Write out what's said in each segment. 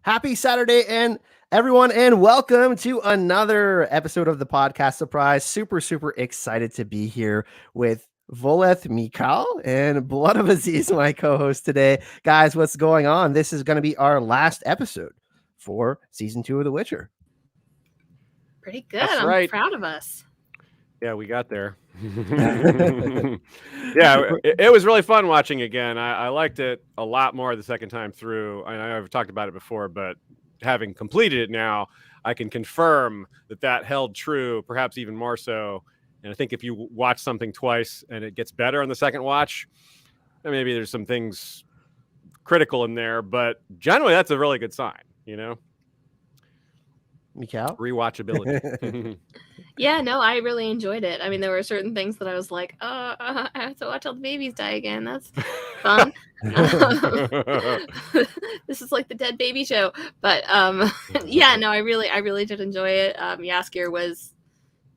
Happy Saturday, and everyone, and welcome to another episode of the podcast Suprise. Super excited to be here with Voleth Michal and Blood of Aziz, my co-host today. Guys, what's going on? This is going to be our last episode for season 2 of The Witcher. Pretty good. That's right. I'm proud of us. Yeah, we got there. Yeah, it was really fun watching again. I liked it a lot more the second time through. I know I've talked about it before, but having completed it now, I can confirm that held true, perhaps even more so. And I think if you watch something twice and it gets better on the second watch, maybe there's some things critical in there, but generally that's a really good sign, you know? Michal? Rewatchability. Yeah, no, I really enjoyed it. I mean, there were certain things that I was like, I have to watch all the babies die again. That's fun. This is like the dead baby show. But yeah, no, I really did enjoy it. Jaskier was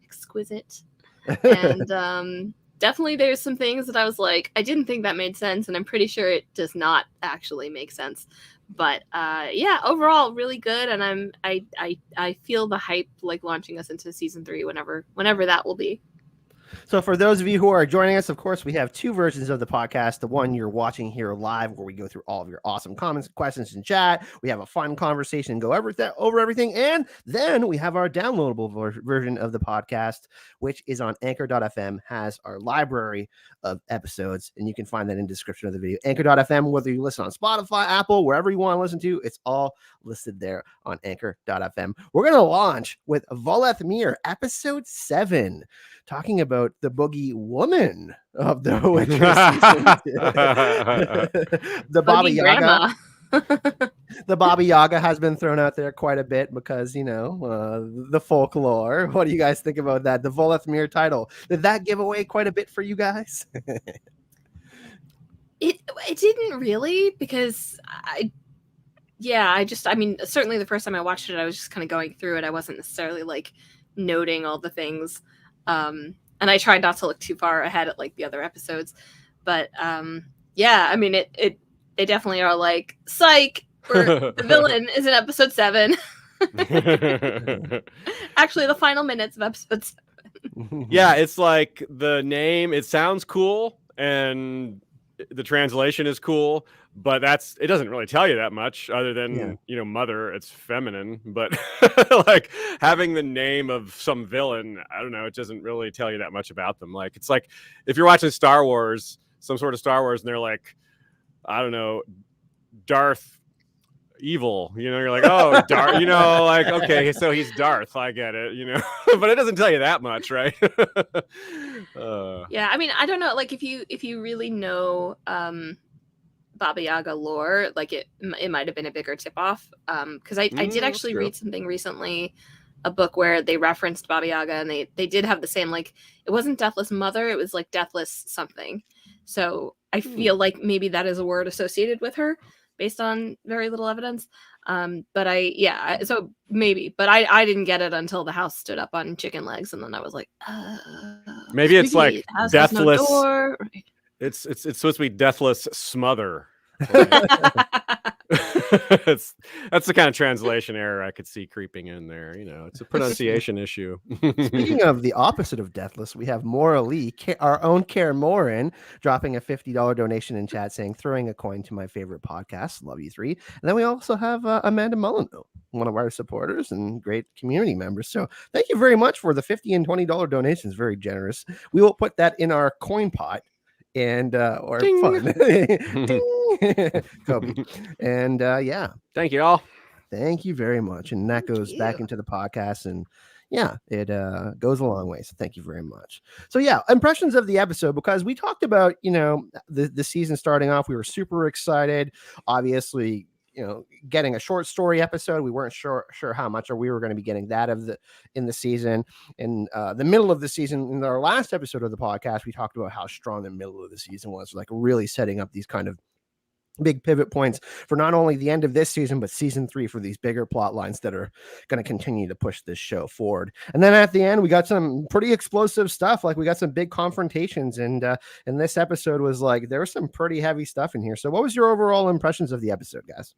exquisite. And definitely there's some things that I was like, I didn't think that made sense, and I'm pretty sure it does not actually make sense. But yeah, overall really good, and I feel the hype like launching us into season 3 whenever that will be. So for those of you who are joining us, of course, we have two versions of the podcast. The one you're watching here live, where we go through all of your awesome comments and questions in chat. We have a fun conversation and go over everything. And then we have our downloadable version of the podcast, which is on anchor.fm, has our library of episodes. And you can find that in the description of the video. Anchor.fm, whether you listen on Spotify, Apple, wherever you want to listen to, it's all listed there on anchor.fm. We're going to launch with Voleth Meir, episode 7. Talking about the boogie woman of the Witcher season. The Baba Yaga. The Baba Yaga has been thrown out there quite a bit because, you know, the folklore. What do you guys think about that? The Voleth Meir title. Did that give away quite a bit for you guys? It didn't really, because I mean, certainly the first time I watched it, I was just kind of going through it. I wasn't necessarily like noting all the things. And I tried not to look too far ahead at like the other episodes, but yeah, I mean, it definitely are like, psych, the villain is in episode 7. Actually, the final minutes of episode 7. Yeah, it's like the name, it sounds cool, and the translation is cool, but it doesn't really tell you that much other than, you know, mother, it's feminine, but like having the name of some villain, I don't know, it doesn't really tell you that much about them. Like, it's like if you're watching Star Wars, some sort of Star Wars, and they're like, I don't know, Darth Evil, you know, you're like, oh, Darth, you know, like, okay, so he's Darth, I get it, you know, but it doesn't tell you that much, right? Yeah, I mean, I don't know, like if you really know Baba Yaga lore, like it might have been a bigger tip off, because I did actually read something recently, a book where they referenced Baba Yaga, and they did have the same, like, it wasn't Deathless Mother, it was like Deathless something. So I feel like maybe that is a word associated with her based on very little evidence. But so maybe, but I didn't get it until the house stood up on chicken legs, and then I was like, maybe it's like Deathless. No, it's supposed to be Deathless Smother. That's the kind of translation error I could see creeping in there. You know, it's a pronunciation issue. Speaking of the opposite of Deathless, we have Maura Lee, our own Kaer Morhen, dropping a $50 donation in chat saying, throwing a coin to my favorite podcast. Love you 3. And then we also have Amanda Molyneux, one of our supporters and great community members. So thank you very much for the $50 and $20 donations. Very generous. We will put that in our coin pot. And or Ding. Fun Kobe. And yeah, thank you all. Thank you very much. And that goes back into the podcast, and yeah, it goes a long way. So thank you very much. So yeah, impressions of the episode, because we talked about, you know, the season starting off. We were super excited, obviously, you know, getting a short story episode. We weren't sure how much, or we were going to be getting that in the season. In the middle of the season, in our last episode of the podcast, we talked about how strong the middle of the season was, like really setting up these kind of big pivot points for not only the end of this season, but season 3, for these bigger plot lines that are going to continue to push this show forward. And then at the end, we got some pretty explosive stuff. Like, we got some big confrontations, and this episode was like, there was some pretty heavy stuff in here. So what was your overall impressions of the episode, guys?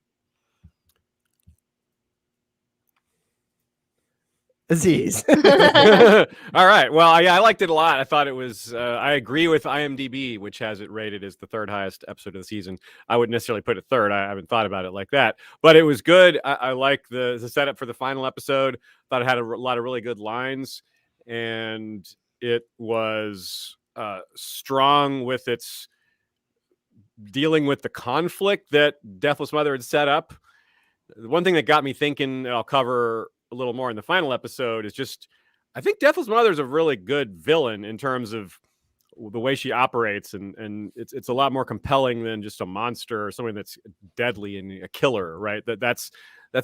Aziz. All right. Well, I liked it a lot. I thought it was. I agree with IMDb, which has it rated as the third highest episode of the season. I wouldn't necessarily put it third. I haven't thought about it like that, but it was good. I like the setup for the final episode. Thought it had a lot of really good lines, and it was strong with its dealing with the conflict that Deathless Mother had set up. The one thing that got me thinking, I'll cover a little more in the final episode, is just I think Deathless Mother is a really good villain in terms of the way she operates, and it's a lot more compelling than just a monster or something that's deadly and a killer, right? That's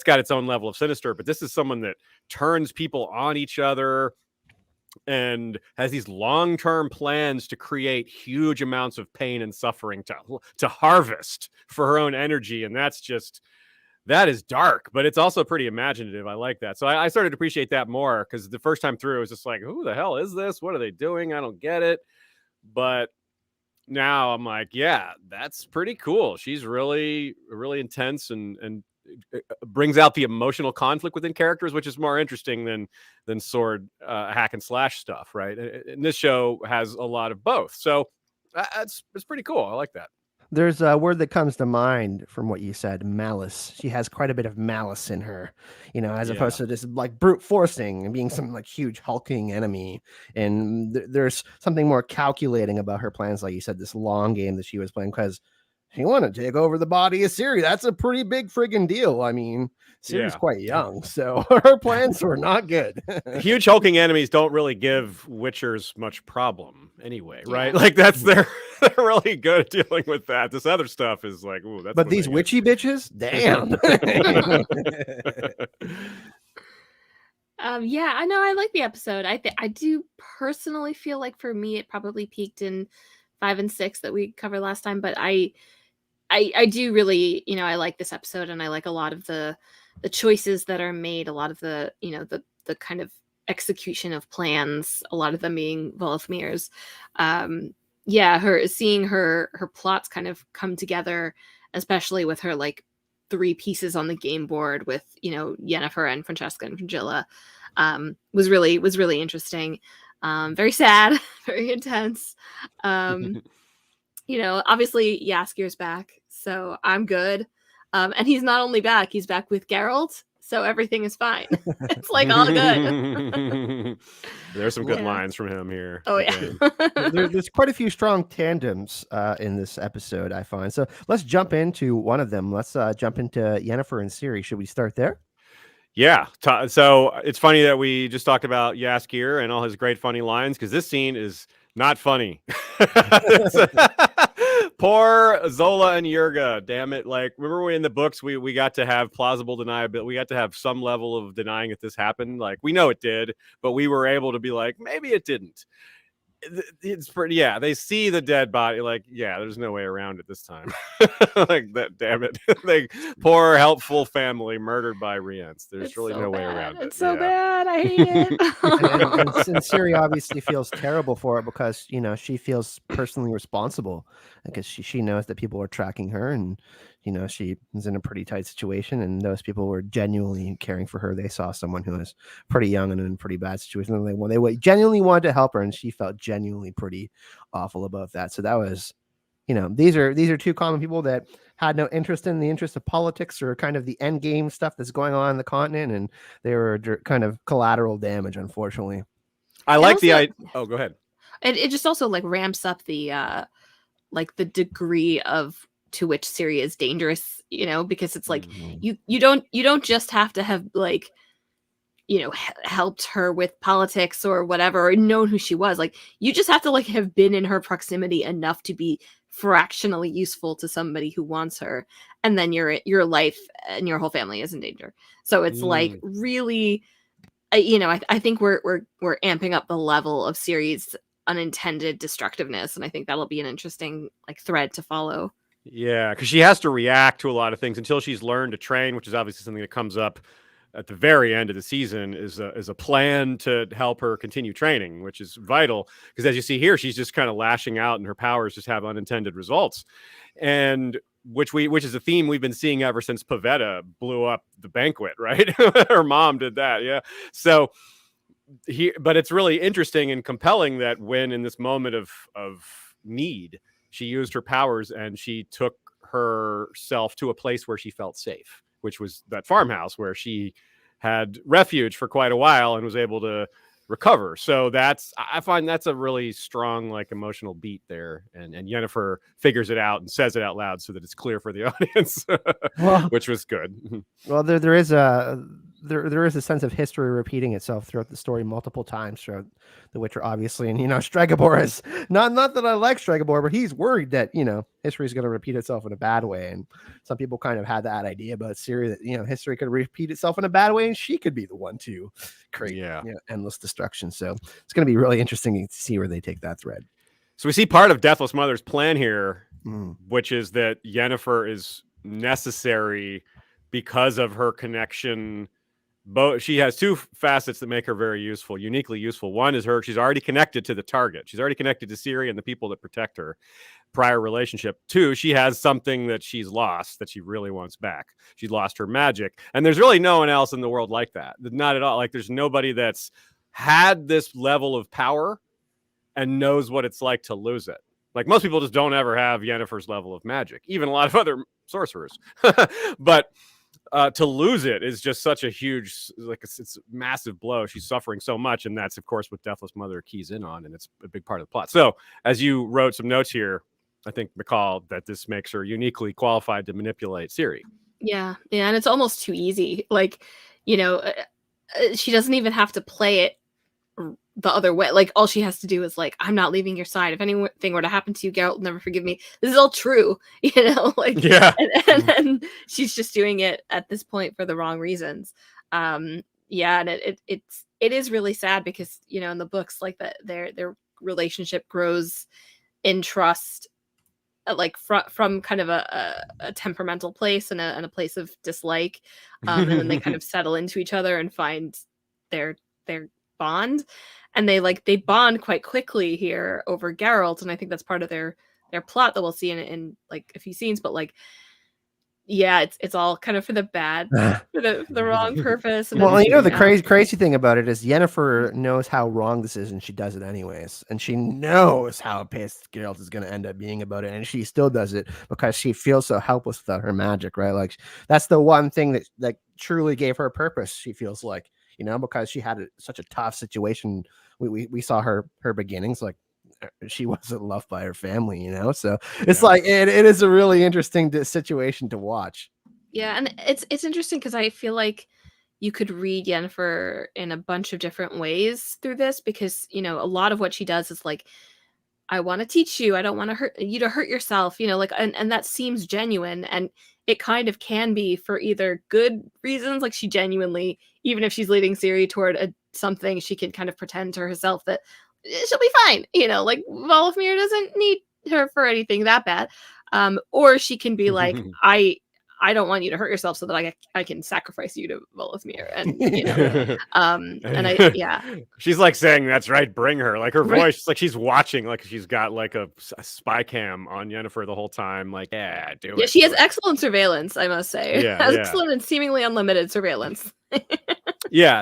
got its own level of sinister, but this is someone that turns people on each other and has these long-term plans to create huge amounts of pain and suffering to harvest for her own energy, and that is dark, but it's also pretty imaginative. I like that. So I started to appreciate that more, because the first time through, it was just like, who the hell is this? What are they doing? I don't get it. But now I'm like, yeah, that's pretty cool. She's really, really intense and brings out the emotional conflict within characters, which is more interesting than sword hack and slash stuff, right? And this show has a lot of both. So it's pretty cool. I like that. There's a word that comes to mind from what you said, malice. She has quite a bit of malice in her, as opposed to just like brute forcing and being some like huge hulking enemy. And there's something more calculating about her plans. Like you said, this long game that she was playing, because she wanted to take over the body of Ciri. That's a pretty big friggin' deal. I mean, Ciri's quite young, so her plans were not good. Huge hulking enemies don't really give Witchers much problem anyway, right? Like they're really good at dealing with that. This other stuff is like, ooh, that's. But these witchy bitches, damn. Yeah, I know. I like the episode. I do personally feel like for me, it probably peaked in 5 and 6 that we covered last time, but I do really, I like this episode, and I like a lot of the choices that are made, a lot of the, the kind of execution of plans, a lot of them being Voleth Meir's. Seeing her plots kind of come together, especially with her like 3 pieces on the game board with, Yennefer and Francesca and Frangilla, was really interesting. Very sad, very intense. Obviously Jaskier's back, so I'm good. And he's not only back, he's back with Geralt, so everything is fine. It's like all good. There's some good lines from him here. Oh yeah. There's quite a few strong tandems in this episode, I find. So let's jump into one of them. Let's jump into Yennefer and Ciri. Should we start there? Yeah. So it's funny that we just talked about Jaskier and all his great funny lines, because this scene is not funny. Poor Zola and Yurga, damn it. Like, remember when in the books we got to have plausible deniability, we got to have some level of denying that this happened. Like, we know it did, but we were able to be like, maybe it didn't. It's pretty, they see the dead body, like, there's no way around it this time. Like, that, damn it. Like, poor helpful family murdered by Rience. There's really no way around it. It's so bad. I hate it. and Ciri obviously feels terrible for it, because she feels personally responsible, because she knows that people are tracking her, and she was in a pretty tight situation, and those people were genuinely caring for her. They saw someone who was pretty young and in a pretty bad situation, and they genuinely wanted to help her, and she felt genuinely pretty awful about that. So that was, these are 2 common people that had no interest in the interest of politics or kind of the end game stuff that's going on in the continent, and they were kind of collateral damage, unfortunately. I like the idea. Oh, go ahead. It just also like ramps up the the degree to which Ciri is dangerous, because it's like you don't just have to have like, helped her with politics or whatever, or known who she was. Like, you just have to like have been in her proximity enough to be fractionally useful to somebody who wants her, and then your life and your whole family is in danger. So it's like really, I think we're amping up the level of Ciri's unintended destructiveness, and I think that'll be an interesting like thread to follow. Yeah, because she has to react to a lot of things until she's learned to train, which is obviously something that comes up at the very end of the season, is a plan to help her continue training, which is vital, because as you see here, she's just kind of lashing out, and her powers just have unintended results, and which is a theme we've been seeing ever since Pavetta blew up the banquet, right? Her mom did that, yeah. So but it's really interesting and compelling that when in this moment of need, she used her powers and she took herself to a place where she felt safe, which was that farmhouse where she had refuge for quite a while and was able to recover. So I find that's a really strong, like, emotional beat there. And Yennefer figures it out and says it out loud so that it's clear for the audience, which was good. Well, there is a sense of history repeating itself throughout the story multiple times throughout The Witcher, obviously. And, Stregobor is not that I like Stregobor, but he's worried that, history is going to repeat itself in a bad way. And some people kind of had that idea about Ciri that, history could repeat itself in a bad way and she could be the one to create endless destruction. So it's going to be really interesting to see where they take that thread. So we see part of Deathless Mother's plan here, which is that Yennefer is necessary because of her connection. She has two facets that make her very useful, uniquely useful. One is she's already connected to the target. She's already connected to Ciri and the people that protect her. Prior relationship. Two, she has something that she's lost that she really wants back. She's lost her magic. And there's really no one else in the world like that. Not at all. Like, there's nobody that's had this level of power and knows what it's like to lose it. Like, most people just don't ever have Yennefer's level of magic, even a lot of other sorcerers. But to lose it is just such a huge, it's a massive blow. She's suffering so much, and that's, of course, what Deathless Mother keys in on, and it's a big part of the plot. So, as you wrote some notes here, I think, Michal, that this makes her uniquely qualified to manipulate Ciri. Yeah, and it's almost too easy. Like, she doesn't even have to play it the other way. Like, all she has to do is, like, I'm not leaving your side. If anything were to happen to you, Geralt will never forgive me. This is all true, like, yeah. And she's just doing it at this point for the wrong reasons. And it is really sad because, in the books, like, that their relationship grows in trust, like, from kind of a temperamental place and a place of dislike, and then they kind of settle into each other and find their bond, and they bond quite quickly here over Geralt, and I think that's part of their plot that we'll see in like a few scenes. But, like, it's all kind of for the bad, for the wrong purpose. And well, the crazy thing about it is Yennefer knows how wrong this is, and she does it anyways. And she knows how pissed Geralt is going to end up being about it, and she still does it because she feels so helpless without her magic, right? Like, that's the one thing that truly gave her purpose. She feels like, because she had such a tough situation. We saw her beginnings, like, she wasn't loved by her family, so it's like it is a really interesting situation to watch. Yeah, and it's interesting because I feel like you could read Yennefer in a bunch of different ways through this, because a lot of what she does is like, I want to teach you, I don't want to hurt you to hurt yourself, like, and that seems genuine, and it kind of can be for either good reasons, like, she genuinely, even if she's leading Ciri toward something, she can kind of pretend to herself that she'll be fine, like, Voleth Meir doesn't need her for anything that bad, or she can be like, I don't want you to hurt yourself so that I can sacrifice you to Voleth Meir, and she's like saying, that's right, bring her, like, her voice, like, she's watching, like, she's got like a spy cam on Yennefer the whole time, like, she has excellent surveillance, I must say. Excellent and seemingly unlimited surveillance.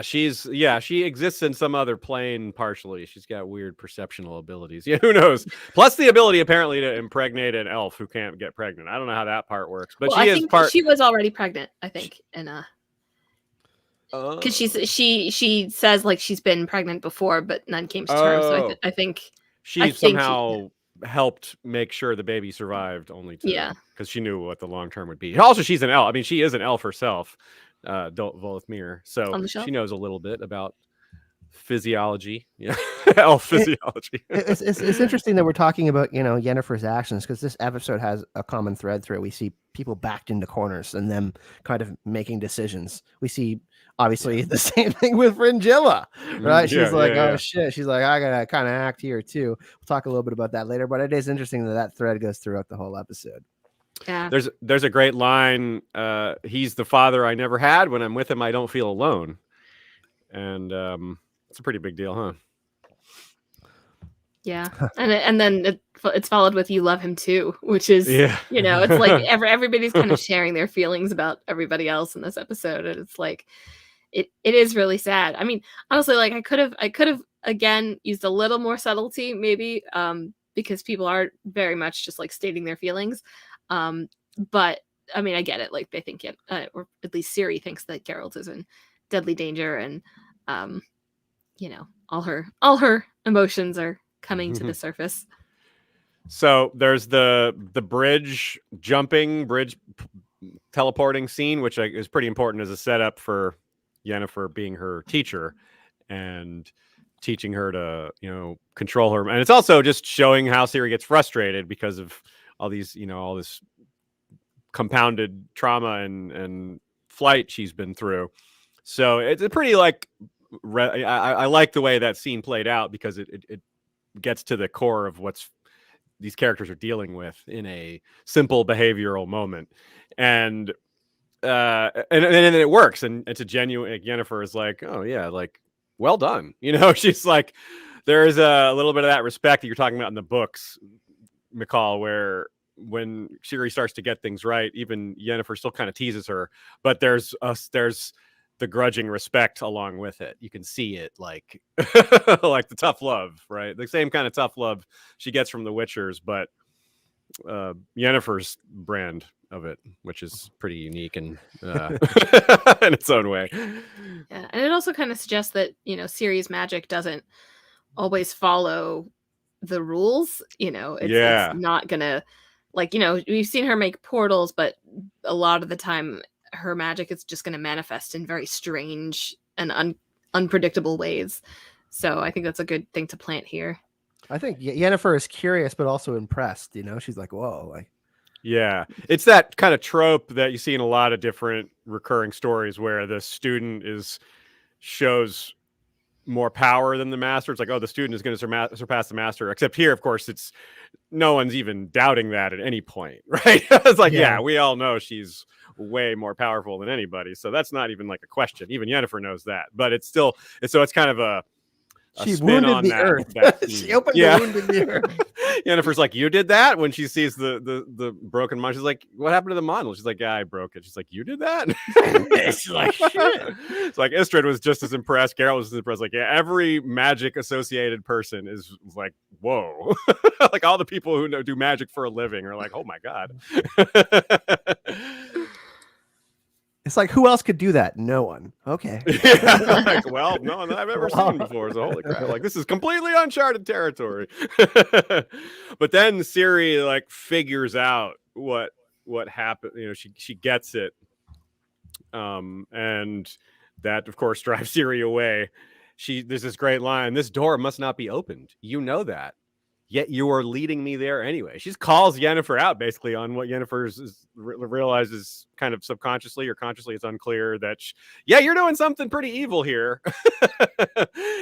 She exists in some other plane partially. She's got weird perceptional abilities. Yeah, who knows? Plus the ability apparently to impregnate an elf who can't get pregnant. I don't know how that part works, but she was already pregnant, I think, and because she says, like, she's been pregnant before, but none came to terms. So I think she somehow helped make sure the baby survived, only to because she knew what the long term would be. Also, she's an elf. I mean, she is an elf herself. Voleth Meir, so she knows a little bit about physiology, elf physiology. It's interesting that we're talking about Yennefer's actions, because this episode has a common thread through it. We see people backed into corners and them kind of making decisions. We see obviously the same thing with Fringilla, right? She's oh shit, she's like, I gotta kind of act here too. We'll talk a little bit about that later, but it is interesting that thread goes throughout the whole episode. Yeah. There's a great line. He's the father I never had. When I'm with him, I don't feel alone. And it's a pretty big deal, huh? Yeah. And then it's followed with, you love him too, which is, it's like everybody's kind of sharing their feelings about everybody else in this episode. And it's like, it is really sad. I mean, honestly, like I could have again used a little more subtlety, maybe, because people are very much just like stating their feelings. But I mean, I get it. Like they think it, or at least Ciri thinks that Geralt is in deadly danger, and you know, all her emotions are coming to the surface. So there's the bridge teleporting scene, which is pretty important as a setup for Yennefer being her teacher and teaching her to, you know, control her. And it's also just showing how Ciri gets frustrated because of all these, you know, all this compounded trauma and flight she's been through. So it's a pretty like, I like the way that scene played out because it gets to the core of what's these characters are dealing with in a simple behavioral moment. And then it works, and it's a genuine, like, Yennefer is like, oh yeah, like, well done, you know. She's like, there is a little bit of that respect that you're talking about in the books, Michal, where when Ciri starts to get things right, even Yennefer still kind of teases her, but there's the grudging respect along with it. You can see it, like like the tough love, right? The same kind of tough love she gets from the Witchers, but Yennefer's brand of it, which is pretty unique and in its own way. Yeah, and it also kind of suggests that, you know, Ciri's magic doesn't always follow the rules. You know, it's not gonna, like, you know, we've seen her make portals, but a lot of the time her magic is just going to manifest in very strange and unpredictable ways. So I think that's a good thing to plant here. I think Yennefer is curious, but also impressed. You know, she's like, whoa. Like, yeah, it's that kind of trope that you see in a lot of different recurring stories where the student shows more power than the master. It's like, oh, the student is going to surpass the master. Except here, of course, it's no one's even doubting that at any point, right? It's like, yeah, we all know she's way more powerful than anybody, so that's not even like a question. Even Yennefer knows that, but it's still, so it's kind of a she wounded the earth. She opened the wound in the earth. Yennefer's like, you did that? When she sees the broken model, she's like, what happened to the model? She's like, yeah, I broke it. She's like, you did that? She's like, shit. It's like Istrid was just as impressed. Geralt was as impressed. Like, yeah, every magic associated person is like, whoa. Like all the people who do magic for a living are like, oh my god. It's like, who else could do that? No one. Okay. Yeah, like, well, no one that I've ever seen before. So holy crap, like this is completely uncharted territory. But then Ciri like figures out what happened. You know, she gets it. And that of course drives Ciri away. There's this great line: "This door must not be opened. You know that. Yet you are leading me there anyway." She calls Yennefer out basically on what Yennefer realizes kind of subconsciously or consciously. It's unclear that, yeah, you're doing something pretty evil here.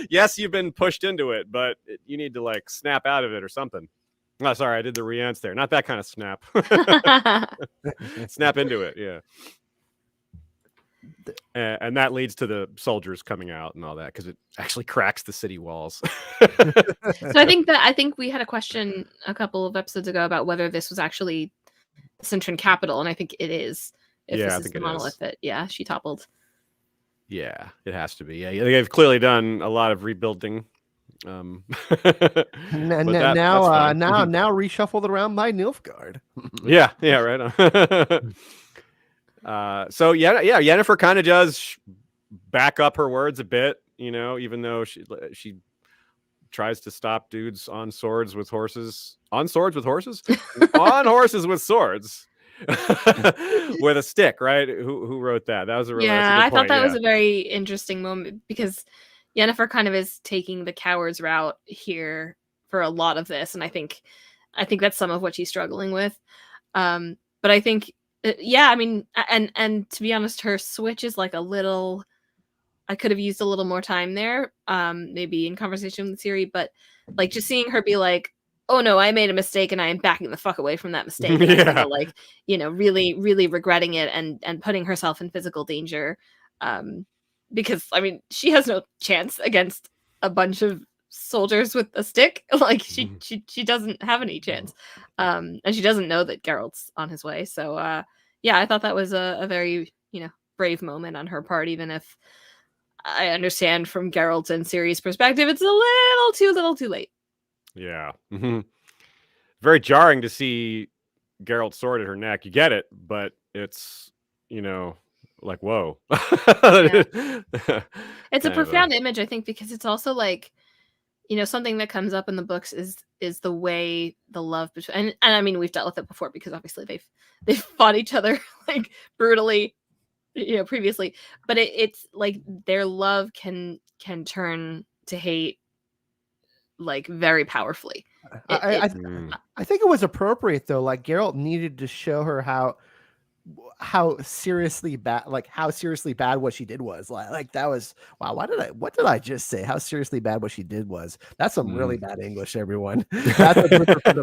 Yes, you've been pushed into it, but you need to like snap out of it or something. Oh, sorry, I did the Rience there. Not that kind of snap. Snap into it, yeah. And that leads to the soldiers coming out and all that because it actually cracks the city walls. So I think we had a question a couple of episodes ago about whether this was actually the Cintran capital, and I think it is. If this is the monolith that she toppled. Yeah, it has to be. Yeah, they've clearly done a lot of rebuilding. Now reshuffled around by Nilfgaard. yeah, right on. So Yennefer kind of does back up her words a bit, you know, even though she tries to stop dudes on horses with horses with swords with a stick, right? Who wrote that? That was a really I thought that was a very interesting moment because Yennefer kind of is taking the coward's route here for a lot of this, and I think that's some of what she's struggling with. But I think. I mean, and to be honest, her switch is like a little. I could have used a little more time there, maybe in conversation with Ciri, but like just seeing her be like, "Oh no, I made a mistake, and I am backing the fuck away from that mistake." And like, you know, really, really regretting it, and putting herself in physical danger, because I mean, she has no chance against a bunch of soldiers with a stick. Like she doesn't have any chance, and she doesn't know that Geralt's on his way. So I thought that was a very, you know, brave moment on her part, even if I understand from Geralt and Ciri's perspective, it's a little too late. Yeah. Very jarring to see Geralt's sword at her neck. You get it, but it's, like, whoa. Yeah. It's a profound image, I think, because it's also like, something that comes up in the books is the way the love between, and I mean, we've dealt with it before because obviously they've fought each other like brutally, previously, but it's like their love can turn to hate like very powerfully. I think it was appropriate though. Like Geralt needed to show her how seriously bad what she did was. Like that was, wow, what did I just say? How seriously bad what she did was. That's some really bad English, everyone. That's what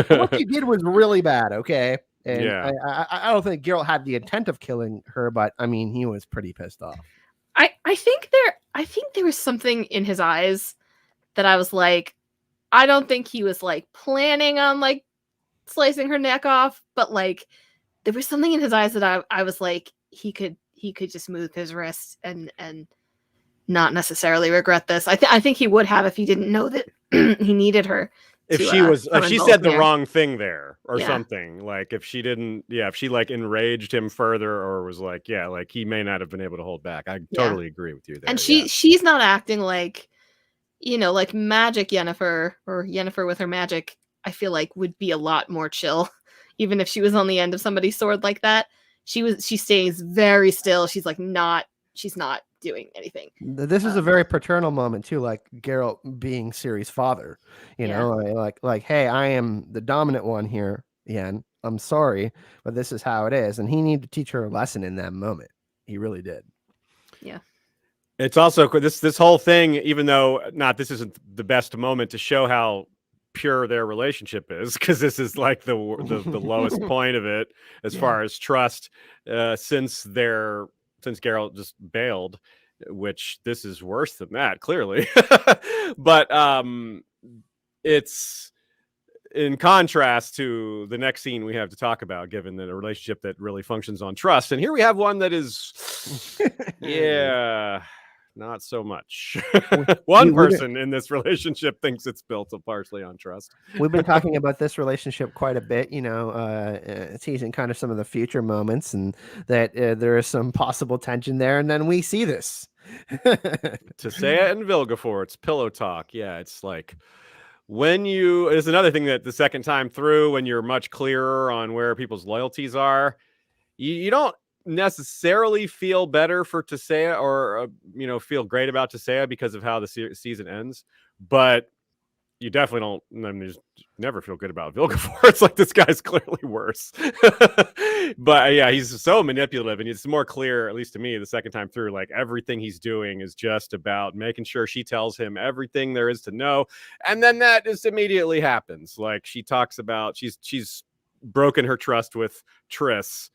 what she did was really bad, okay? And yeah. I don't think Geralt had the intent of killing her, but I mean, he was pretty pissed off. I think there was something in his eyes that I was like, I don't think he was like planning on like slicing her neck off, but like there was something in his eyes that I was like, he could just move his wrist and not necessarily regret this. I think he would have if he didn't know that he needed her. If she said the wrong thing there or something, like if she didn't, if she like enraged him further or was like, like he may not have been able to hold back. I totally agree with you there. And she's not acting like, like magic Yennefer or Yennefer with her magic, I feel like would be a lot more chill. Even if she was on the end of somebody's sword like that, she stays very still. She's not doing anything. This is a very paternal moment too, like Geralt being Ciri's father, like, hey, I am the dominant one here, Yen. I'm sorry, but this is how it is. And he needed to teach her a lesson in that moment. He really did. Yeah. It's also this whole thing, even though this isn't the best moment to show how pure their relationship is, because this is like the lowest point of it as far as trust, since Geralt just bailed, which this is worse than that, clearly. But it's in contrast to the next scene we have to talk about, given that a relationship that really functions on trust. And here we have one that is, not so much. One person in this relationship thinks it's built partially on trust. We've been talking about this relationship quite a bit, teasing kind of some of the future moments, and that there is some possible tension there. And then we see this. Tissaia and Vilgefortz, it's pillow talk. Yeah, it's like it's another thing that the second time through, when you're much clearer on where people's loyalties are, you don't necessarily feel better for Tissaia or feel great about Tissaia because of how the season ends, but you definitely don't just never feel good about Vilgefortz. It's like, this guy's clearly worse. But he's so manipulative, and it's more clear, at least to me, the second time through, like everything he's doing is just about making sure she tells him everything there is to know, and then that just immediately happens. Like, she talks about she's broken her trust with Triss,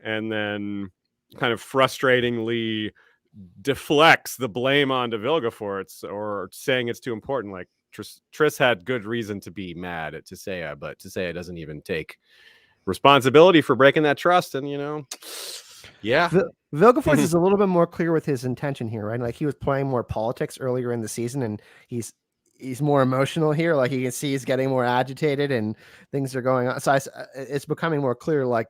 and then kind of frustratingly deflects the blame onto Vilgefortz, or saying it's too important. Like, Triss had good reason to be mad at Tissaia, but Tissaia doesn't even take responsibility for breaking that trust. And, Vilgefortz is a little bit more clear with his intention here, right? Like, he was playing more politics earlier in the season, and he's more emotional here. Like, you can see he's getting more agitated and things are going on. So it's becoming more clear, like,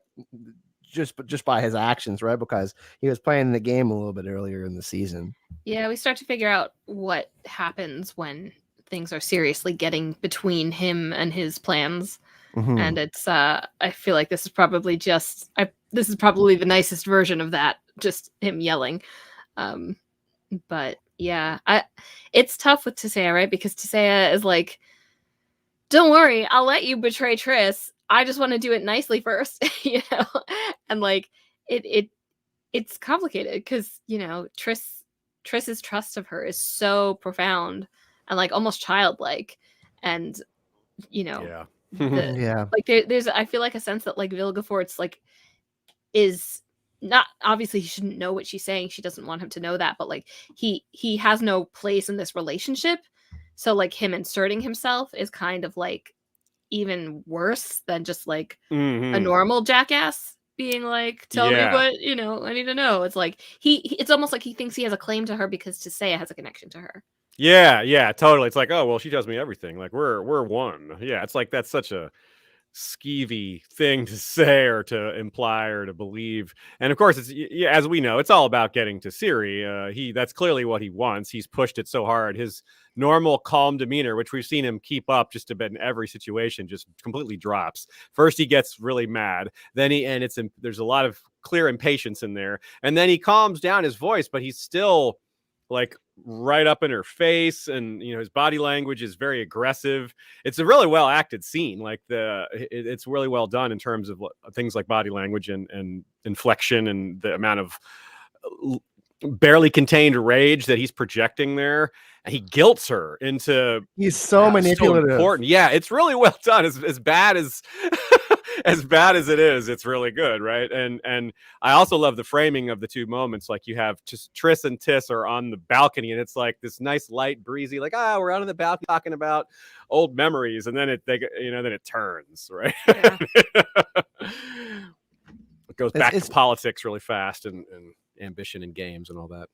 just by his actions, right? Because he was playing the game a little bit earlier in the season. Yeah, we start to figure out what happens when things are seriously getting between him and his plans. Mm-hmm. And it's I feel like this is probably the nicest version of that, just him yelling. But yeah, it's tough with Tissaia, right? Because Tissaia is like, don't worry, I'll let you betray Triss. I just want to do it nicely first, and like it's complicated because Triss's trust of her is so profound and like almost childlike, and like there's I feel like a sense that like Vilgefortz like is not, obviously he shouldn't know what she's saying. She doesn't want him to know that, but like he has no place in this relationship, so like him inserting himself is kind of like even worse than just like a normal jackass, being like, tell me what, I need to know. It's like it's almost like he thinks he has a claim to her because Tisea has a connection to her. Yeah, totally. It's like, oh well, she tells me everything. Like we're one. Yeah, it's like that's such a skeevy thing to say or to imply or to believe. And of course, it's as we know, it's all about getting to Ciri. That's clearly what he wants. He's pushed it so hard. His normal calm demeanor, which we've seen him keep up just about in every situation, just completely drops. First, he gets really mad. Then there's a lot of clear impatience in there, and then he calms down his voice, but he's still like right up in her face, and his body language is very aggressive. It's a really well acted scene. Like it's really well done in terms of things like body language and inflection and the amount of barely contained rage that he's projecting there. And he guilts her into. He's so manipulative. So important. Yeah, it's really well done. As bad as as bad as it is, it's really good, right? And I also love the framing of the two moments. Like you have just Triss and Tis are on the balcony, and it's like this nice light breezy, like we're out on the balcony talking about old memories, and then then it turns, right? Yeah. It goes back to politics really fast and ambition and games and all that.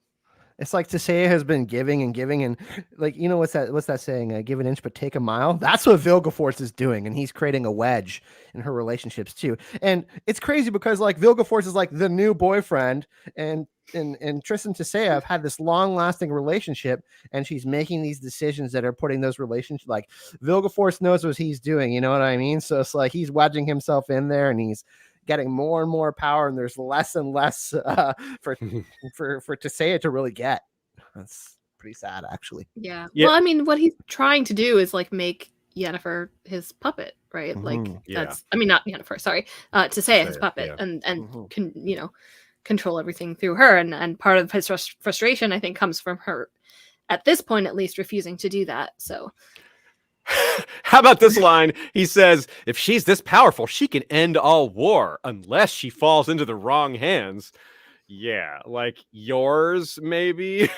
It's like Tisea has been giving and giving, and like what's that saying? Give an inch but take a mile. That's what Vilgefortz is doing, and he's creating a wedge in her relationships too. And it's crazy because like Vilgefortz is like the new boyfriend, and Triss and Tisea have had this long-lasting relationship, and she's making these decisions that are putting those relationships. Like Vilgefortz knows what he's doing, you know what I mean? So it's like he's wedging himself in there, and he's getting more and more power, and there's less and less for Tisea to really get. That's pretty sad, actually. Yeah. Well, I mean, what he's trying to do is like make Yennefer his puppet, right? Like that's, I mean, not Yennefer, sorry, Tisea his puppet, and can control everything through her, and part of his frustration, I think, comes from her, at this point at least, refusing to do that. So. How about this line? He says, if she's this powerful, she can end all war unless she falls into the wrong hands. Yeah, like yours, maybe.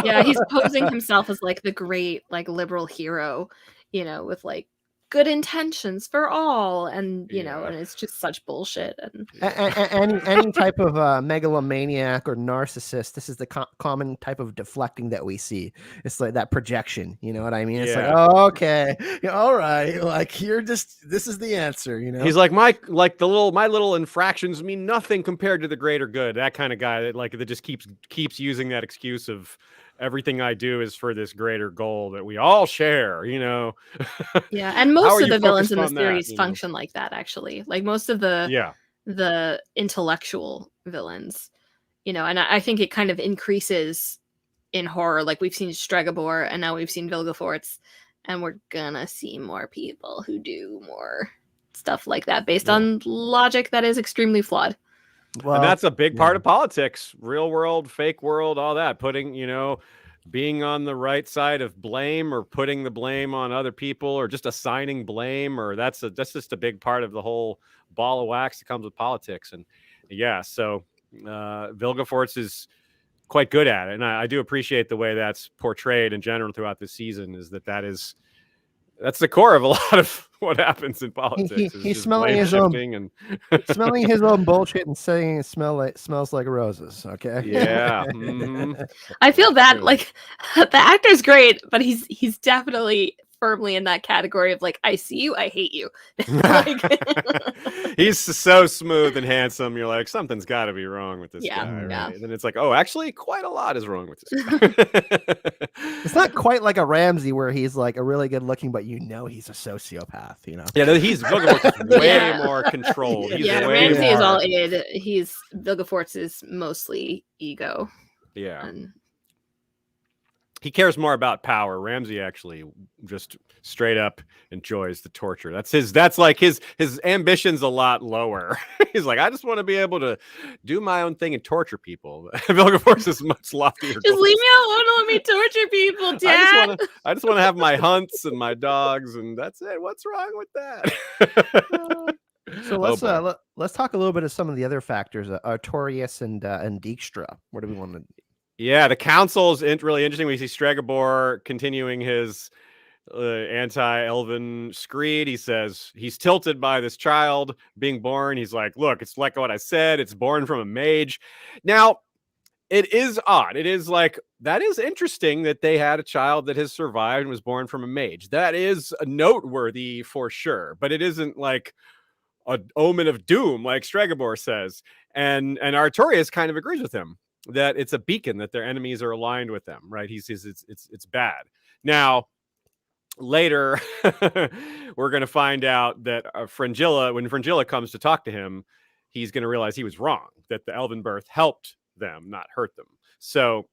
Yeah, he's posing himself as like the great, like liberal hero, with like good intentions for all, and and it's just such bullshit. And any type of megalomaniac or narcissist, this is the common type of deflecting that we see. It's like that projection, you know what I mean? It's like, oh, okay, all right, like this is the answer, He's like my little infractions mean nothing compared to the greater good. That kind of guy that just keeps using that excuse of everything I do is for this greater goal that we all share, Yeah, and most of the villains in the series function like that, actually. Like most of the intellectual villains, and I think it kind of increases in horror. Like we've seen Stregobor, and now we've seen Vilgefortz, and we're gonna see more people who do more stuff like that based on logic that is extremely flawed. Well, and that's a big part of politics, real world, fake world, all that, putting, being on the right side of blame or putting the blame on other people or just assigning blame, or that's just a big part of the whole ball of wax that comes with politics. And so Vilgefortz is quite good at it. And I do appreciate the way that's portrayed in general throughout this season, is that's the core of a lot of what happens in politics. He's smelling his own smelling his own bullshit and saying it smells like roses. Okay. Yeah. I feel bad. Like the actor's great, but he's definitely firmly in that category of like, I see you, I hate you. He's so smooth and handsome. You're like, something's got to be wrong with this guy. Right? Yeah. And then it's like, oh, actually, quite a lot is wrong with this guy. It's not quite like a Ramsay where he's like a really good looking, but he's a sociopath. Yeah, he's way more controlled. He's Ramsay is all id. Vilgefortz is mostly ego. Yeah. He cares more about power. Ramsay actually just straight up enjoys the torture. That's like his ambition's a lot lower. He's like, I just want to be able to do my own thing and torture people. Vilgefortz is much loftier. Just leave me alone and let me torture people, Dad. I just want to have my hunts and my dogs, and that's it. What's wrong with that? So let's talk a little bit of some of the other factors. Artorias and Dijkstra. Where do we want to? Yeah, the council is really interesting. We see Stregobor continuing his anti-elven screed. He says he's tilted by this child being born. He's like, look, it's like what I said. It's born from a mage. Now, it is odd. It is like, that is interesting that they had a child that has survived and was born from a mage. That is noteworthy for sure, but it isn't like an omen of doom, like Stregobor says. And Artorias kind of agrees with him that it's a beacon that their enemies are aligned with them, right? He says it's bad. Now, later, we're going to find out that Fringilla, when Fringilla comes to talk to him, he's going to realize he was wrong, that the elven birth helped them, not hurt them. So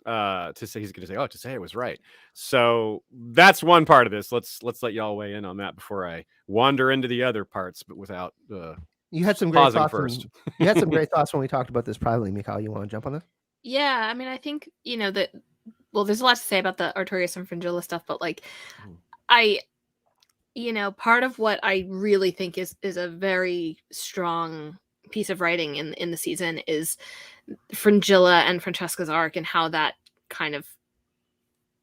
he's going to say, oh, Tissaia was right. So that's one part of this. Let's let y'all weigh in on that before I wander into the other parts, but without you had some great thoughts first. You had some great thoughts when we talked about this privately. Michal, you want to jump on this? Yeah, I mean, I think, that, well, there's a lot to say about the Artorias and Fringilla stuff, but like, part of what I really think is a very strong piece of writing in the season is Fringilla and Francesca's arc and how that kind of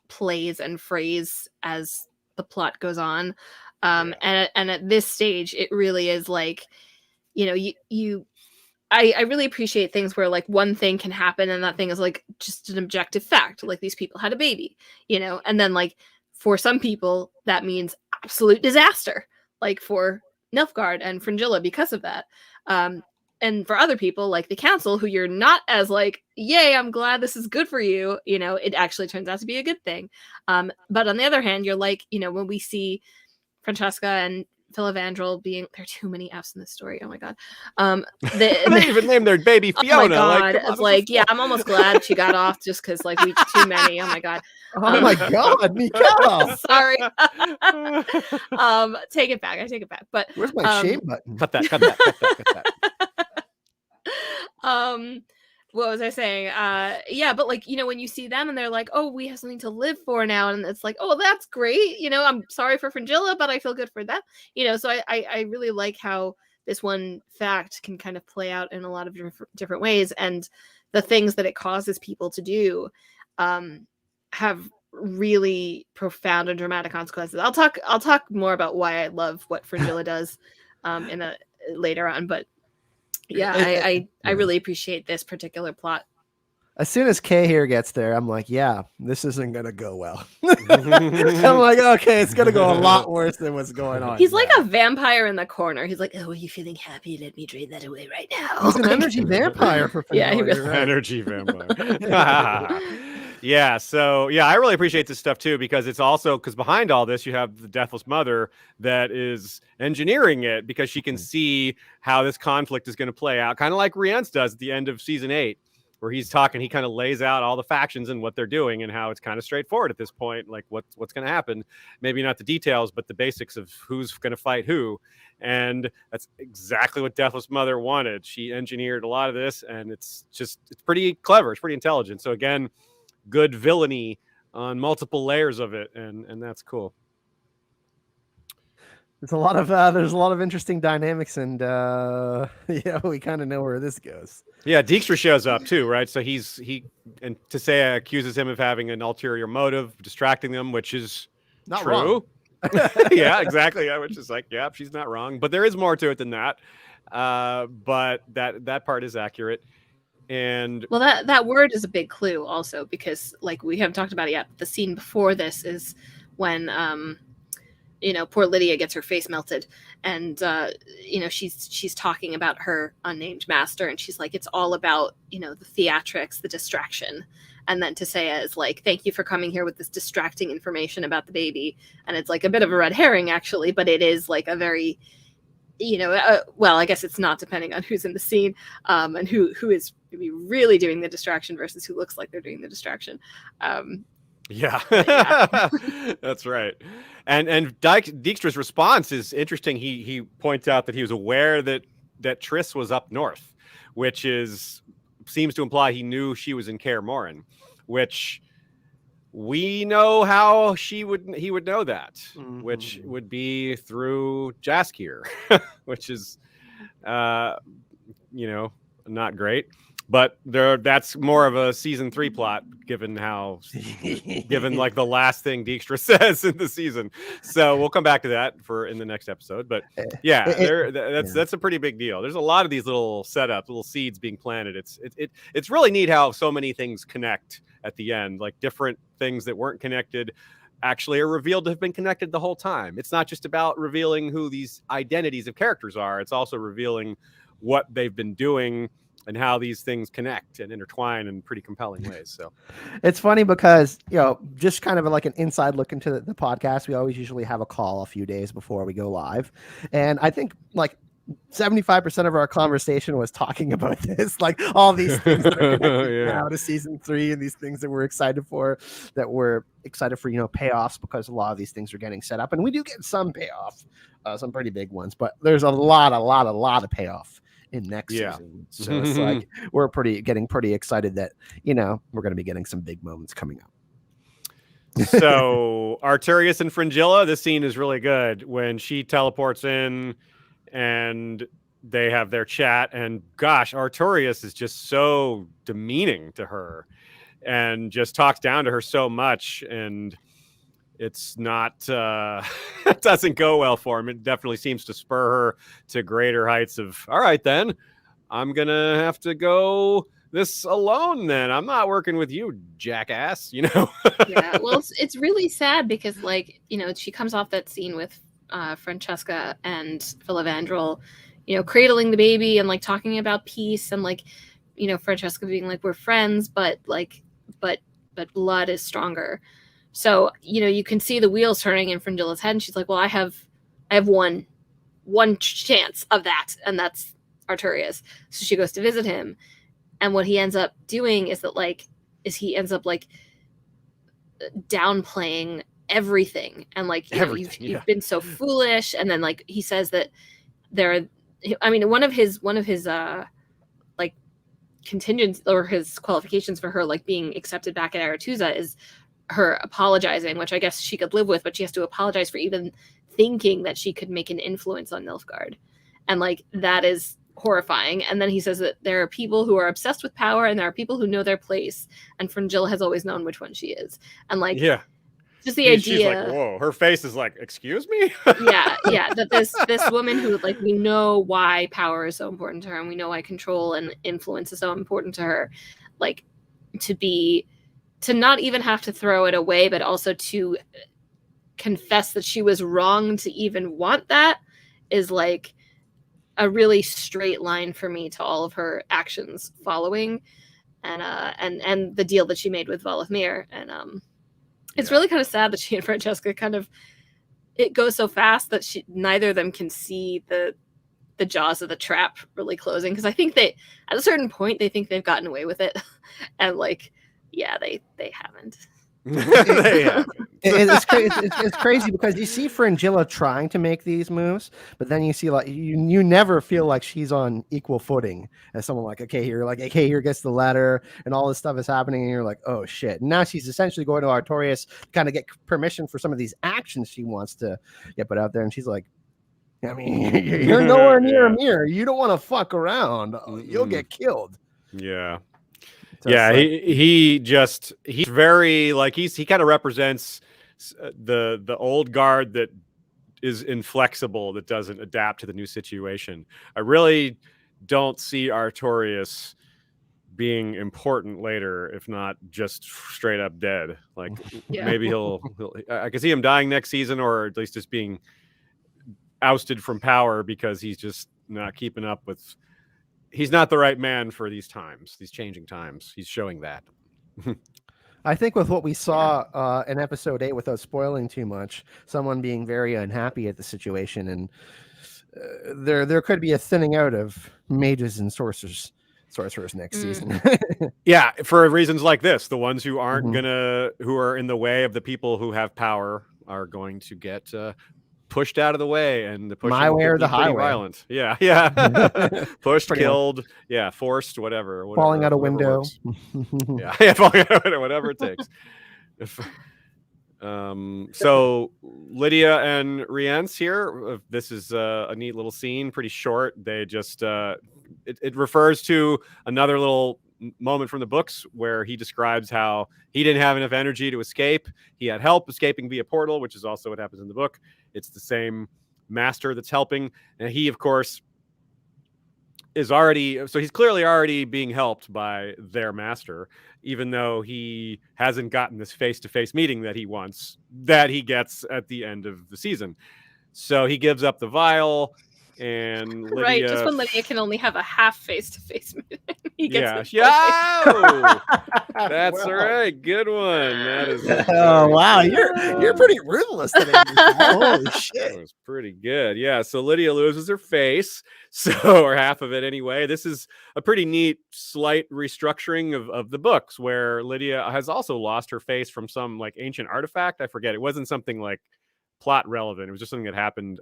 plays and frays as the plot goes on. And at this stage, it really is like, I really appreciate things where like one thing can happen and that thing is like just an objective fact. Like these people had a baby, and then like for some people that means absolute disaster, like for Nilfgaard and Fringilla because of that. And for other people like the council, who you're not as like, yay, I'm glad this is good for you. It actually turns out to be a good thing. But on the other hand, you're like, when we see Francesca and Filavandrel being, there are too many F's in this story. Oh my god. They even named their baby Fiona. Oh my god. It's like, yeah, I'm almost glad she got off just because like we too many. Oh my god. Oh my god, Michal. Sorry. Take it back. I take it back. But where's my shame button? Cut that. What was I saying? Yeah, but like, when you see them and they're like, oh, we have something to live for now, and it's like, oh, that's great. I'm sorry for Fringilla, but I feel good for them. So I really like how this one fact can kind of play out in a lot of different ways, and the things that it causes people to do have really profound and dramatic consequences. I'll talk more about why I love what Fringilla does later on, but yeah, I really appreciate this particular plot. As soon as Kaer gets there, I'm like, yeah, this isn't gonna go well. I'm like, okay, it's gonna go a lot worse than what's going on. He's like a vampire in the corner. He's like, oh, are you feeling happy? Let me drain that away right now. He's an energy vampire for yeah, he really right. Energy vampire. Yeah, so yeah, I really appreciate this stuff too, because it's also, because behind all this you have the Deathless Mother that is engineering it, because she can see how this conflict is going to play out, kind of like Rience does at the end of season 8, where he's talking, he kind of lays out all the factions and what they're doing and how it's kind of straightforward at this point, like what's going to happen. Maybe not the details, but the basics of who's going to fight who. And that's exactly what Deathless Mother wanted. She engineered a lot of this, and it's pretty clever. It's pretty intelligent. So again, good villainy on multiple layers of it, and that's cool. There's a lot of interesting dynamics, and we kind of know where this goes. Yeah, Dijkstra shows up too, right? So and Tissaia accuses him of having an ulterior motive, distracting them, which is not true. Wrong. Yeah, exactly. Yeah, which is like, yeah, she's not wrong, but there is more to it than that. But that part is accurate. And well, that word is a big clue also, because like we haven't talked about it yet. The scene before this is when poor Lydia gets her face melted, and she's talking about her unnamed master, and she's like, it's all about the theatrics, the distraction. And then Tissaia is like, thank you for coming here with this distracting information about the baby. And it's like a bit of a red herring actually, but it is like a very well, I guess it's not, depending on who's in the scene and who is really doing the distraction versus who looks like they're doing the distraction. Yeah. That's right. And Dijkstra's response is interesting. He points out that he was aware that Triss was up north, which seems to imply he knew she was in Kaer Morhen, which we know how he would know that, which would be through Jaskier, which is not great. but that's more of a season 3 plot, given like the last thing Dijkstra says in the season. So we'll come back to that in the next episode. But yeah, that's a pretty big deal. There's a lot of these little setups, little seeds being planted. It's really neat how so many things connect at the end, like different things that weren't connected actually are revealed to have been connected the whole time. It's not just about revealing who these identities of characters are. It's also revealing what they've been doing and how these things connect and intertwine in pretty compelling ways. So it's funny because, just kind of like an inside look into the podcast, we always usually have a call a few days before we go live. And I think like 75% of our conversation was talking about this, like all these things that are connected now to season 3 and these things that we're excited for, payoffs, because a lot of these things are getting set up, and we do get some payoff, some pretty big ones, but there's a lot of payoff in next season. So it's like we're getting pretty excited that we're going to be getting some big moments coming up. So Arturius and Fringilla, this scene is really good when she teleports in and they have their chat, and gosh, Arturius is just so demeaning to her and just talks down to her so much, and it's not it doesn't go well for him. It definitely seems to spur her to greater heights of, all right, then I'm gonna have to go this alone, then I'm not working with you, jackass. Yeah, well, it's really sad because, like, she comes off that scene with Francesca and Filavandrel, cradling the baby and like talking about peace, and like, Francesca being like, we're friends, but blood is stronger. So, you can see the wheels turning in Fringilla's head, and she's like, well, I have one chance of that, and that's Arturius. So she goes to visit him, and what he ends up doing is he ends up like downplaying everything, and like, you've been so foolish. And then like he says that one of his like contingents or his qualifications for her like being accepted back at Aretuza is her apologizing, which I guess she could live with, but she has to apologize for even thinking that she could make an influence on Nilfgaard, and like that is horrifying. And then he says that there are people who are obsessed with power, and there are people who know their place, and Fringilla has always known which one she is. And like, just the idea, she's like, whoa, her face is like, excuse me. that this woman who, like, we know why power is so important to her, and we know why control and influence is so important to her, like to not even have to throw it away, but also to confess that she was wrong to even want that, is like a really straight line for me to all of her actions following, and the deal that she made with Voleth Meir. And it's really kind of sad that she and Francesca it goes so fast that neither of them can see the jaws of the trap really closing, because I think at a certain point they think they've gotten away with it, and like, they haven't. It's crazy because you see Fringilla trying to make these moves, but then you see like you never feel like she's on equal footing as someone like here gets the letter and all this stuff is happening, and you're like, oh shit. And now she's essentially going to Artorias to kind of get permission for some of these actions she wants to get put out there, and she's like, I mean, you're nowhere near a mirror. You don't want to fuck around. You'll get killed. Yeah. Yeah, he's very like he kind of represents the old guard that is inflexible, that doesn't adapt to the new situation. I really don't see Artorias being important later, if not just straight up dead. Like maybe I can see him dying next season, or at least just being ousted from power because he's just not keeping up with. He's not the right man for these times, these changing times. He's showing that. I think with what we saw in episode 8, without spoiling too much, someone being very unhappy at the situation, and there could be a thinning out of mages and sorcerers next season. Yeah, for reasons like this, the ones who aren't who are in the way of the people who have power are going to get pushed out of the way, and the my way or the highway. Violent. Yeah. Pushed, killed, forced, whatever. Falling out a window. Falling out a window, whatever it takes. So Lydia and Rience here. This is a neat little scene, pretty short. They just it refers to another little moment from the books where he describes how he didn't have enough energy to escape. He had help escaping via portal, which is also what happens in the book. It's the same master that's helping, and he, of course, is already, so he's clearly already being helped by their master, even though he hasn't gotten this face-to-face meeting that he wants, that he gets at the end of the season. So he gives up the vial, and Lydia... Right, just when Lydia can only have a half face-to-face meeting. He gets That's right. Good one. That is. Oh wow, you're pretty ruthless today. Holy shit, that was pretty good. Yeah. So Lydia loses her face, or half of it anyway. This is a pretty neat, slight restructuring of the books, where Lydia has also lost her face from some like ancient artifact. I forget. It wasn't something like plot relevant. It was just something that happened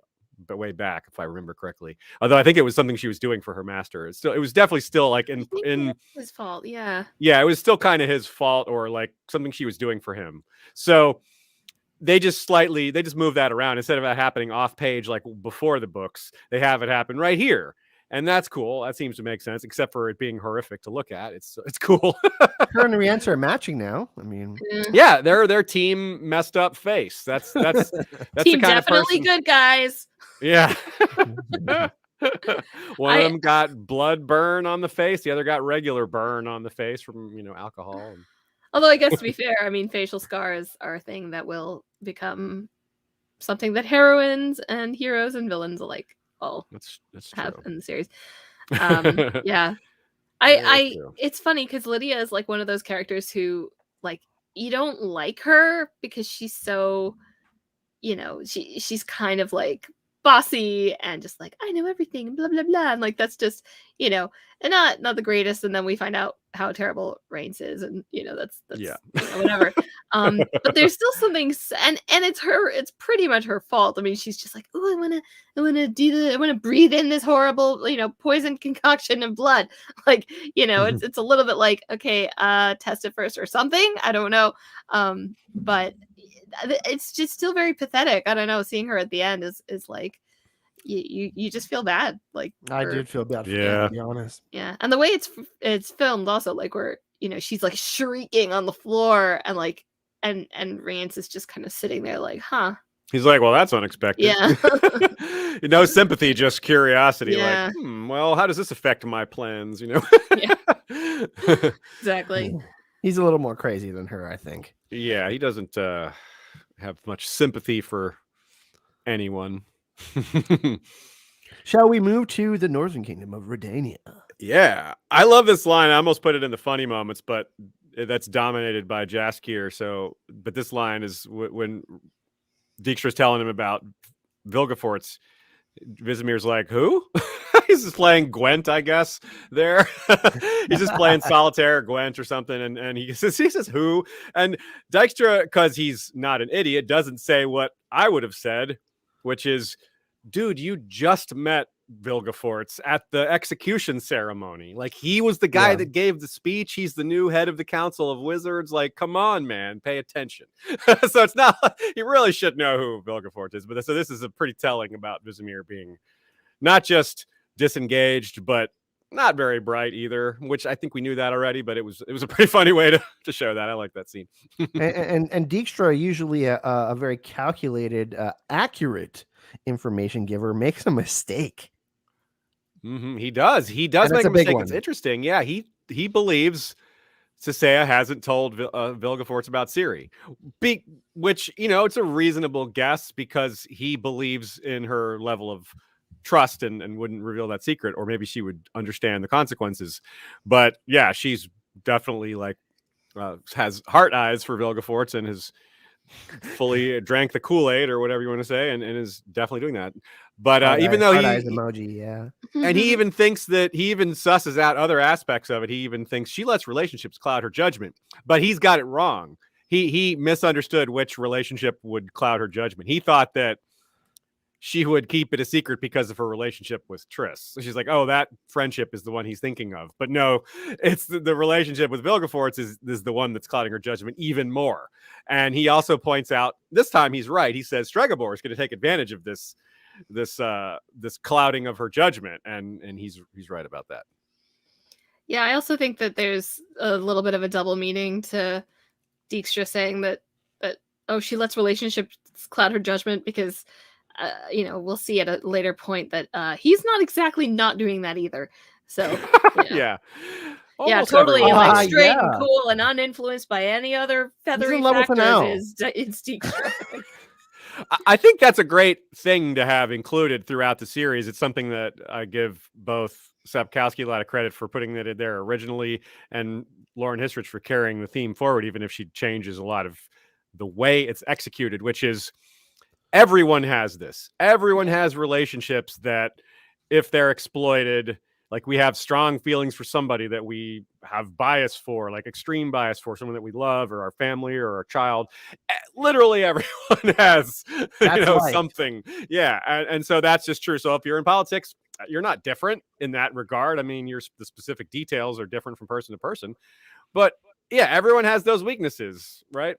but way back, if I remember correctly. Although I think it was something she was doing for her master. It was definitely still like in his fault. Yeah, it was still kind of his fault, or like something she was doing for him. So they just move that around. Instead of it happening off page like before the books, they have it happen right here. And that's cool. That seems to make sense, except for it being horrific to look at. It's cool. Her and Rience are matching now. I mean, yeah, they're their team messed up face. That's team the kind definitely of good guys. Yeah. One of them got blood burn on the face. The other got regular burn on the face from alcohol. Although I guess to be fair, I mean, facial scars are a thing that will become something that heroines and heroes and villains alike all that's have true. in the series. Yeah. It's funny because Lydia is like one of those characters who like you don't like her because she's so, she's kind of like bossy and just like I know everything and blah blah blah, and like that's just and not the greatest. And then we find out how terrible Rience is, and that's yeah, whatever. But there's still something, and it's pretty much her fault. I mean, she's just like, oh, I want to breathe in this horrible poison concoction of blood. Like it's a little bit like, okay, test it first or something. I don't know, but it's just still very pathetic. I don't know. Seeing her at the end is like you just feel bad. Like I did feel bad. Yeah, to be honest. Yeah, and the way it's filmed also, like where she's like shrieking on the floor and like and Rience is just kind of sitting there like, huh. He's like, well, that's unexpected. Yeah. No sympathy, just curiosity. Yeah. Like, well, how does this affect my plans? Yeah. Exactly. He's a little more crazy than her, I think. Yeah, he doesn't have much sympathy for anyone. Shall we move to the Northern Kingdom of Redania? Yeah, I love this line. I almost put it in the funny moments, but that's dominated by Jaskier. But this line is when Dijkstra's telling him about Vilgefortz. Vizimir's like, who? He's just playing Gwent, I guess. There, he's just playing solitaire, Gwent or something, and he says who? And Dijkstra, because he's not an idiot, doesn't say what I would have said, which is, dude, you just met Vilgefortz at the execution ceremony. Like, he was the guy that gave the speech. He's the new head of the Council of Wizards. Like, come on, man, pay attention. So it's not, you really should know who Vilgefortz is. But so this is a pretty telling about Vizimir being not just disengaged, but not very bright either, which I think we knew that already, but it was a pretty funny way to show that. I like that scene. and Dijkstra, usually a very calculated, accurate information giver, makes a mistake. Mm-hmm. He does make a mistake. It's interesting. Yeah, he believes Sisea hasn't told Vilgefortz about Ciri, which it's a reasonable guess because he believes in her level of trust and wouldn't reveal that secret, or maybe she would understand the consequences. But yeah, she's definitely like has heart eyes for Vilgefortz and has fully drank the Kool-Aid or whatever you want to say, and is definitely doing that. But even though he emoji, yeah, and he even thinks that he even susses out other aspects of it. He even thinks she lets relationships cloud her judgment, but he's got it wrong. He misunderstood which relationship would cloud her judgment. He thought that she would keep it a secret because of her relationship with Triss. So she's like, oh, that friendship is the one he's thinking of. But no, it's the relationship with Vilgefortz is the one that's clouding her judgment even more. And he also points out, this time he's right. He says Stregobor is going to take advantage of this this clouding of her judgment, and he's right about that. Yeah, I also think that there's a little bit of a double meaning to Dijkstra saying that she lets relationships cloud her judgment because we'll see at a later point that he's not exactly not doing that either. So yeah. Yeah, totally like straight and cool and uninfluenced by any other feathery factors is Dijkstra. I think that's a great thing to have included throughout the series. It's something that I give both Sapkowski a lot of credit for putting that in there originally, and Lauren Histrich for carrying the theme forward, even if she changes a lot of the way it's executed, which is everyone has this. Everyone has relationships that if they're exploited, like we have strong feelings for somebody that we have bias for, like extreme bias for someone that we love or our family or our child. Literally everyone has something. Yeah. And so that's just true. So if you're in politics, you're not different in that regard. I mean, the specific details are different from person to person. But yeah, everyone has those weaknesses, right?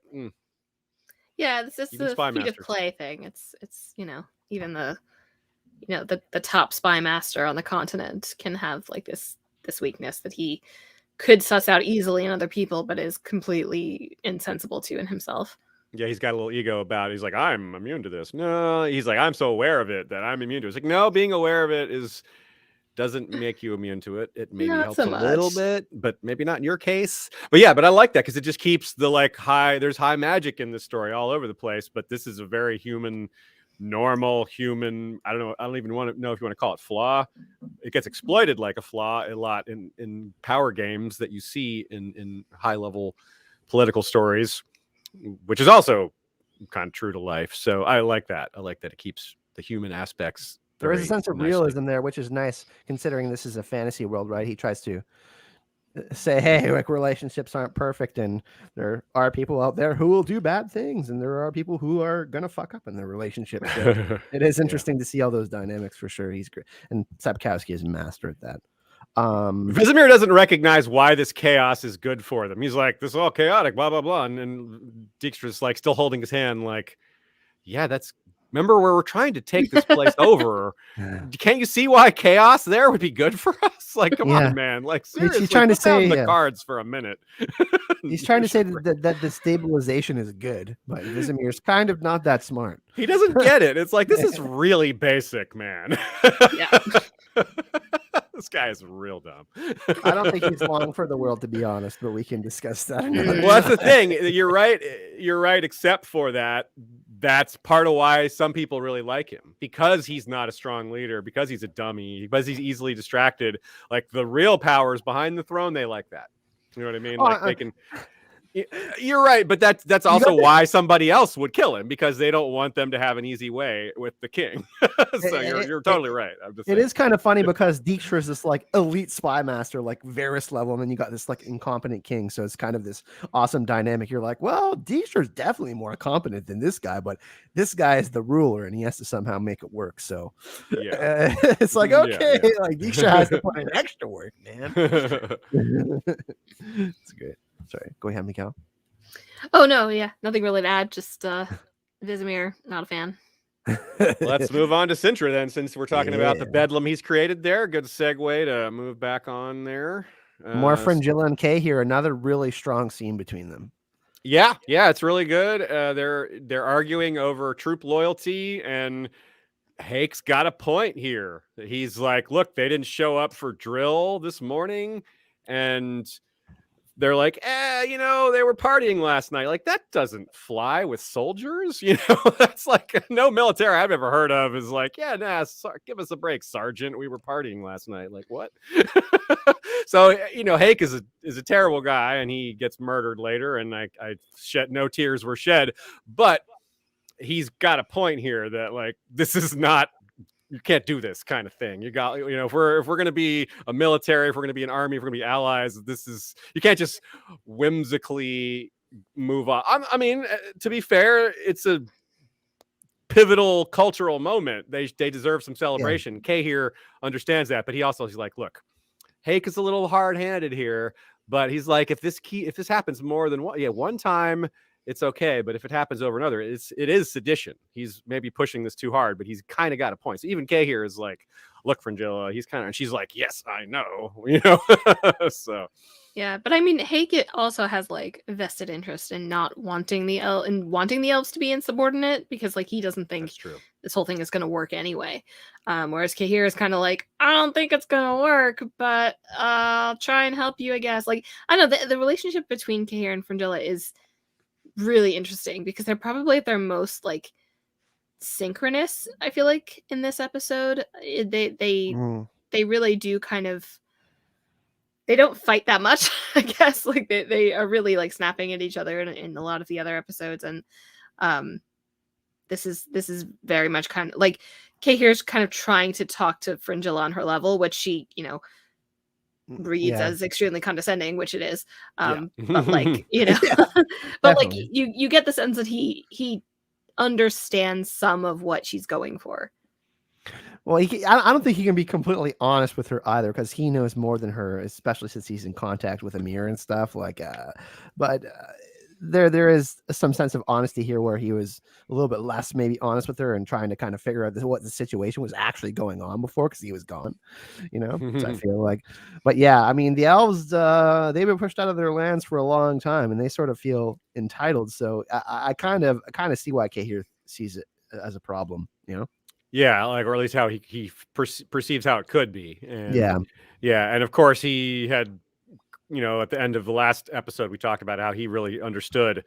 Yeah, it's just the feat of clay thing. It's even the top spy master on the continent can have like this weakness that he could suss out easily in other people, but is completely insensible to in himself. Yeah, he's got a little ego about it. He's like, I'm immune to this. No, he's like, I'm so aware of it that I'm immune to it. It's like, no, being aware of it doesn't make you immune to it. It maybe helps a little bit, but maybe not in your case. But yeah, but I like that because it just keeps the there's high magic in this story all over the place. But this is a very normal human. I don't even know if you want to call it flaw. It gets exploited like a flaw a lot in power games that you see in high level political stories, which is also kind of true to life. So I like that. I like that it keeps the human aspects. There is a sense of realism there, which is nice considering this is a fantasy world, right? He tries to say, hey, like relationships aren't perfect and there are people out there who will do bad things and there are people who are going to fuck up in their relationships. So it is interesting to see all those dynamics for sure. He's great. And Sapkowski is a master at that. Vesemir doesn't recognize why this chaos is good for them. He's like, this is all chaotic, blah, blah, blah. And Dijkstra's like still holding his hand like, yeah, remember where we're trying to take this place over. Can't you see why chaos there would be good for us? Like, come on, man. Like, seriously, he's trying to say the cards for a minute. He's trying to say that the stabilization is good, but Vesemir's kind of not that smart. He doesn't get it. It's like, this is really basic, man. Yeah. This guy is real dumb. I don't think he's long for the world, to be honest, but we can discuss that. Well, that's the thing. You're right. You're right. Except for that, that's part of why some people really like him, because he's not a strong leader, because he's a dummy, because he's easily distracted. Like the real powers behind the throne, they like that. You know what I mean? Like they can. You're right, but that's also why somebody else would kill him, because they don't want them to have an easy way with the king. So you're totally right. It is kind of funny because Dijkstra is this like elite spy master, like Varys level, and then you got this like incompetent king. So it's kind of this awesome dynamic. You're like, well, Dijkstra is definitely more competent than this guy, but this guy is the ruler, and he has to somehow make it work. So it's like, okay, like Dijkstra has to put in extra work, man. It's great. Sorry, go ahead, Michal. Oh no, yeah, nothing really to add. Just Vesemir, not a fan. Let's move on to Cintra then, since we're talking about the bedlam he's created there. Good segue to move back on there. More Fringilla and Kaer here. Another really strong scene between them. Yeah, it's really good. They're arguing over troop loyalty, and Hake's got a point here. He's like, look, they didn't show up for drill this morning, and they're like, they were partying last night. Like, that doesn't fly with soldiers. That's like no military I've ever heard of is like, give us a break, Sergeant. We were partying last night. Like, what? So, Hake is a terrible guy, and he gets murdered later. And I shed no tears were shed, but he's got a point here that like, this is not, you can't do this kind of thing. You got, if we're going to be a military, if we're going to be an army, if we're going to be allies, you can't just whimsically move on. I mean, to be fair, it's a pivotal cultural moment. They deserve some celebration. Kaer here understands that, but he's like, look, Hake is a little hard-handed here, but he's like, if this happens more than one time, it's okay. But if it happens over another, it is sedition. He's maybe pushing this too hard, but he's kind of got a point. So even Kaer here is like, look, Fringilla, he's kind of, and she's like, yes, I know, so. Yeah, but I mean, Hake also has like vested interest in not wanting the elves to be insubordinate, because like he doesn't think this whole thing is going to work anyway. Whereas Kaer is kind of like, I don't think it's going to work, but I'll try and help you, I guess. Like, I don't know, the relationship between Kaer and Fringilla is really interesting because they're probably at their most like synchronous, I feel like, in this episode. They really do kind of, they don't fight that much, I guess. Like they are really like snapping at each other in a lot of the other episodes. And this is very much kind of like Kaer's kind of trying to talk to Fringilla on her level, which she, reads as extremely condescending, which it is. But like, but like you get the sense that he understands some of what she's going for. Well, I don't think he can be completely honest with her either, because he knows more than her, especially since he's in contact with Amir and stuff. Like, but there is some sense of honesty here where he was a little bit less maybe honest with her and trying to kind of figure out what the situation was actually going on before, because he was gone, So I feel like, but yeah, I mean, the elves, they've been pushed out of their lands for a long time, and they sort of feel entitled. So I kind of see why Kaer sees it as a problem, Yeah, like, or at least how he perceives how it could be. And yeah, and of course he had, at the end of the last episode, we talked about how he really understood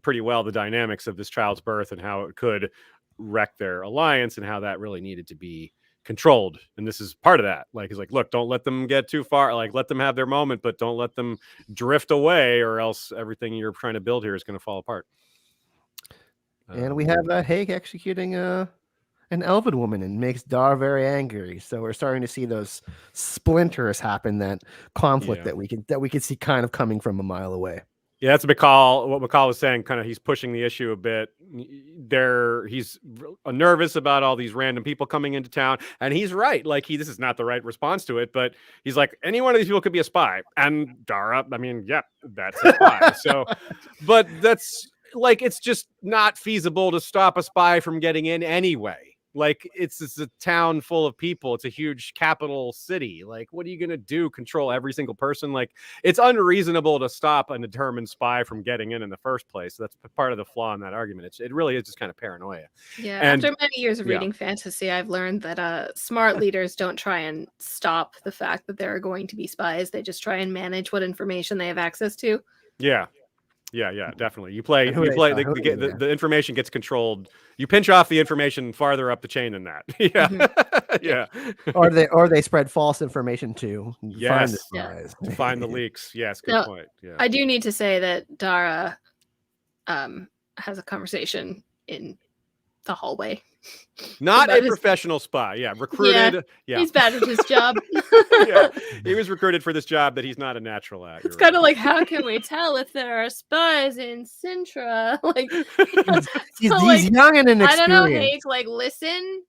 pretty well the dynamics of this child's birth and how it could wreck their alliance and how that really needed to be controlled. And this is part of that. Like, he's like, look, don't let them get too far. Like, let them have their moment, but don't let them drift away, or else everything you're trying to build here is going to fall apart. And we have Hake executing an elven woman, and makes Dar very angry. So we're starting to see those splinters happen, that conflict that we could see kind of coming from a mile away. Yeah, that's Michal. What Michal was saying, kind of, he's pushing the issue a bit. He's nervous about all these random people coming into town, and he's right. Like, this is not the right response to it, but he's like, any one of these people could be a spy. And Dara, I mean, that's a spy. So, but that's like, it's just not feasible to stop a spy from getting in anyway. Like, it's a town full of people. It's a huge capital city. Like, what are you going to do? Control every single person? Like, it's unreasonable to stop a determined spy from getting in the first place. That's part of the flaw in that argument. It really is just kind of paranoia. Yeah. And after many years of reading fantasy, I've learned that smart leaders don't try and stop the fact that there are going to be spies. They just try and manage what information they have access to. Yeah. Yeah, definitely. You play the information gets controlled. You pinch off the information farther up the chain than that. Yeah. Or they spread false information too. Find the spies. To find the leaks. Yes, good point. Yeah. I do need to say that Dara has a conversation in the hallway. Not a professional spy. Yeah, recruited. Yeah. He's bad at his job. He was recruited for this job that he's not a natural at. It's kind of like, how can we tell if there are spies in Cintra? Like, he's young and inexperienced. I don't know, Hake, like, listen.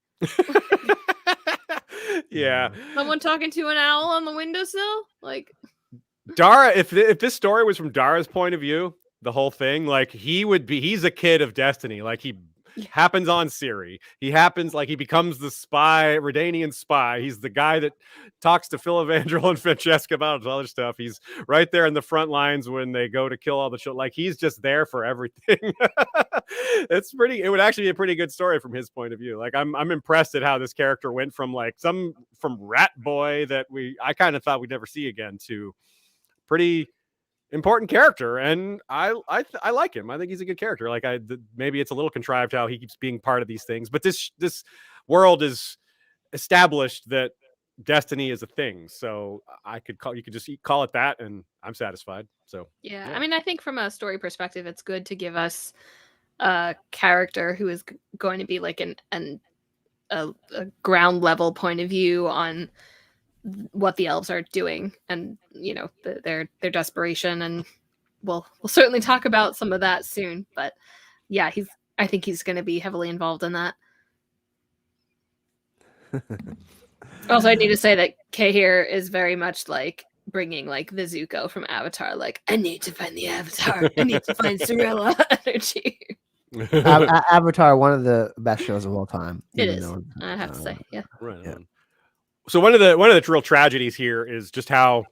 Yeah. Someone talking to an owl on the windowsill? Like, Dara, if this story was from Dara's point of view, the whole thing, like, he's a kid of destiny. Like, he happens on Ciri. He becomes the spy, Redanian spy. He's the guy that talks to Filavandrel and Francesca about other stuff. He's right there in the front lines when they go to kill all the children. Like, he's just there for everything. It would actually be a pretty good story from his point of view. Like, I'm impressed at how this character went from from rat boy that I kind of thought we'd never see again to pretty important character, and I like him. I think he's a good character. Like, maybe it's a little contrived how he keeps being part of these things, but this world is established that destiny is a thing. So you could just call it that, and I'm satisfied. So yeah. I mean, I think from a story perspective, it's good to give us a character who is going to be like a ground level point of view on what the elves are doing, and their desperation, and we'll certainly talk about some of that soon. But yeah, I think he's going to be heavily involved in that. Also, I need to say that Kaer is very much like bringing like the Zuko from Avatar, like, I need to find the Avatar. I need to find Cirilla energy. Avatar, one of the best shows of all time. It is. I have to say, yeah. Right. Yeah. So one of the real tragedies here is just how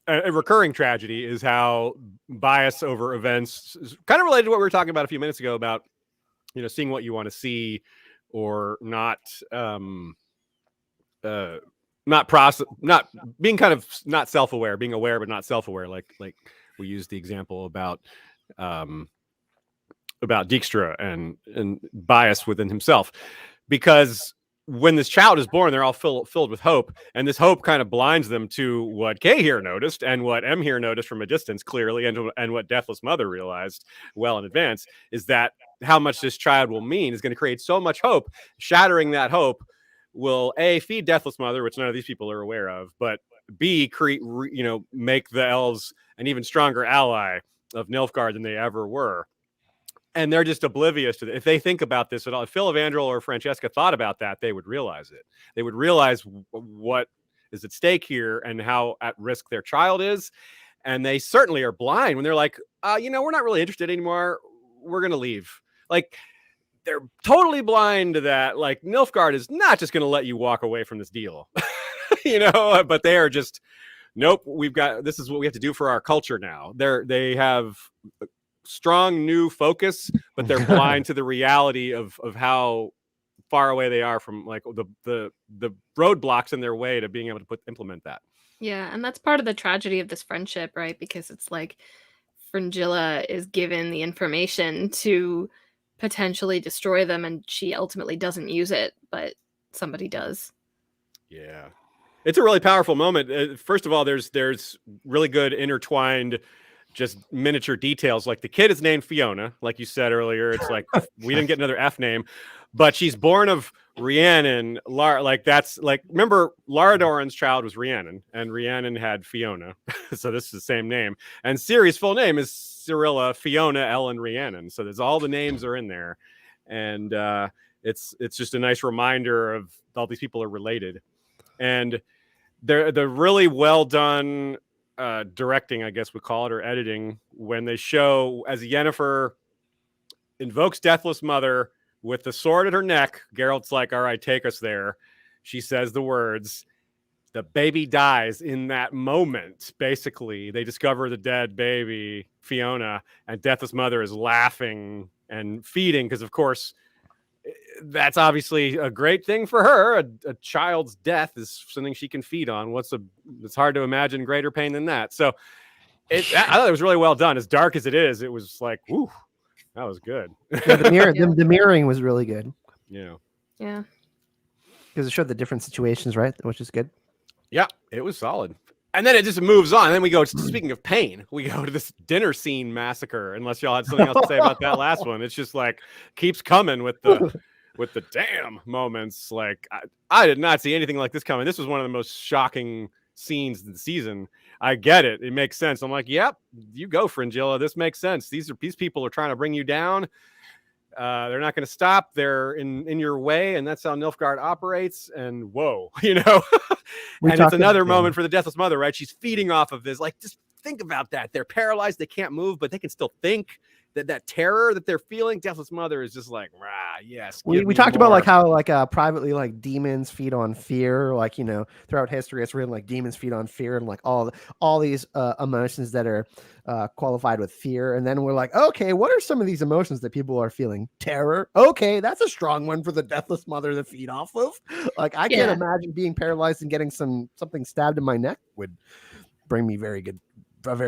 a recurring tragedy is how bias over events is kind of related to what we were talking about a few minutes ago about, seeing what you want to see or not being kind of not self-aware, being aware but not self-aware, like we used the example about Dijkstra and bias within himself, because when this child is born, they're all filled with hope, and this hope kind of blinds them to what Kaer here noticed and what M here noticed from a distance clearly, and what Deathless Mother realized well in advance, is that how much this child will mean is going to create so much hope. Shattering that hope will A, feed Deathless Mother, which none of these people are aware of, but B, make the elves an even stronger ally of Nilfgaard than they ever were. And they're just oblivious to it. If they think about this at all, if Phil Evandrel or Francesca thought about that, they would realize it. They would realize what is at stake here and how at risk their child is. And they certainly are blind when they're like, we're not really interested anymore. We're going to leave. Like, they're totally blind to that. Like, Nilfgaard is not just going to let you walk away from this deal, but they are just, nope, this is what we have to do for our culture now. They have strong new focus, but they're blind to the reality of how far away they are from like the roadblocks in their way to being able to implement that. Yeah, and that's part of the tragedy of this friendship, right? Because it's like Fringilla is given the information to potentially destroy them, and she ultimately doesn't use it, but somebody does. Yeah, it's a really powerful moment. First of all, there's really good intertwined just miniature details. Like the kid is named Fiona, like you said earlier. It's like we didn't get another F name, but she's born of Rhiannon. Remember Lara Doran's child was Rhiannon, and Rhiannon had Fiona. So this is the same name. And Ciri's full name is Cirilla, Fiona, Ellen, Rhiannon. So there's all the names are in there. And it's just a nice reminder of all these people are related. And they're really well done directing, I guess we call it, or editing, when they show as Yennefer invokes Deathless Mother with the sword at her neck. Geralt's like, all right, take us there. She says the words. The baby dies in that moment. Basically, they discover the dead baby, Fiona, and Deathless Mother is laughing and feeding, because of course that's obviously a great thing for her. A child's death is something she can feed on. It's hard to imagine greater pain than that. So I thought it was really well done. As dark as it is, it was like, whoo, that was good. Yeah, the mirroring was really good. Yeah. Yeah. Because it showed the different situations, right? Which is good. Yeah, it was solid. And then it just moves on. And then we go, speaking of pain, we go to this dinner scene massacre, unless y'all had something else to say about that last one. It's just like keeps coming with the damn moments. Like I did not see anything like this coming. This was one of the most shocking scenes of the season. I get it. It makes sense. I'm like, yep, you go, Fringilla. This makes sense. These people are trying to bring you down. They're not going to stop. They're in your way, and that's how Nilfgaard operates. And whoa, and it's another moment for the Deathless Mother, right? She's feeding off of this. Like, just think about that. They're paralyzed. They can't move, but they can still think. That terror that they're feeling, Deathless Mother is just like, yes. We talked about like how privately like demons feed on fear, like throughout history it's written like demons feed on fear, and like all these emotions that are qualified with fear. And then we're like, okay, what are some of these emotions that people are feeling? Terror. Okay, that's a strong one for the Deathless Mother to feed off of. Like I can't imagine being paralyzed and getting something stabbed in my neck would bring me a very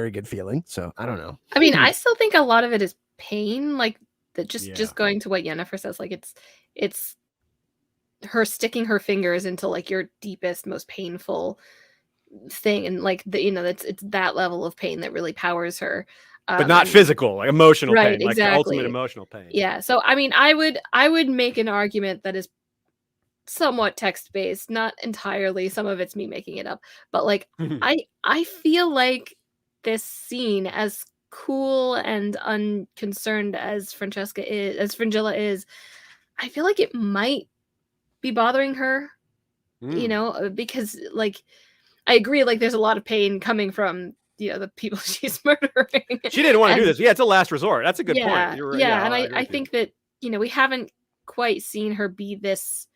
good feeling. So I don't know. I mean, I still think a lot of it is pain, like just going to what Yennefer says, like it's her sticking her fingers into like your deepest, most painful thing, and like it's that level of pain that really powers her, but not physical, like emotional right, pain, exactly. Like ultimate emotional pain. Yeah. So I mean, I would make an argument that is somewhat text-based, not entirely. Some of it's me making it up, but like I feel like this scene, as cool and unconcerned as Fringilla is, I feel like it might be bothering her, because like I agree. Like, there's a lot of pain coming from the people she's murdering. She didn't want to do this. Yeah, it's a last resort. That's a good point. You're right. Yeah, and I think that we haven't quite seen her be this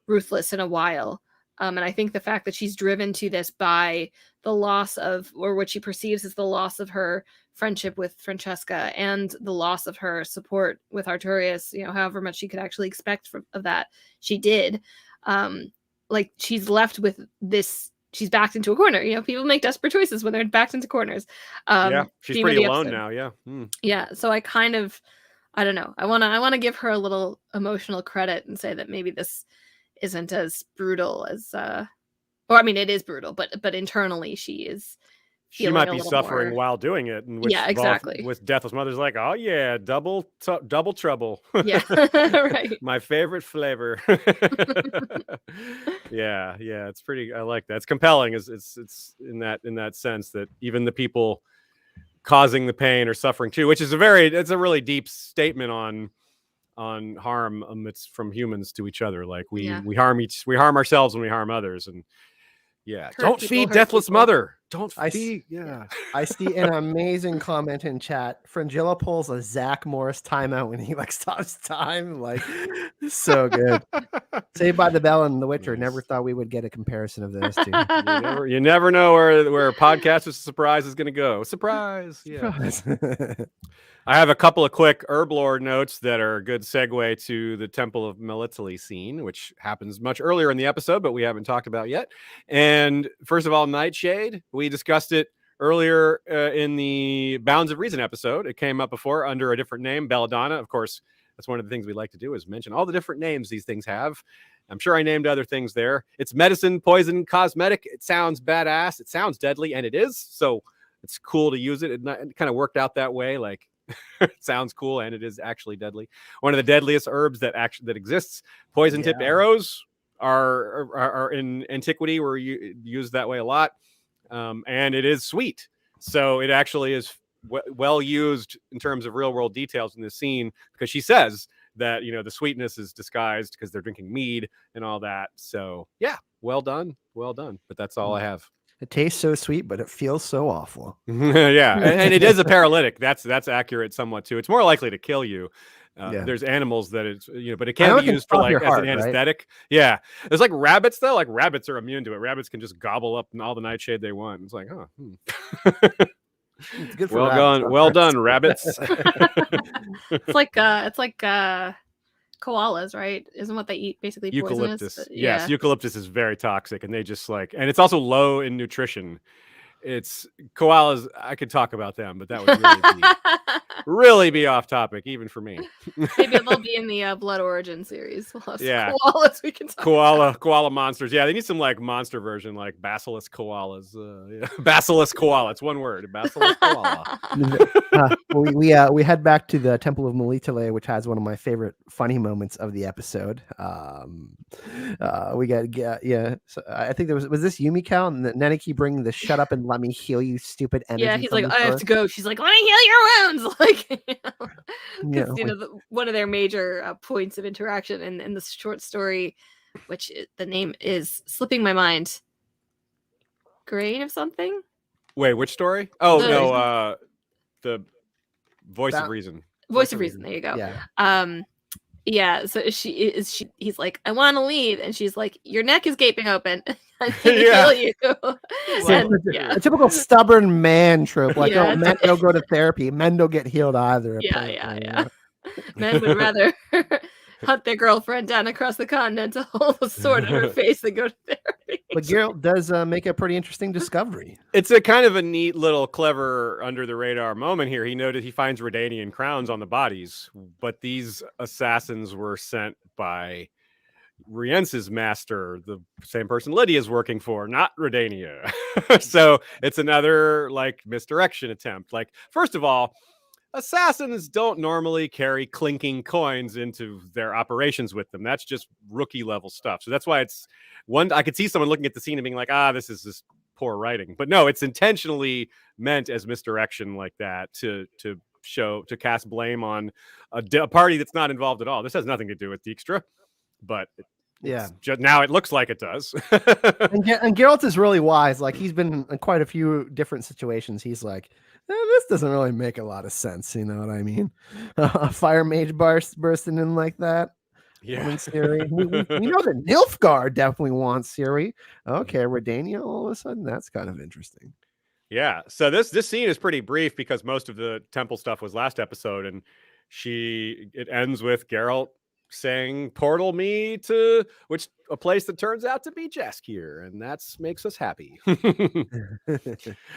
ruthless in a while. And I think the fact that she's driven to this by the loss of, or what she perceives as the loss of her friendship with Francesca and the loss of her support with Arturius, however much she could actually expect of that, she did. Like, she's left with this, she's backed into a corner. People make desperate choices when they're backed into corners. Yeah, she's pretty alone now. Yeah. Yeah. So I don't know. I want to give her a little emotional credit and say that maybe this isn't as brutal as it is brutal, but internally she might be suffering while doing it, and which exactly with Deathless Mother's like, oh yeah, double trouble. Yeah. Right. My favorite flavor. yeah, it's pretty, I like that. It's compelling. It's in that sense that even the people causing the pain are suffering too, which is it's a really deep statement on harm amidst from humans to each other. Like we harm ourselves when we harm others, and don't feed Deathless Mother. Don't feed. I see an amazing comment in chat. Frangilla pulls a Zach Morris timeout when he stops time. Like, so good. Saved by the Bell and The Witcher. Nice. Never thought we would get a comparison of those two. You never know where Podcast with Surprise is going to go. Surprise. Yeah. I have a couple of quick Herblore notes that are a good segue to the Temple of Melitele scene, which happens much earlier in the episode, but we haven't talked about yet. And first of all, Nightshade. We discussed it earlier in the Bounds of Reason episode. It came up before under a different name, Belladonna. Of course, that's one of the things we like to do is mention all the different names these things have. I'm sure I named other things there. It's medicine, poison, cosmetic. It sounds badass. It sounds deadly, and it is. So it's cool to use it. It kind of worked out that way. Like, it sounds cool, and it is actually deadly. One of the deadliest herbs that exists. Poison tipped arrows are in antiquity were used that way a lot, and it is sweet. So it actually is well used in terms of real world details in this scene, because she says that the sweetness is disguised because they're drinking mead and all that. So yeah, well done. But that's all I have. It tastes so sweet, but it feels so awful. Yeah, and it is a paralytic. That's accurate somewhat too. It's more likely to kill you. There's animals that it's but it can be used for as an anesthetic. Right? Yeah, there's like rabbits though. Like rabbits are immune to it. Rabbits can just gobble up all the nightshade they want. It's like, It's good for well done, rabbits. It's like koalas, right? Isn't what they eat basically eucalyptus? Poisonous? Yes, eucalyptus is very toxic, and they just and it's also low in nutrition. It's koalas. I could talk about them, but that would really be off topic, even for me. Maybe they'll be in the Blood Origin series. We'll have koalas we can talk koala monsters. Yeah, they need some monster version, like basilisk koalas. Basilisk koala. It's one word. Basilisk koala. We head back to the Temple of Melitele, which has one of my favorite funny moments of the episode. We got So I think was this Yumiko and Neneki bringing the "shut up and let me heal you, stupid energy." Yeah, he's like, I have to go. She's like, let me heal your wounds. Like, because one of their major points of interaction in the short story, which the name is slipping my mind. Grain of something. Wait, which story? Oh no, the Voice of Reason. Voice of Reason. There you go. Yeah. Yeah, so he's like, I want to leave, and she's like, your neck is gaping open. I can heal you. A typical stubborn man trope. Like, men don't go to therapy. Men don't get healed either. Yeah. Men would rather hunt their girlfriend down across the continent to hold a sword in her face than go to therapy. But Geralt does make a pretty interesting discovery. It's a kind of a neat little clever under the radar moment here. He finds Redanian crowns on the bodies, but these assassins were sent by Rience's master, the same person Lydia's working for, not Redania. So it's another misdirection attempt. First of all, assassins don't normally carry clinking coins into their operations with them. That's just rookie level stuff. So that's why it's one. I could see someone looking at the scene and being like, this is just poor writing. But no, it's intentionally meant as misdirection like that to cast blame on a party that's not involved at all. This has nothing to do with Dijkstra, but Now it looks like it does. and Geralt is really wise. Like, he's been in quite a few different situations. He's like, this doesn't really make a lot of sense. You know what I mean? A fire mage bursting in like that. Yeah. Ciri. we know that Nilfgaard definitely wants Ciri. Okay, Redania all of a sudden, that's kind of interesting. Yeah. So this scene is pretty brief because most of the temple stuff was last episode, and it ends with Geralt saying, "Portal me to a place that turns out to be Jaskier," and that makes us happy.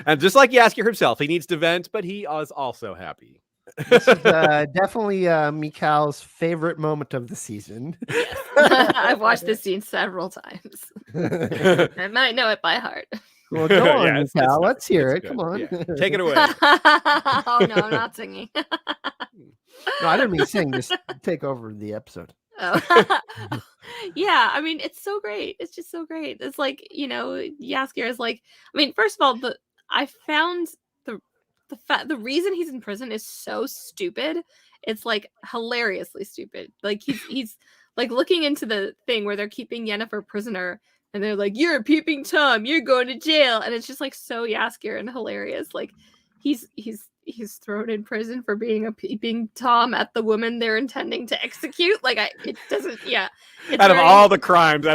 And just like Jaskier himself, he needs to vent, but he is also happy. This is definitely Michal's favorite moment of the season. Yes. I've watched this scene several times. I might know it by heart. Well, go on, Michal. Let's hear it. Good. Come on. Yeah. Take it away. Oh, no, I'm not singing. No, I didn't mean sing. Just take over the episode. Oh. Yeah, I mean, it's so great. It's just so great. It's like, Jaskier is like, I mean, first of all, I found the reason he's in prison is so stupid. It's like hilariously stupid. Like he's like looking into the thing where they're keeping Yennefer prisoner, and they're like, "You're a peeping Tom. You're going to jail," and it's just like so Jaskier and hilarious. Like he's thrown in prison for being a peeping Tom at the woman they're intending to execute. Like it doesn't. Yeah. Out of all the crimes,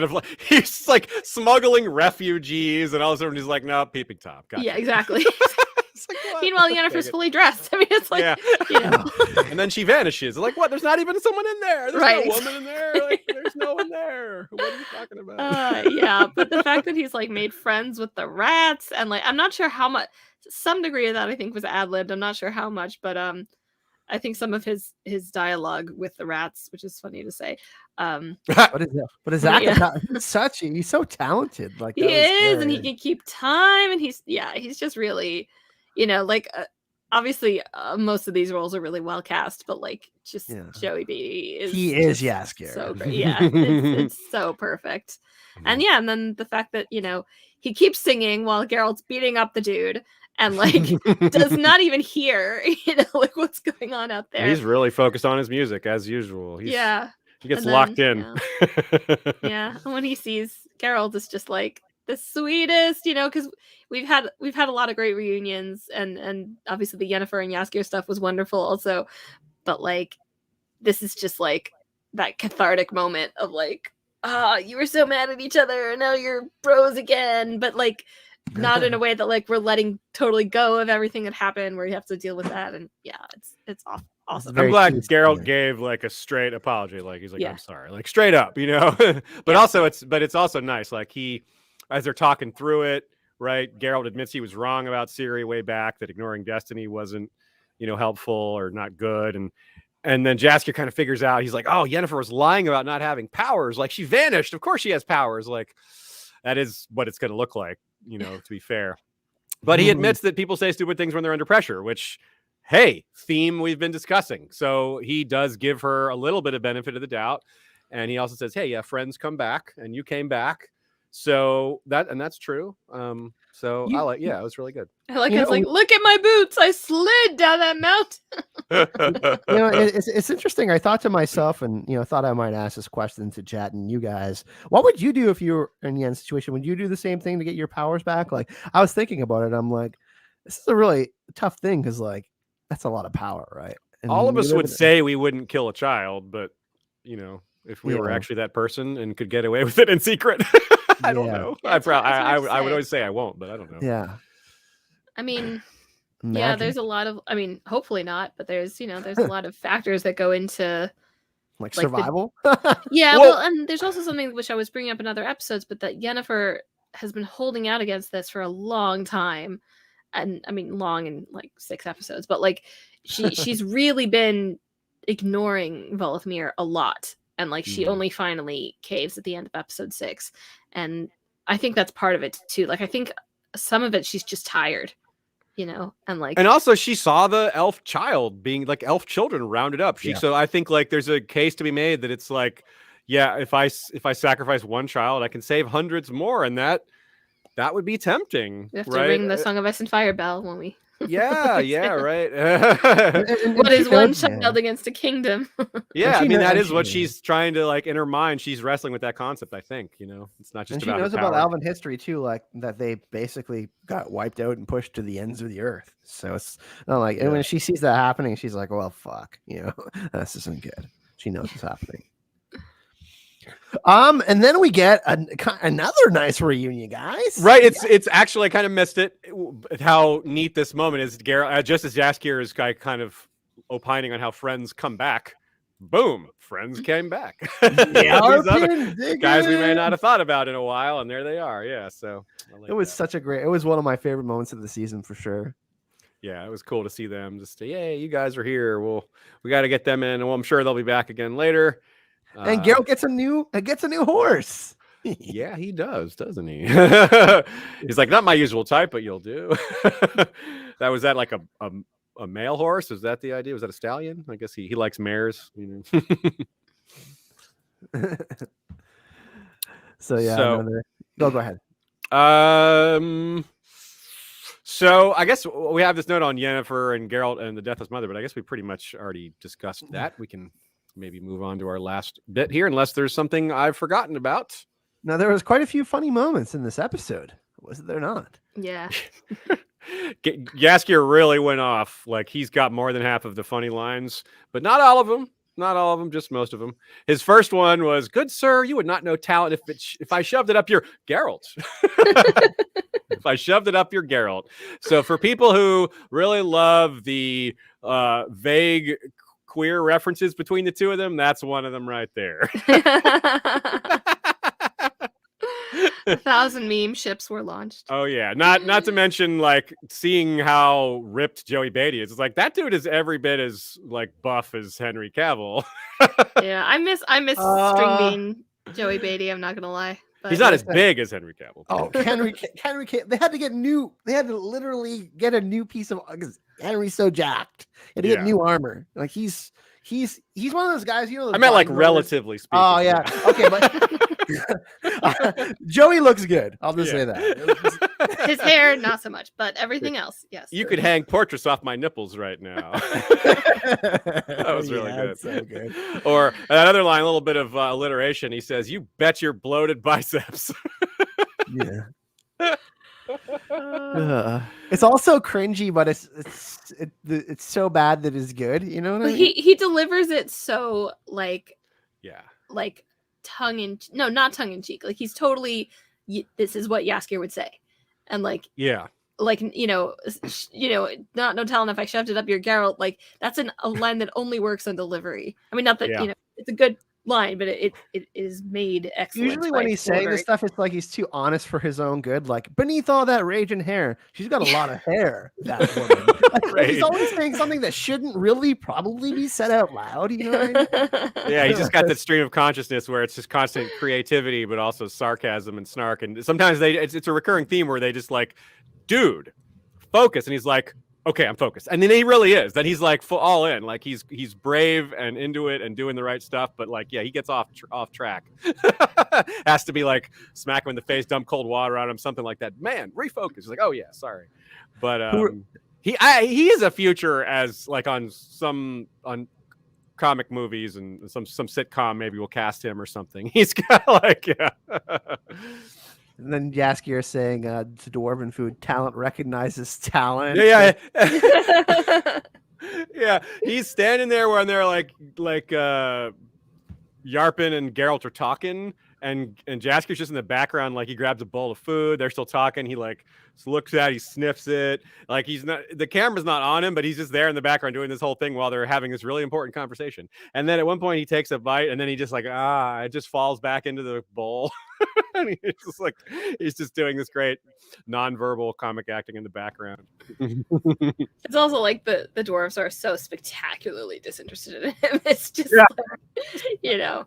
he's like smuggling refugees, and all of a sudden he's like, "No, peeping Tom." Gotcha. Yeah, exactly. Like, meanwhile, Yennefer's fully dressed. I mean, it's like, And then she vanishes. Like, what? There's not even someone in there. There's right. no woman in there. Like, there's no one there. What are you talking about? Yeah, but the fact that he's like made friends with the rats, and like, I'm not sure how much. Some degree of that I think was ad-libbed. I'm not sure how much, but I think some of his dialogue with the rats, which is funny to say. What is that about? He's so talented. Like, he is, and he can keep time, and he's just really, obviously most of these roles are really well cast, but like just Joey B is Jaskier. So great. Yeah, it's so perfect. And and then the fact that he keeps singing while Geralt's beating up the dude, and like does not even hear like what's going on out there. He's really focused on his music as usual. He gets locked in. And when he sees Geralt, it's just like the sweetest, because we've had a lot of great reunions, and obviously the Yennefer and Jaskier stuff was wonderful also, but like this is just like that cathartic moment of like, you were so mad at each other and now you're bros again, but like not in a way that like we're letting totally go of everything that happened where you have to deal with that. And it's awesome. I'm glad Geralt gave like a straight apology. Like he's like, I'm sorry, like straight up, but also it's also nice. Like as they're talking through it, right? Geralt admits he was wrong about Ciri way back, that ignoring destiny wasn't, helpful or not good. And then Jaskier kind of figures out, he's like, oh, Yennefer was lying about not having powers. Like, she vanished. Of course she has powers. Like, that is what it's going to look like, to be fair. But he admits that people say stupid things when they're under pressure, which, hey, theme we've been discussing. So he does give her a little bit of benefit of the doubt. And he also says, hey, yeah, friends come back, and you came back. So that's true. So it was really good. I like it's like, look at my boots. I slid down that mountain. It's interesting. I thought to myself, and thought I might ask this question to Jet and you guys. What would you do if you were in Yen's situation? Would you do the same thing to get your powers back? Like, I was thinking about it. I'm like, this is a really tough thing because like that's a lot of power, right? And all of us would say we wouldn't kill a child, but if we were actually that person and could get away with it in secret. I don't know. I would always say I won't, but I don't know. Yeah. I mean, there's a lot of, hopefully not, but there's a lot of factors that go into like survival. Well, and there's also something which I was bringing up in other episodes, but that Yennefer has been holding out against this for a long time. And long in like 6 episodes, but like she's really been ignoring Voleth Meir a lot. And like she only finally caves at the end of episode 6. And I think that's part of it too. Like I think some of it she's just tired, and like, and also she saw the elf child being like elf children rounded up. So I think like there's a case to be made that it's like, if I sacrifice one child, I can save hundreds more, and that would be tempting. We have to ring the Song of Ice and Fire bell when we Yeah, right. What is one child against a kingdom? Yeah, I mean, that is what she's trying to, like, in her mind. She's wrestling with that concept, I think. It's not just and she knows about Elven history too, like that they basically got wiped out and pushed to the ends of the earth. So it's not like, and when she sees that happening, she's like, well, fuck, this isn't good. She knows what's happening. And then we get another nice reunion, guys. Right. It's actually, I kind of missed it. How neat this moment is. Geralt, just as Jaskier is kind of opining on how friends come back. Boom, friends came back. Guys we may not have thought about in a while, and there they are. Yeah, so it was it was one of my favorite moments of the season for sure. Yeah, it was cool to see them. Just yay, you guys are here. We got to get them in. Well, I'm sure they'll be back again later. And Geralt gets a new horse. Yeah, he does, doesn't he? He's like, not my usual type, but you'll do. Was that like a male horse? Is that the idea? Was that a stallion? I guess he likes mares. So yeah. Go ahead. So I guess we have this note on Yennefer and Geralt and the Deathless Mother, but I guess we pretty much already discussed that. We can maybe move on to our last bit here, unless there's something I've forgotten about. Now, there was quite a few funny moments in this episode. Was there not? Yeah. Jaskier really went off. Like, he's got more than half of the funny lines, but not all of them. Not all of them, just most of them. His first one was, "Good sir, you would not know talent if I shoved it up your Geralt." If I shoved it up your Geralt. So for people who really love the vague queer references between the two of them, that's one of them right there. 1,000 meme ships were launched. Oh yeah, not to mention like seeing how ripped Joey Beatty is. It's like that dude is every bit as like buff as Henry Cavill. Yeah, I miss string bean Joey Beatty. I'm not gonna lie. But he's not as big as Henry Cavill. Oh, Henry Cavill. They had to literally get a new piece of, because Henry's so jacked. He had to get new armor. Like he's one of those guys. I meant like relatively speaking. Oh yeah. Okay, but Joey looks good. I'll just say that. His hair, not so much, but everything else, yes. You could hang portraits off my nipples right now. That was really good. So good. Or another line, a little bit of alliteration. He says, "You bet your bloated biceps." Yeah. It's also cringy, but it's so bad that it's good. You know what I mean? He delivers it so like not tongue in cheek. Like he's totally, this is what Jaskier would say, and like not no talent if I shoved it up your Geralt. Like that's a line that only works on delivery. I mean, not that it's a good line, but it is made excellent. Usually when he's saying this stuff, it's like he's too honest for his own good. Like, beneath all that rage and hair, she's got a lot of hair, that woman. Like, he's always saying something that shouldn't really probably be said out loud. You know what I mean? Yeah, he's just got that stream of consciousness where it's just constant creativity, but also sarcasm and snark. And sometimes it's a recurring theme where they just like, dude, focus. And he's like, okay, I'm focused. And then he really is. Then he's like all in. Like he's brave and into it and doing the right stuff. But like, yeah, he gets off track. Has to be like smack him in the face, dump cold water on him, something like that. Man, refocus. He's like, oh yeah, sorry. But he is a future as like on comic movies and some sitcom. Maybe we'll cast him or something. He's got like And then Jaskier saying to Dwarven food, talent recognizes talent. Yeah. Yeah. He's standing there when they're like Yarpin and Geralt are talking, and Jaskier's just in the background, like he grabs a bowl of food. They're still talking. He like looks at it, he sniffs it. Like the camera's not on him, but he's just there in the background doing this whole thing while they're having this really important conversation. And then at one point he takes a bite, and then he just like it just falls back into the bowl. And he's just doing this great nonverbal comic acting in the background. It's also like the dwarves are so spectacularly disinterested in him. It's just like, oh,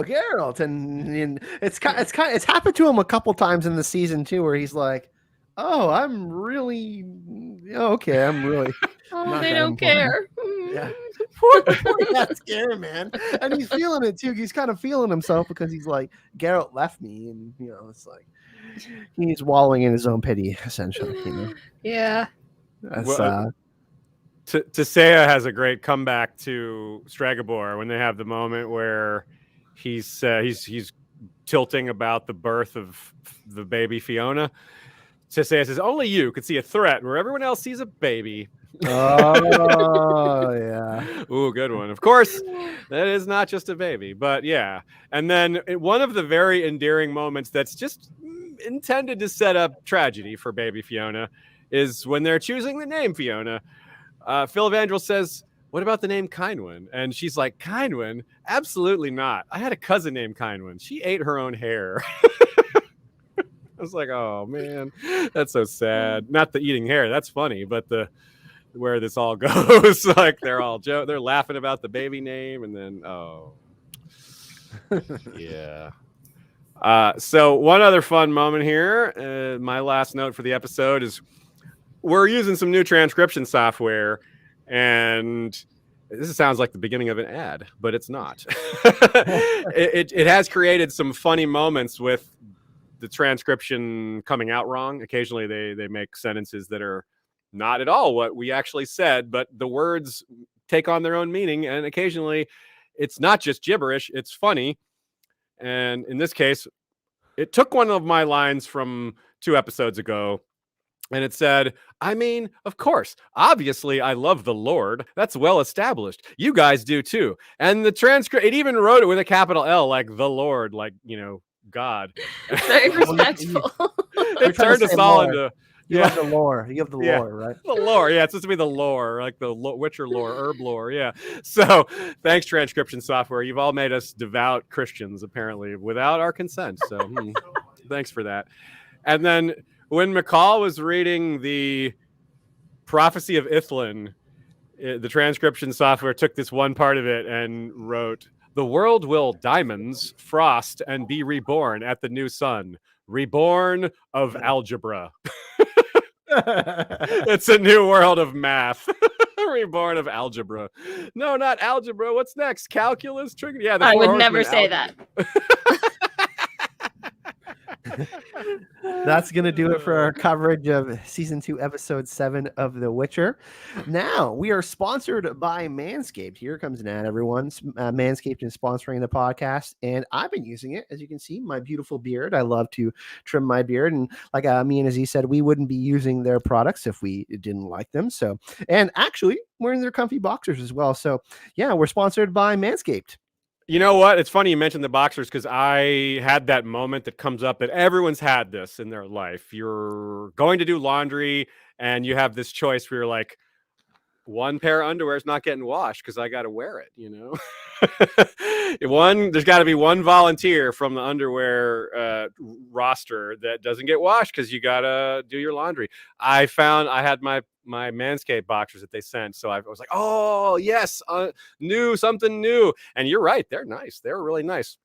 Geralt, and it's happened to him a couple times in the season too, where he's like, oh, I'm really okay. I'm really. Oh, they don't care. Yeah. Poor Jaskier, man. And he's feeling it too. He's kind of feeling himself because he's like, Geralt left me, and it's like he's wallowing in his own pity, essentially. Yeah. Tisea has a great comeback to Stregobor when they have the moment where he's tilting about the birth of the baby Fiona. Tisea says, "Only you could see a threat where everyone else sees a baby." Oh yeah. Ooh, good one. Of course, that is not just a baby, but yeah. And then one of the very endearing moments that's just intended to set up tragedy for baby Fiona is when they're choosing the name Fiona. Phil Evangel says, "What about the name Kindwin?" And she's like, "Kindwin? Absolutely not. I had a cousin named Kindwin. She ate her own hair." I was like, "Oh man, that's so sad." Not the eating hair, that's funny, but the where this all goes. Like they're laughing about the baby name, and then yeah. So one other fun moment here. My last note for the episode is we're using some new transcription software, and this sounds like the beginning of an ad, but it's not. It has created some funny moments with the transcription coming out wrong. Occasionally they make sentences that are not at all what we actually said, but the words take on their own meaning, and occasionally it's not just gibberish, it's funny. And in this case, it took one of my lines from 2 episodes ago, and it said, "I mean, of course, obviously I love the Lord. That's well established. You guys do too." And the transcript, it even wrote it with a capital L, like the Lord, like, God. Very respectful. It turned us all into... You have the lore. You have the lore, right? The lore. Yeah, it's supposed to be the lore, like the Witcher lore, herb lore. Yeah. So thanks, transcription software. You've all made us devout Christians, apparently, without our consent. So thanks for that. And then when Michal was reading the Prophecy of Ithlin, the transcription software took this one part of it and wrote, "The world will diamonds, frost, and be reborn at the new sun. Reborn of algebra." It's a new world of math. Reborn of algebra. No, not algebra. What's next? Calculus? Yeah, I would never say that. That's going to do it for our coverage of season 2, episode 7 of The Witcher. Now we are sponsored by Manscaped. Here comes an ad, everyone. Manscaped is sponsoring the podcast, and I've been using it. As you can see, my beautiful beard. I love to trim my beard, and like me and Aziz said, we wouldn't be using their products if we didn't like them. So, and actually, we're in their comfy boxers as well. So, yeah, we're sponsored by Manscaped. You know what? It's funny you mentioned the boxers, because I had that moment that comes up that everyone's had this in their life. You're going to do laundry and you have this choice where you're like, one pair of underwear is not getting washed because I got to wear it, There's got to be one volunteer from the underwear roster that doesn't get washed because you got to do your laundry. I had my Manscaped boxers that they sent, so I was like, oh yes, something new. And you're right, they're nice. They're really nice.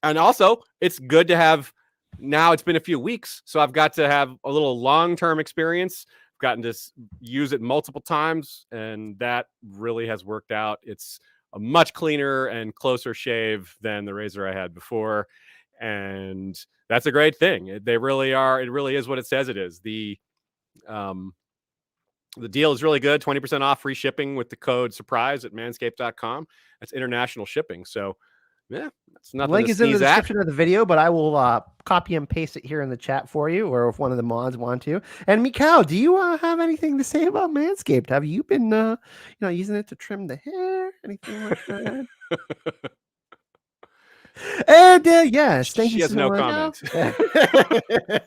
And also, it's good to have. Now it's been a few weeks, so I've got to have a little long-term experience. Gotten to use it multiple times, and that really has worked out. It's a much cleaner and closer shave than the razor I had before, and that's a great thing. They really are. It really is what it says it is. The deal is really good. 20% off, free shipping with the code Suprise at manscaped.com. That's international shipping. So yeah, that's nothing. Link is in the description of the video, but I will copy and paste it here in the chat for you, or if one of the mods want to. And Michal, do you have anything to say about Manscaped? Have you been, using it to trim the hair, anything like that? And yes, thank you. She has no comment.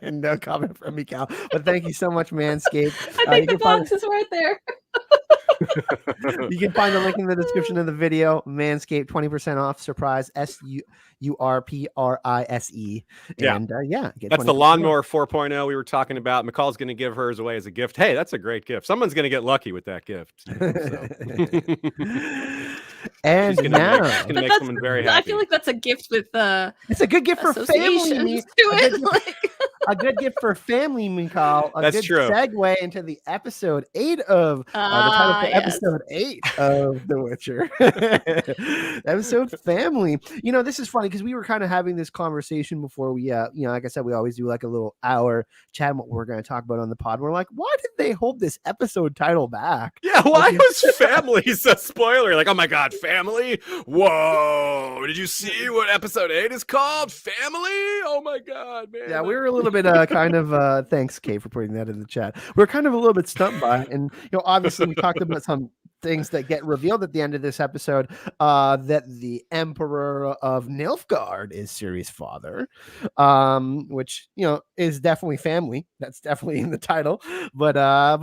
No comment from Michal, but thank you so much, Manscaped. I think the box is right there. You can find the link in the description of the video. Manscaped, 20% off. Surprise, SURPRISE. Yeah, and that's the lawnmower 4.0 we were talking about. Michal's going to give hers away as a gift. Hey, that's a great gift. Someone's going to get lucky with that gift. And She's now gonna make someone very happy. I feel like that's a gift with it's a good gift for family. A good gift for family, Michal. That's good true. Segue into the episode 8 of the title for episode 8 of The Witcher. Episode family. You know, this is funny because we were kind of having this conversation before we, like I said, we always do like a little hour chat on what we're going to talk about on the pod. We're like, why did they hold this episode title back? Yeah, why was family a spoiler? Like, oh my God, family? Whoa! Did you see what episode 8 is called? Family? Oh my God, man! Yeah, we were a little bit thanks, Kate, for putting that in the chat. We're kind of a little bit stumped by it, and obviously we talked about some things that get revealed at the end of this episode, that the Emperor of Nilfgaard is Ciri's father, which is definitely family. That's definitely in the title. But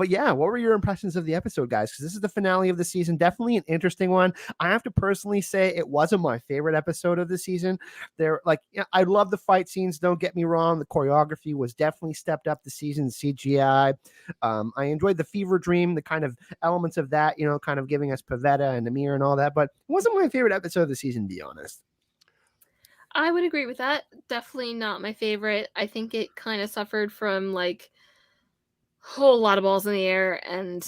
yeah, what were your impressions of the episode, guys? Because this is the finale of the season. Definitely an interesting one. I have to personally say it wasn't my favorite episode of the season. I love the fight scenes. Don't get me wrong. The choreography was definitely stepped up the season. CGI. I enjoyed the fever dream, the kind of elements of that, kind of giving us Pavetta and Amir and all that, but it wasn't my favorite episode of the season, to be honest. I would agree with that. Definitely not my favorite. I think it kind of suffered from like a whole lot of balls in the air, and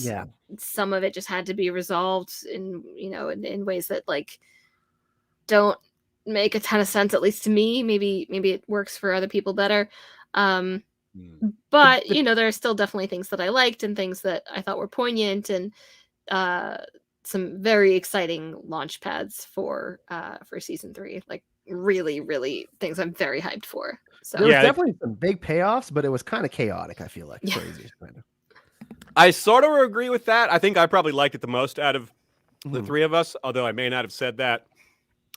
some of it just had to be resolved in ways that like don't make a ton of sense, at least to me. Maybe it works for other people better. But there are still definitely things that I liked and things that I thought were poignant, and some very exciting launch pads for season 3. Like really, really things I'm very hyped for. So there was definitely some big payoffs, but it was kind of chaotic. I feel like crazy. I sort of agree with that. I think I probably liked it the most out of the three of us, although I may not have said that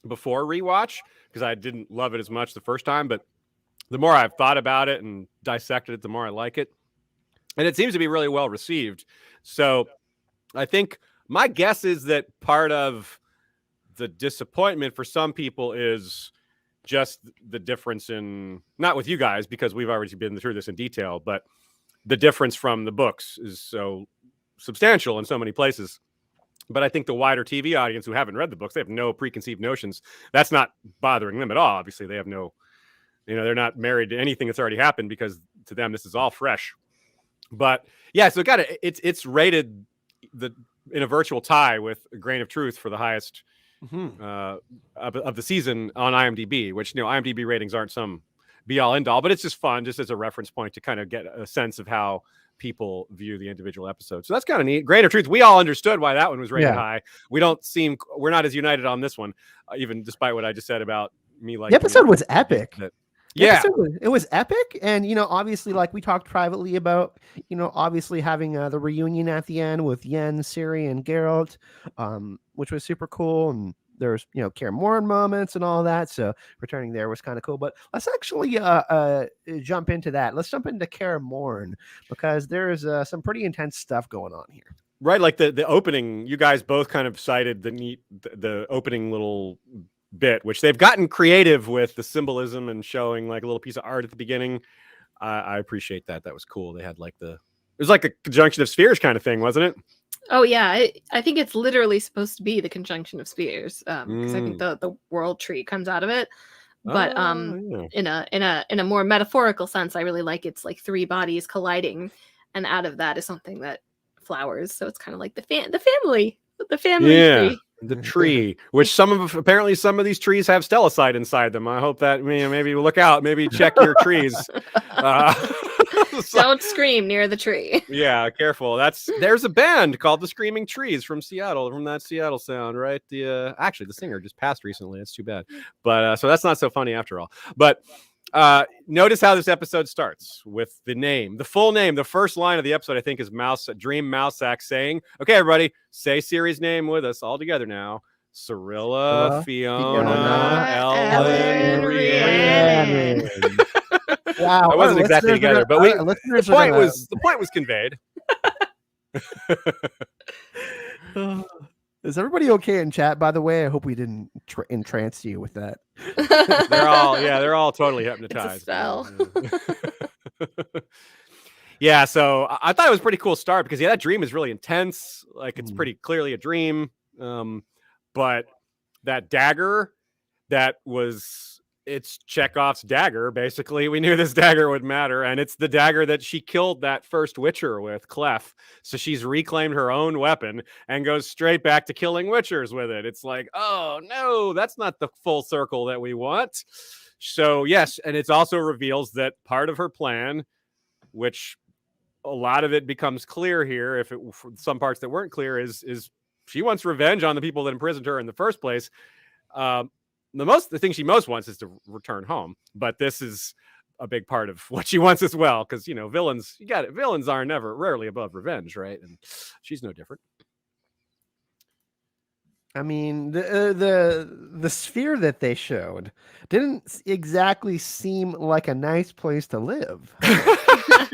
before rewatch because I didn't love it as much the first time. But the more I've thought about it and dissected it, the more I like it. And it seems to be really well received. So I think my guess is that part of the disappointment for some people is just the difference in, not with you guys, because we've already been through this in detail, but the difference from the books is so substantial in so many places. But I think the wider TV audience who haven't read the books, they have no preconceived notions. That's not bothering them at all. Obviously, they have no, they're not married to anything that's already happened because to them, this is all fresh. But yeah, so it's rated in a virtual tie with a grain of truth for the highest of the season on IMDb, which IMDb ratings aren't some be all end all, but it's just fun, just as a reference point to kind of get a sense of how people view the individual episodes. So that's kind of neat. Grain of truth. We all understood why that one was rated high. We're not as united on this one, even despite what I just said about me. Like the episode was epic. It was epic. And, obviously, like we talked privately about, obviously having the reunion at the end with Yen, Ciri, and Geralt, which was super cool. And there's, Kaer Morhen moments and all that. So returning there was kind of cool. But let's actually jump into that. Let's jump into Kaer Morhen because there's some pretty intense stuff going on here. Right. Like the opening, you guys both kind of cited the opening little bit, which they've gotten creative with the symbolism and showing like a little piece of art at the beginning. I appreciate that. That was cool. They had it was like a conjunction of spheres kind of thing, wasn't it? Oh yeah, I think it's literally supposed to be the conjunction of spheres because I think the world tree comes out of it. But in a more metaphorical sense, I really like it's like 3 bodies colliding, and out of that is something that flowers. So it's kind of like the family tree. The tree, which apparently some of these trees have stellicide inside them. I hope that maybe look out, maybe check your trees. Don't scream near the tree. Yeah, careful. There's a band called the Screaming Trees from Seattle, from that Seattle sound, right? Actually the singer just passed recently. It's too bad, but so that's not so funny after all. But notice how this episode starts with the full name. The first line of the episode, I think, is Dream Mousesack saying, "Okay, everybody, say Ciri's name with us all together now. Cirilla, Fiona, Ellen, Rhiannon." Wow, I wasn't exactly together, but the point was conveyed. Is everybody okay in chat, by the way? I hope we didn't entrance you with that. They're all totally hypnotized. It's a spell. Yeah, so I thought it was a pretty cool start because that dream is really intense. Like it's pretty clearly a dream. but that dagger, it's Chekhov's dagger. Basically, we knew this dagger would matter, and it's the dagger that she killed that first Witcher with, Clef. So she's reclaimed her own weapon and goes straight back to killing Witchers with it. It's like, oh no, that's not the full circle that we want. So yes, and it also reveals that part of her plan, which a lot of it becomes clear here, if it some parts that weren't clear, is she wants revenge on the people that imprisoned her in the first place. The thing she most wants is to return home, but this is a big part of what she wants as well, because villains, you got it, villains are rarely above revenge, right? And she's no different. I mean, the sphere that they showed didn't exactly seem like a nice place to live.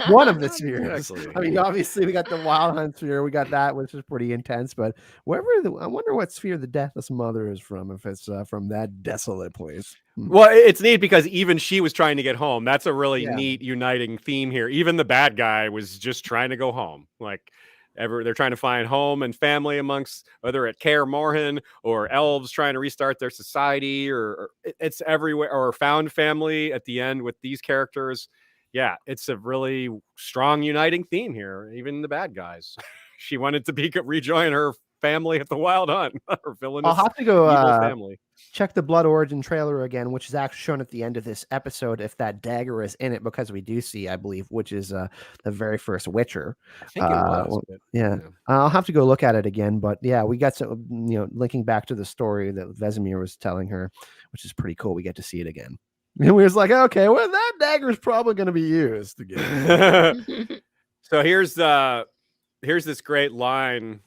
One of the spheres. I mean, obviously we got the Wild Hunt sphere, we got that, which is pretty intense. But I wonder what sphere the Deathless Mother is from, if it's from that desolate place. Well, it's neat because even she was trying to get home. That's a really neat uniting theme here. Even the bad guy was just trying to go home. Like, they're trying to find home and family amongst, whether at Kaer Morhen or elves trying to restart their society, or it's everywhere, or found family at the end with these characters. Yeah, it's a really strong uniting theme here. Even the bad guys. She wanted to rejoin her family at the Wild Hunt. Her villainous, I'll have to go evil family. Check the Blood Origin trailer again, which is actually shown at the end of this episode, if that dagger is in it, because we do see, I believe, which is the very first Witcher. I think it was. Yeah. I'll have to go look at it again, but yeah, we got some, linking back to the story that Vesemir was telling her, which is pretty cool. We get to see it again. And we was like, okay, well, that dagger is probably going to be used again. So here's this great line.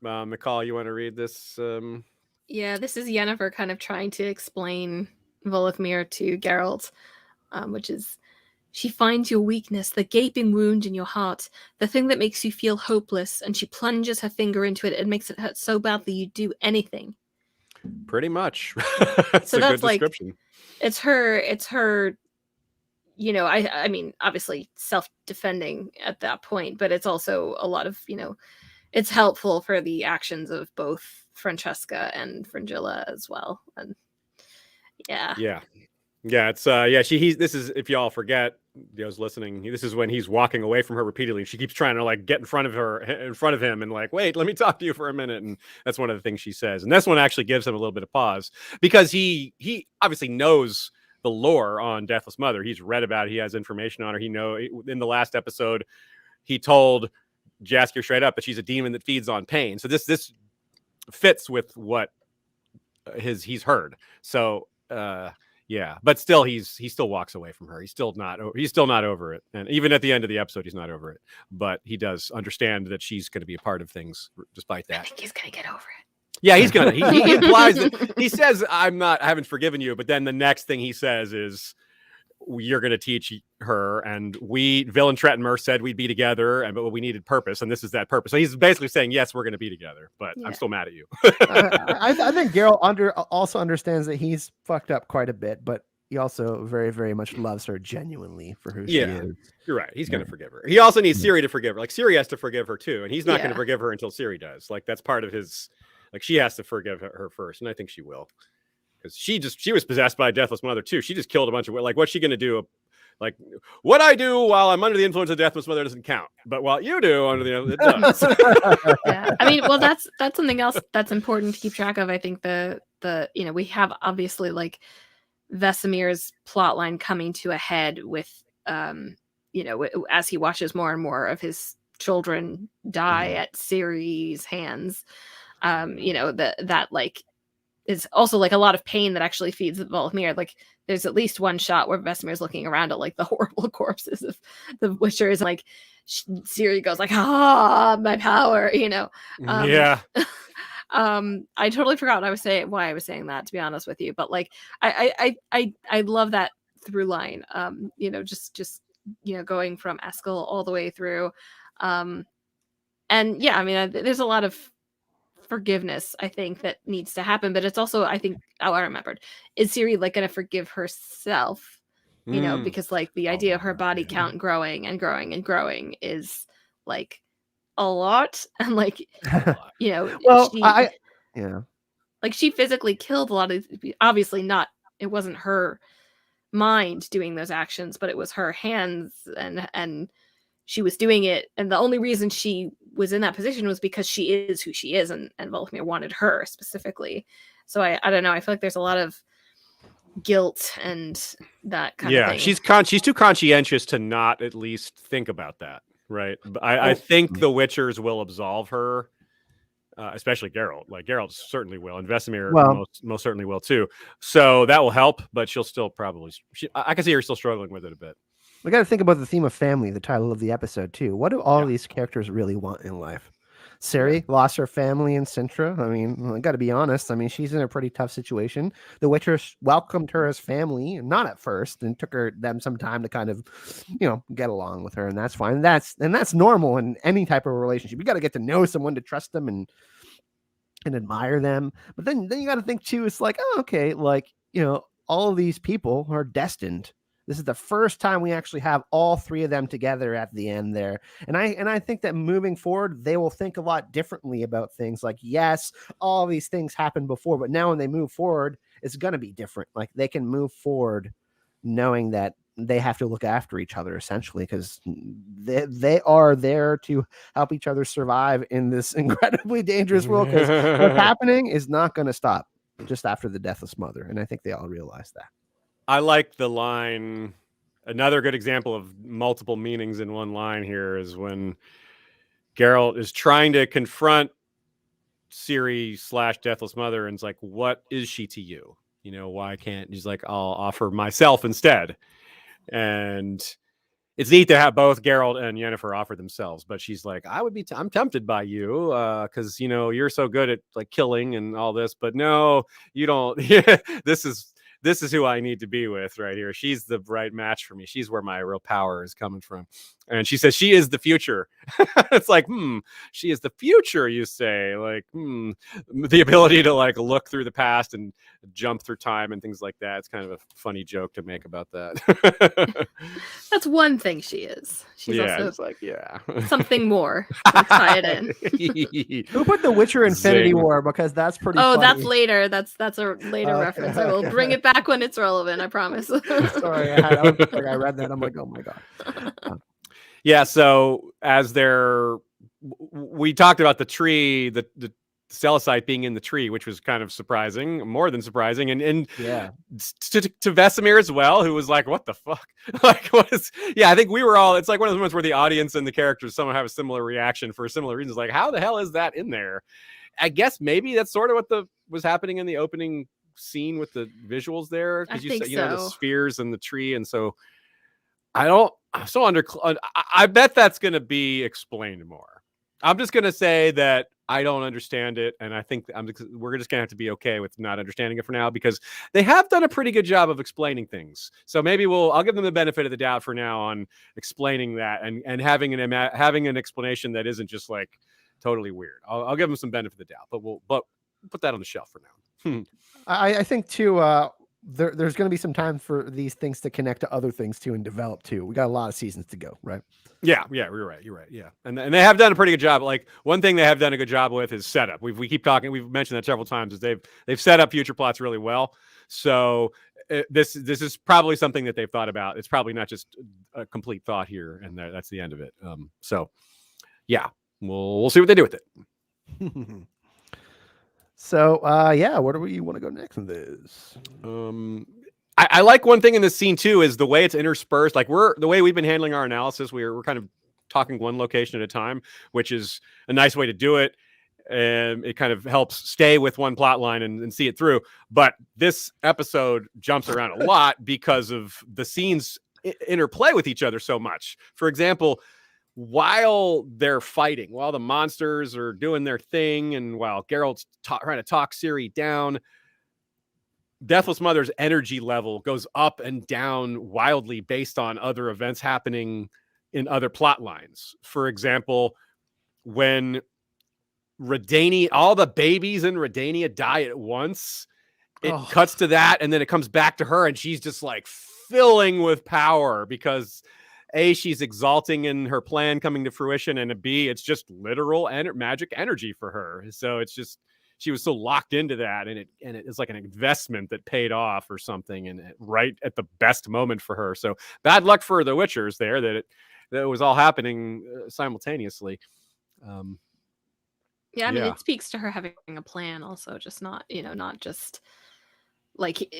Michal, you want to read this? Yeah, this is Yennefer kind of trying to explain Voleth Meir to Geralt, which is, she finds your weakness, the gaping wound in your heart, the thing that makes you feel hopeless, and she plunges her finger into it and makes it hurt so badly you do anything. Pretty much. So that's like, it's her, I mean, obviously self-defending at that point, but it's also a lot of, it's helpful for the actions of both Francesca and Fringilla as well. And it's this is, if y'all forget, those listening, this is when he's walking away from her repeatedly. She keeps trying to like get in front of him and like, wait, let me talk to you for a minute. And that's one of the things she says. And this one actually gives him a little bit of pause, because he obviously knows the lore on Deathless Mother. He's read about it. He has information on her. In the last episode, he told Jaskier straight up that she's a demon that feeds on pain. So this fits with what he's heard. So but still he still walks away from her. He's still not over it. And even at the end of the episode, he's not over it. But he does understand that she's going to be a part of things despite that. I think he's going to get over it. Yeah, he's gonna. He implies that, he says, I haven't forgiven you. But then the next thing he says is, you're going to teach her, and Villain Trettenmer said we'd be together, but we needed purpose, and this is that purpose. So he's basically saying, yes, we're going to be together, but I'm still mad at you. I think Geralt also understands that he's fucked up quite a bit, but he also very, very much loves her genuinely for who she is. You're right. He's going to forgive her. He also needs Ciri to forgive her. Like, Ciri has to forgive her too, and he's not going to forgive her until Ciri does. Like, that's part of his. Like, she has to forgive her first, and I think she will. Because she was possessed by a Deathless Mother too. She just killed a bunch of, like, what's she going to do? Like, what I do while I'm under the influence of Deathless Mother doesn't count, but what you do under the it does. Yeah, I mean, well, that's something else that's important to keep track of. I think the we have obviously like Vesemir's plotline coming to a head with as he watches more and more of his children die at Ciri's hands. That like is also like a lot of pain that actually feeds the Voleth Meir. Like, there's at least one shot where Vesemir's looking around at like the horrible corpses of the Witchers, and like Ciri goes like, my power, Yeah. I totally forgot why I was saying that, to be honest with you, but like I love that through line, just going from Eskel all the way through, and yeah, I mean, there's a lot of forgiveness, I think, that needs to happen, but it's also, I think, I remembered, is Ciri like going to forgive herself, because like the idea of her body count growing and growing and growing is like a lot, and like well, Like, she physically killed a lot of, obviously not, it wasn't her mind doing those actions, but it was her hands, and she was doing it, and the only reason she was in that position was because she is who she is, and Voleth Meir wanted her specifically. So I don't know, I feel like there's a lot of guilt and that kind of thing. She's too conscientious to not at least think about that, right? I think the Witchers will absolve her, especially Geralt. Like, Geralt certainly will, and Vesemir most certainly will too. So that will help, but she'll still probably. I can see her still struggling with it a bit. We got to think about the theme of family, the title of the episode too. What do all these characters really want in life? Ciri lost her family in Cintra. I mean, I got to be honest. I mean, she's in a pretty tough situation. The Witchers welcomed her as family, not at first, and took them some time to kind of, get along with her, and that's fine. That's normal in any type of relationship. You got to get to know someone to trust them and admire them. But then you got to think too. It's like, oh, okay, like all of these people are destined. This is the first time we actually have all three of them together at the end there. And I think that moving forward, they will think a lot differently about things. Like, yes, all these things happened before, but now when they move forward, it's going to be different. Like, they can move forward knowing that they have to look after each other, essentially, because they are there to help each other survive in this incredibly dangerous world. Because what's happening is not going to stop just after the Deathless Mother. And I think they all realize that. I like the line. Another good example of multiple meanings in one line here is when Geralt is trying to confront Ciri / Deathless Mother, and it's like, what is she to you? Why can't, he's like, I'll offer myself instead. And it's neat to have both Geralt and Yennefer offer themselves, but she's like, I'm tempted by you, because you're so good at like killing and all this, but no, you don't. This is who I need to be with right here. She's the right match for me. She's where my real power is coming from. And she says she is the future. It's like, she is the future, you say. Like, the ability to like look through the past and jump through time and things like that. It's kind of a funny joke to make about that. That's one thing she is. She's also it's like, something more. Tie it in. Who put The Witcher Infinity War? Because that's pretty funny. That's later. That's a later reference. I will bring it back when it's relevant, I promise. Sorry, I read that. I'm like, oh my God. Yeah, so as we talked about the tree, the Celicite being in the tree, which was kind of surprising, more than surprising, and to Vesemir as well, who was like, what the fuck? Like, what is? Yeah, I think we were all. It's like one of those moments where the audience and the characters somehow have a similar reaction for similar reasons. Like, how the hell is that in there? I guess maybe that's sort of what was happening in the opening scene with the visuals there, because you said the spheres and the tree, and so I bet that's going to be explained more. I'm just going to say that I don't understand it, and I think we're just going to have to be okay with not understanding it for now, because they have done a pretty good job of explaining things. So maybe I'll give them the benefit of the doubt for now on explaining that and having an explanation that isn't just like totally weird. I'll give them some benefit of the doubt, but we'll put that on the shelf for now. I think too. There's going to be some time for these things to connect to other things too and develop too. We got a lot of seasons to go, right? Yeah, you're right. Yeah, and they have done a pretty good job. Like, one thing they have done a good job with is setup. We keep talking. We've mentioned that several times. Is they've set up future plots really well. So this is probably something that they've thought about. It's probably not just a complete thought here, and that's the end of it. So yeah, we'll see what they do with it. So, where do you want to go next in this? I like one thing in this scene too is the way it's interspersed. Like, the way we've been handling our analysis, we're kind of talking one location at a time, which is a nice way to do it. And it kind of helps stay with one plot line and see it through. But this episode jumps around a lot because of the scenes interplay with each other so much. For example, while they're fighting, while the monsters are doing their thing, and while Geralt's trying to talk Ciri down, Deathless Mother's energy level goes up and down wildly based on other events happening in other plot lines. For example, when all the babies in Redania die at once, it cuts to that, and then it comes back to her, and she's just like filling with power because A, she's exalting in her plan coming to fruition, and B, it's just literal magic energy for her. So it's just, she was so locked into that, and it is like an investment that paid off or something, and right at the best moment for her. So bad luck for the Witchers there that it was all happening simultaneously. Yeah, I mean, it speaks to her having a plan also, just not just like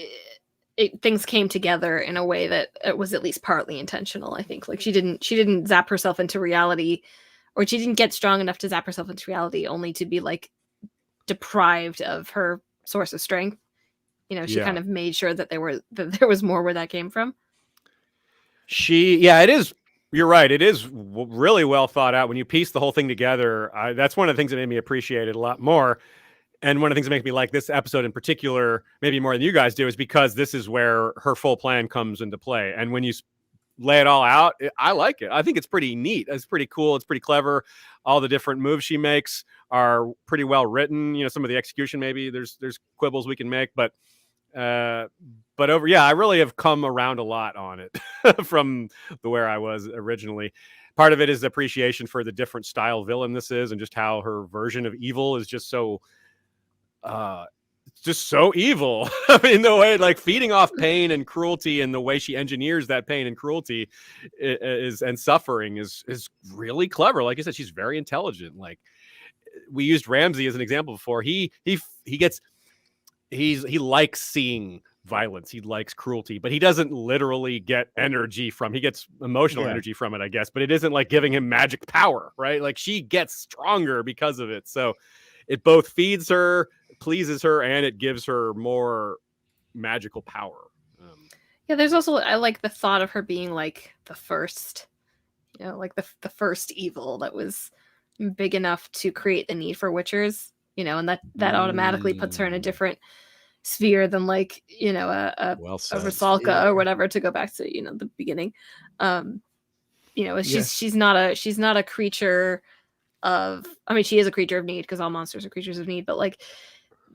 things came together in a way that it was at least partly intentional. I think like she didn't zap herself into reality, or she didn't get strong enough to zap herself into reality only to be like deprived of her source of strength. She kind of made sure that there was more where that came from. It is. You're right. It is really well thought out. When you piece the whole thing together, that's one of the things that made me appreciate it a lot more. And one of the things that make me like this episode in particular, maybe more than you guys do, is because this is where her full plan comes into play. And when you lay it all out, I like it. I think it's pretty neat. It's pretty cool. It's pretty clever. All the different moves she makes are pretty well written. Some of the execution, maybe there's quibbles we can make, but I really have come around a lot on it from where I was originally. Part of it is appreciation for the different style villain this is, and just how her version of evil is just so evil. I mean, the way like feeding off pain and cruelty, and the way she engineers that pain and cruelty and suffering is really clever. Like you said, she's very intelligent. Like we used Ramsay as an example before. He likes seeing violence. He likes cruelty, but he doesn't literally get energy from. He gets emotional energy from it, I guess. But it isn't like giving him magic power, right? Like she gets stronger because of it. So it both feeds her, pleases her, and it gives her more magical power. There's also, I like the thought of her being like the first, like the first evil that was big enough to create the need for Witchers, and that automatically puts her in a different sphere than like, a Rusalka or whatever, to go back to, the beginning. She's not a creature of, I mean, she is a creature of need, because all monsters are creatures of need, but like,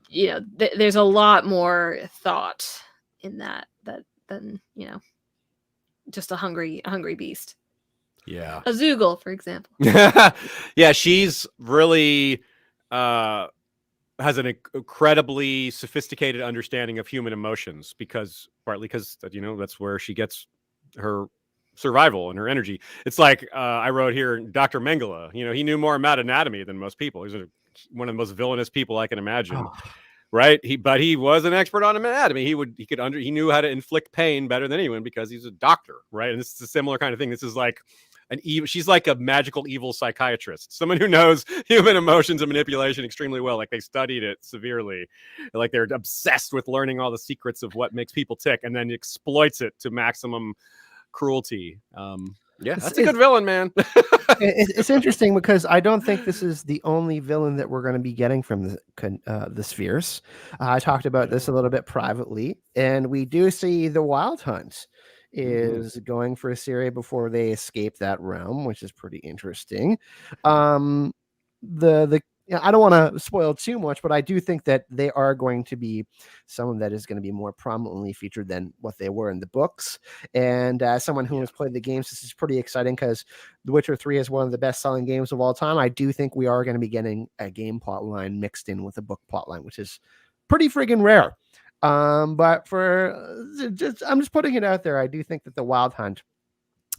there's a lot more thought in that than just a hungry beast. Yeah, a Zoogle, for example. Yeah, she's really has an incredibly sophisticated understanding of human emotions, partly because that's where she gets her survival and her energy. It's like I wrote here, Dr. Mengele. He knew more about anatomy than most people. He's one of the most villainous people I can imagine. Oh. Right? But he was an expert on anatomy. He knew how to inflict pain better than anyone because he's a doctor, right? And this is a similar kind of thing. This is like she's like a magical evil psychiatrist, someone who knows human emotions and manipulation extremely well. Like they studied it severely, like they're obsessed with learning all the secrets of what makes people tick, and then exploits it to maximum cruelty. That's a good villain, man. It's interesting because I don't think this is the only villain that we're going to be getting from the Spheres. I talked about this a little bit privately, and we do see the Wild Hunt is going for a Ciri before they escape that realm, which is pretty interesting. I don't want to spoil too much, but I do think that they are going to be someone that is going to be more prominently featured than what they were in the books. And as someone who has played the games, this is pretty exciting because The Witcher 3 is one of the best-selling games of all time. I do think we are going to be getting a game plot line mixed in with a book plot line, which is pretty friggin' rare. But I'm just putting it out there. I do think that the Wild Hunt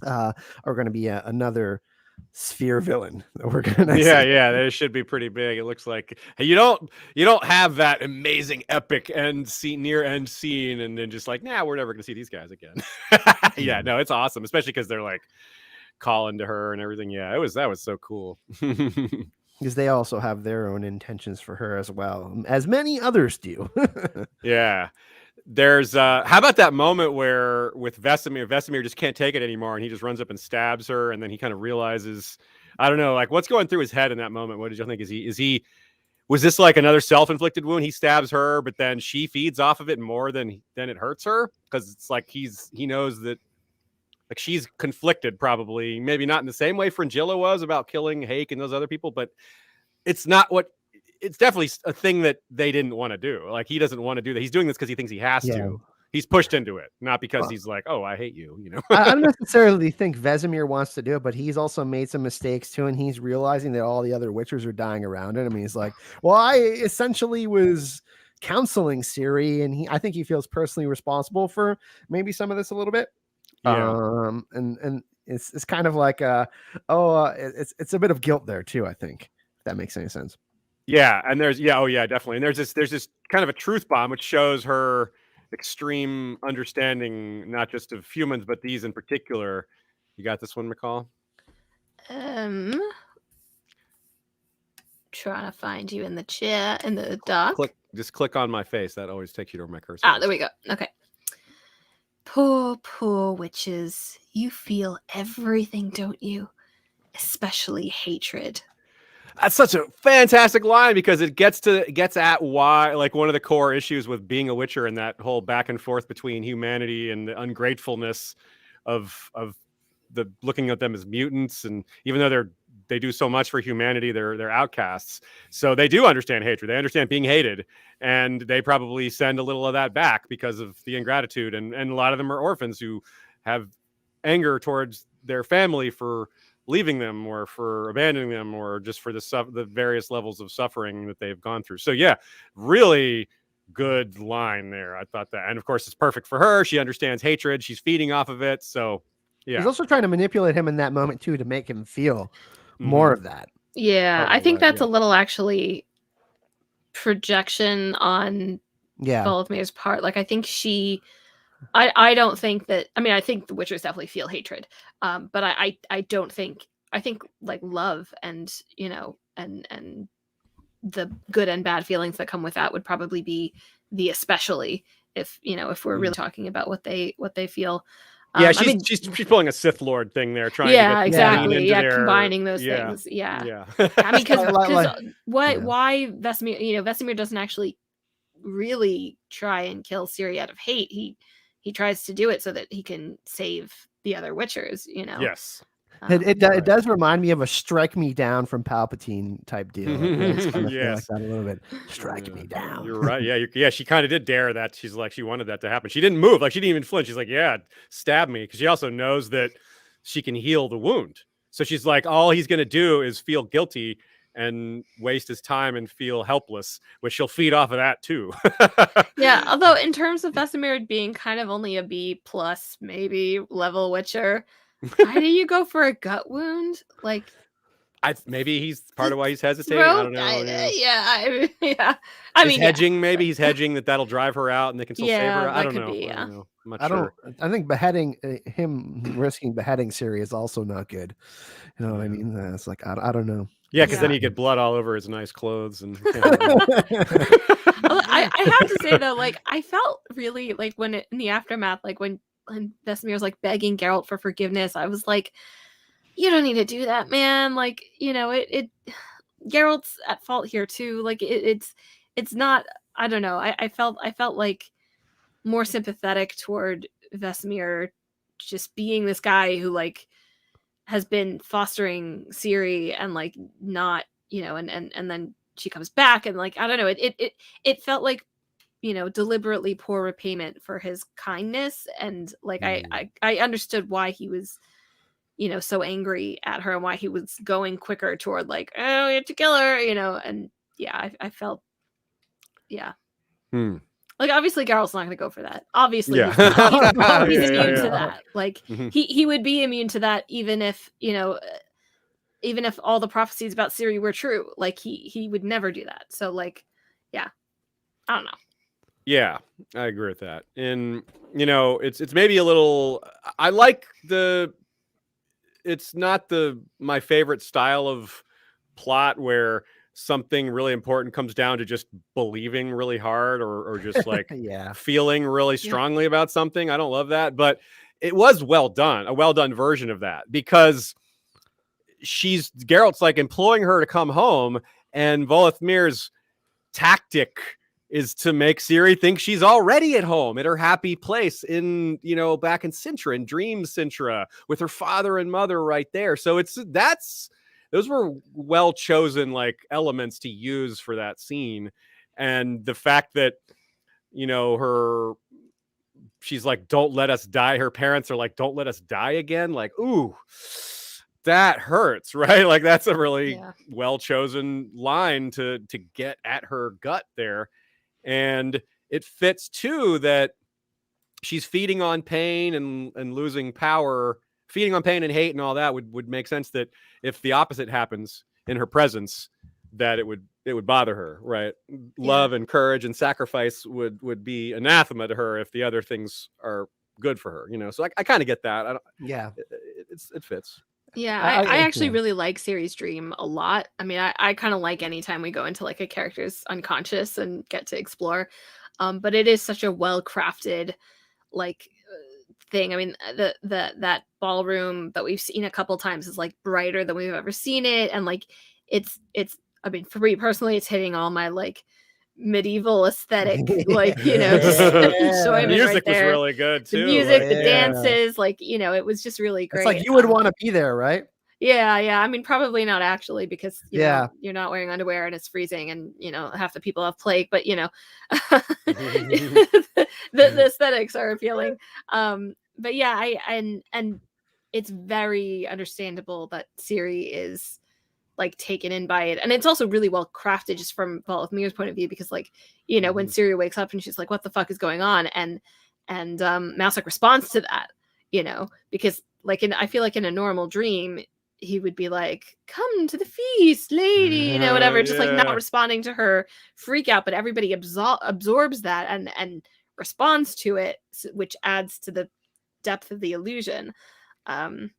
are going to be another Sphere villain that we're gonna see. They should be pretty big. It looks like you don't have that amazing epic near end scene and then just like, we're never gonna see these guys again. No, it's awesome, especially because they're like calling to her and everything. That was so cool. Because they also have their own intentions for her as well, as many others do. There's how about that moment where with Vesemir just can't take it anymore, and he just runs up and stabs her, and then he kind of realizes, I don't know, like what's going through his head in that moment. What did you think? Was this like another self-inflicted wound? He stabs her, but then she feeds off of it more than it hurts her, because it's like he knows that like she's conflicted, probably maybe not in the same way Fringilla was about killing Hake and those other people, but it's definitely a thing that they didn't want to do. Like he doesn't want to do that. He's doing this because he thinks he has to. he's pushed into it, not because he's like, oh, I hate you, I don't necessarily think Vesemir wants to do it, but he's also made some mistakes too, and he's realizing that all the other Witchers are dying around him. I mean, he's like, well, I essentially was counseling Ciri, and I think he feels personally responsible for maybe some of this a little bit. Yeah. And it's kind of like it's a bit of guilt there too, I think, if that makes any sense. Yeah, and definitely. And there's this kind of a truth bomb which shows her extreme understanding, not just of humans, but these in particular. You got this one, Michal? Trying to find you in the chair in the dock. Just click on my face. That always takes you to my cursor. Ah, there we go. Okay. Poor witches. You feel everything, don't you? Especially hatred. That's such a fantastic line because it gets at why, like, one of the core issues with being a Witcher and that whole back and forth between humanity and the ungratefulness of the looking at them as mutants, and even though they do so much for humanity, they're outcasts. So they do understand hatred. They understand being hated, and they probably send a little of that back because of the ingratitude. And a lot of them are orphans who have anger towards their family for leaving them or for abandoning them or just for the various levels of suffering that they've gone through. So yeah, really good line there. I thought that, and of course it's perfect for her. She understands hatred. She's feeding off of it. So yeah. He's also trying to manipulate him in that moment too, to make him feel more of that. Yeah. I think that's a little actually projection on Voleth Meir's part. Like, I think I don't think that, I mean, I think the Witchers definitely feel hatred. But I don't think, I think like love and, and the good and bad feelings that come with that would probably be the especially if we're really talking about what they feel. Yeah, she's pulling a Sith Lord thing there, trying to get exactly. Combining those things. Yeah. I mean, because why Vesemir? Vesemir doesn't actually really try and kill Ciri out of hate. He tries to do it so that he can save the other Witchers. Yes. It does remind me of a strike me down from Palpatine type deal. It's kind of feel like that a little bit. Strike me down. You're right. Yeah. She kind of did dare that. She's like, she wanted that to happen. She didn't move. Like, she didn't even flinch. She's like, yeah, stab me. Because she also knows that she can heal the wound. So she's like, all he's going to do is feel guilty and waste his time and feel helpless, which she'll feed off of that too. Yeah. Although in terms of Vesemir being kind of only a B+ maybe level Witcher, why do you go for a gut wound? Like, maybe he's part of why he's hesitating. I don't know. I mean, hedging. Maybe he's hedging that'll drive her out, and they can still save her. I don't know. Be, I don't know. I'm not sure. I think risking beheading Ciri is also not good. You know what I mean? It's like I don't know. Yeah, because then you get blood all over his nice clothes, and I have to say though, like, I felt really like when in the aftermath, like when Vesemir was like begging Geralt for forgiveness, I was like, you don't need to do that, man. Like, Geralt's at fault here too. Like, it's not, I don't know. I felt like more sympathetic toward Vesemir just being this guy who like has been fostering Ciri and like not, and then she comes back and like, I don't know. It felt like, deliberately poor repayment for his kindness. And like, I understood why he was, so angry at her and why he was going quicker toward like, oh, we have to kill her, and yeah, I felt, yeah. Like, obviously Geralt's not going to go for that. Obviously he's immune to that. Like, he would be immune to that even if, even if all the prophecies about Ciri were true. Like, he would never do that. So like, yeah, I don't know. Yeah, I agree with that. And, it's maybe a little, I like it's not my favorite style of plot where something really important comes down to just believing really hard or just like feeling really strongly about something. I don't love that, but it was well done, a well done version of that, because Geralt's like imploring her to come home, and Voleth Meir's tactic is to make Ciri think she's already at home at her happy place in, back in Cintra, in Dream Cintra, with her father and mother right there. So those were well chosen like elements to use for that scene. And the fact that, her she's like, don't let us die. Her parents are like, don't let us die again. Like, ooh, that hurts, right? Like that's a really well chosen line to get at her gut there. And it fits too that she's feeding on pain and losing power, feeding on pain and hate and all that would make sense that if the opposite happens in her presence, that it would bother her, right? Love and courage and sacrifice would be anathema to her if the other things are good for her, you know? So I kind of get that. It fits. Yeah, I actually really like Ciri's dream a lot. I mean, I kind of like anytime we go into like a character's unconscious and get to explore. But it is such a well-crafted like thing. I mean, that ballroom that we've seen a couple times is like brighter than we've ever seen it. And like it's I mean, for me personally, it's hitting all my like medieval aesthetic, like, you know, just enjoyment. The music right there. was really good too. The music, the dances, like, you know, it was just really great. It's like you would want to be there, right? Yeah. I mean, probably not actually, because you know, you're not wearing underwear and it's freezing, and you know, half the people have plague. But you know, the aesthetics are appealing. But yeah, and it's very understandable that Ciri is like taken in by it, and it's also really well crafted just from Voleth Meir's point of view, because like, you know, when Ciri wakes up and she's like, what the fuck is going on, and Mousesack responds to that, you know, because like I feel like in a normal dream he would be like, come to the feast, lady, you know, whatever, just like not responding to her freak out, but everybody absorbs that and responds to it, which adds to the depth of the illusion. And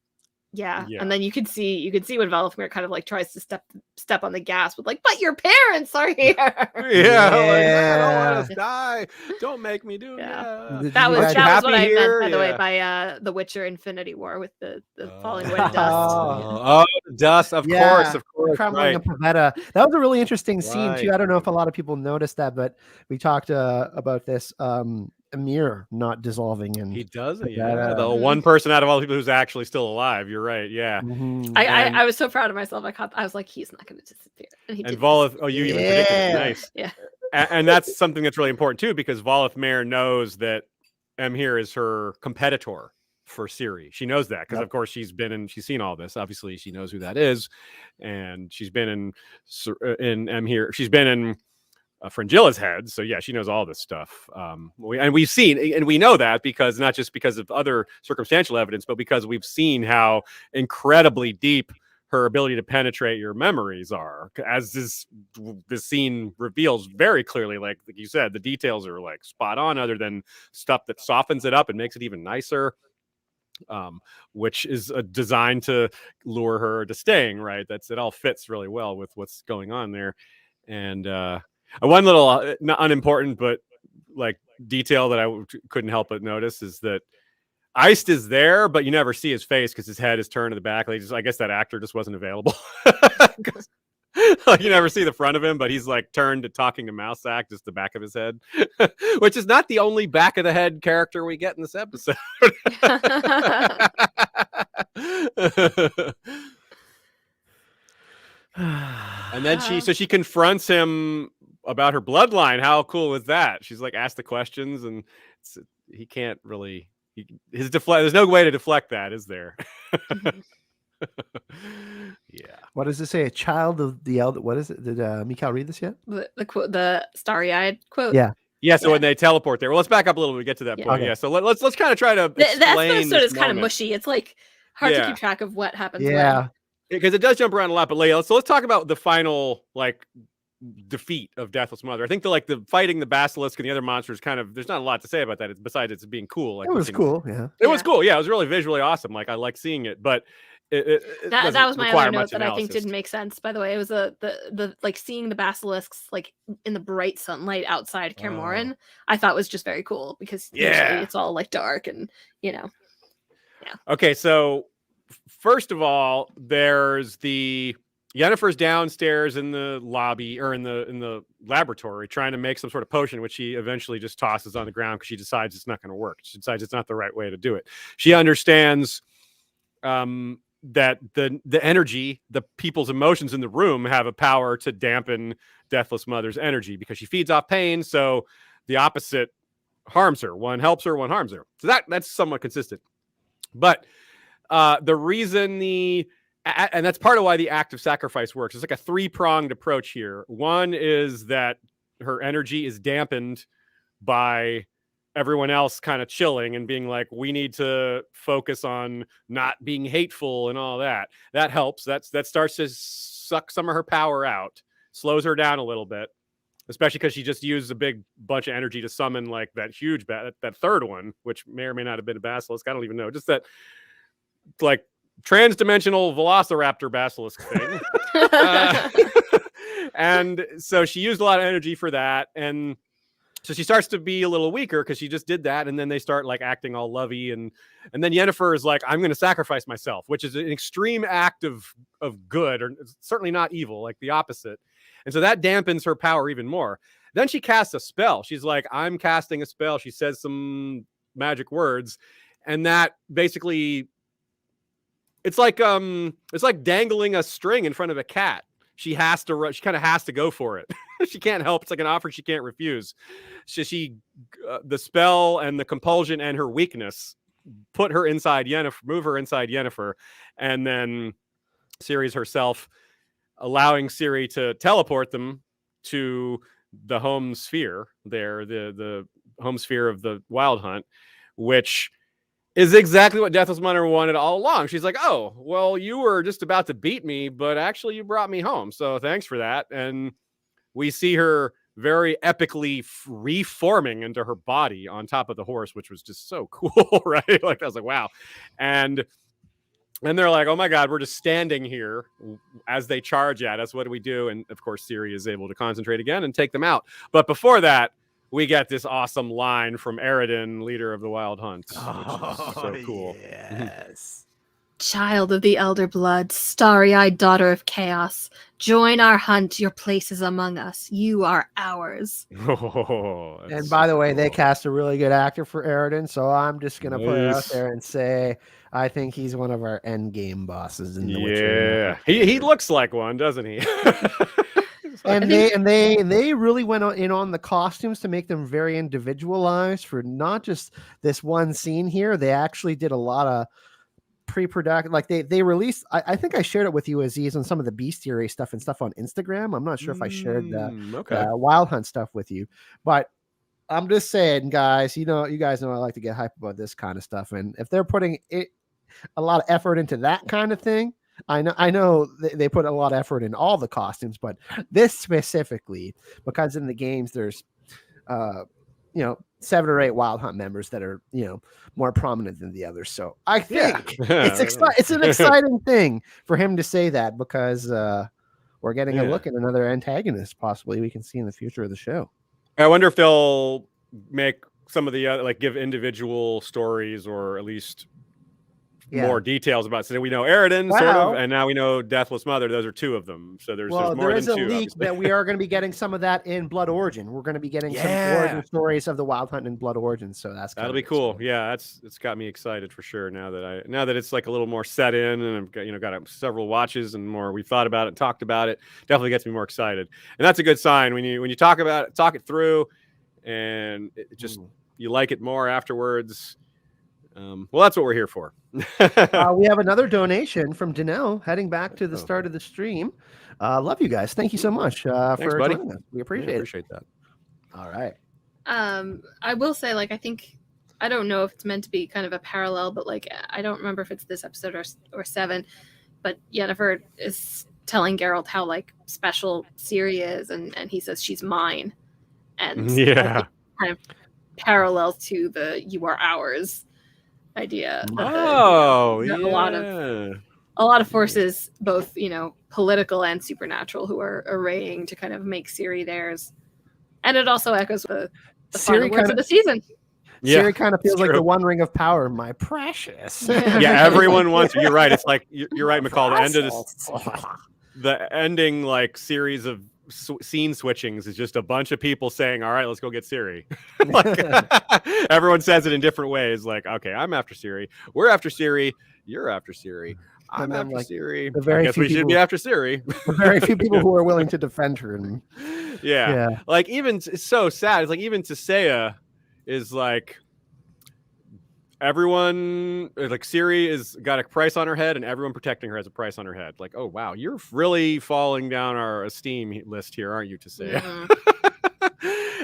then you could see when Voleth Meir kind of like tries to step on the gas with like, but your parents are here. Like, don't let us die. Don't make me do that. That was what I meant, by the way, by The Witcher Infinity War with the falling away dust. Dust, of course. Crumbling a Pavetta. That was a really interesting scene too. I don't know if a lot of people noticed that, but we talked about this. Emir not dissolving, and he doesn't. The one person out of all the people who's actually still alive. You're right. Yeah. I was so proud of myself. I was like, he's not going to disappear. And Voleth. Oh, you even predicted it. Nice. Yeah. And that's something that's really important too, because Voleth Meir knows that Emir is her competitor for Ciri. She knows that because of course she's seen all this. Obviously, she knows who that is, and she's been in Emir. She's been in Fringilla's head, so yeah, she knows all this stuff. We've seen, and we know that because not just because of other circumstantial evidence, but because we've seen how incredibly deep her ability to penetrate your memories are, as this scene reveals very clearly. Like you said, the details are like spot on, other than stuff that softens it up and makes it even nicer, which is designed to lure her to staying. Right, it all fits really well with what's going on there. And one little not unimportant but like detail that I couldn't help but notice is that Iced is there, but you never see his face because his head is turned to the back. Like, I guess that actor just wasn't available. Like, you never see the front of him, but he's like turned to talking to Mousesack, just the back of his head, which is not the only back of the head character we get in this episode. And then she confronts him about her bloodline. How cool was that? She's like asked the questions, and he can't really. There's no way to deflect that, is there? Yeah. What does it say? A child of the elder. What is it? Did Michal read this yet? The quote, the starry-eyed quote. Yeah. So when they teleport there, well, let's back up a little bit. We get to that point. Okay. Yeah. So let's kind of try to explain. The episode is kind of mushy. It's like hard to keep track of what happens. Yeah. Because it does jump around a lot. But so let's talk about the final defeat of Deathless Mother. I think the fighting the basilisk and the other monsters there's not a lot to say about that. Besides it's being cool. It was cool. Yeah. It was cool. Yeah. It was really visually awesome. Like I like seeing it, but that was my other note that I think didn't make sense. By the way, it was the like seeing the basilisks like in the bright sunlight outside Kaer Morhen. I thought was just very cool because usually it's all like dark and Yeah. Okay. So first of all, there's Yennefer's downstairs in the lobby or in the laboratory trying to make some sort of potion, which she eventually just tosses on the ground because she decides it's not going to work. She decides it's not the right way to do it. She understands that the energy, the people's emotions in the room have a power to dampen Deathless Mother's energy because she feeds off pain. So the opposite harms her. One helps her, one harms her. So that's somewhat consistent. But the reason and that's part of why the act of sacrifice works. It's like a 3-pronged approach here. One is that her energy is dampened by everyone else kind of chilling and being like, we need to focus on not being hateful and all that. That helps. That starts to suck some of her power out, slows her down a little bit, especially because she just used a big bunch of energy to summon like that huge that third one, which may or may not have been a basilisk. I don't even know. Just that like trans-dimensional velociraptor basilisk thing. And so she used a lot of energy for that. And so she starts to be a little weaker because she just did that. And then they start like acting all lovey. And then Yennefer is like, I'm going to sacrifice myself, which is an extreme act of good, or certainly not evil, like the opposite. And so that dampens her power even more. Then she casts a spell. She's like, I'm casting a spell. She says some magic words. And that basically, it's like dangling a string in front of a cat. She has to. She kind of has to go for it. She can't help. It's like an offer she can't refuse. The spell and the compulsion and her weakness put her inside Yennefer, move her inside Yennefer, and then Ciri's herself, allowing Ciri to teleport them to the home sphere there, the home sphere of the Wild Hunt, which is exactly what Deathless Mother wanted all along. She's like, oh, well, you were just about to beat me, but actually you brought me home. So thanks for that. And we see her very epically reforming into her body on top of the horse, which was just so cool, right? Like, I was like, wow. And they're like, oh my God, we're just standing here as they charge at us. What do we do? And of course, Ciri is able to concentrate again and take them out. But before that, we get this awesome line from Eridan, leader of the Wild Hunt, which is so cool. Yes. Child of the elder blood, starry-eyed daughter of chaos, join our hunt. Your place is among us. You are ours. Oh, and by the way, they cast a really good actor for Eridan, so I'm just going to put it out there and say I think he's one of our end game bosses in the Witcher. Yeah, he looks like one, doesn't he? And they really went in on the costumes to make them very individualized for not just this one scene here. They actually did a lot of pre-production. Like they released, I think I shared it with you, Aziz, on some of the bestiary stuff and stuff on Instagram. I'm not sure if I shared the Wild Hunt stuff with you, but I'm just saying, guys, you guys know I like to get hype about this kind of stuff. And if they're putting a lot of effort into that kind of thing, I know they put a lot of effort in all the costumes, but this specifically, because in the games there's 7 or 8 Wild Hunt members that are more prominent than the others. So I think it's an exciting thing for him to say that, because we're getting a look at another antagonist possibly we can see in the future of the show. I wonder if they'll make some of the other, give individual stories, or at least more details about. So we know Eridan, sort of, and now we know Deathless Mother. Those are 2 of them. So there's more than 2. There is a leak obviously that we are going to be getting some of that in Blood Origin. We're going to be getting some origin stories of the Wild Hunt in Blood Origin. So that'll be cool. Yeah, it's got me excited for sure. Now that it's like a little more set in, and I've got several watches and more. We've thought about it, talked about it. Definitely gets me more excited, and that's a good sign when you talk about it, talk it through, and it just you like it more afterwards. Well, that's what we're here for. We have another donation from Danelle heading back to the start of the stream. Love you guys. Thank you so much Thanks, for buddy. joining us. We appreciate that. All right. I will say, I think, I don't know if it's meant to be kind of a parallel, but I don't remember if it's this episode or 7, but Yennefer is telling Geralt how special Ciri is, and he says she's mine, and kind of parallels to the "you are ours" idea. A lot of forces, both political and supernatural, who are arraying to kind of make Ciri theirs, and it also echoes the final words of the season. Ciri kind of feels like the One Ring of Power, my precious. Yeah, everyone wants. You're right. It's like you're right, Michal. The end of this, the ending series of scene switchings is just a bunch of people saying, all right, let's go get Ciri. Everyone says it in different ways. Okay, I'm after Ciri. We're after Ciri. You're after Ciri. I'm after Ciri. I guess we should be after Ciri. Very few people who are willing to defend her. Even it's so sad. It's even Tissaia is like everyone, like Ciri is got a price on her head, and everyone protecting her has a price on her head. Like, oh wow, you're really falling down our esteem list here, aren't you, to say?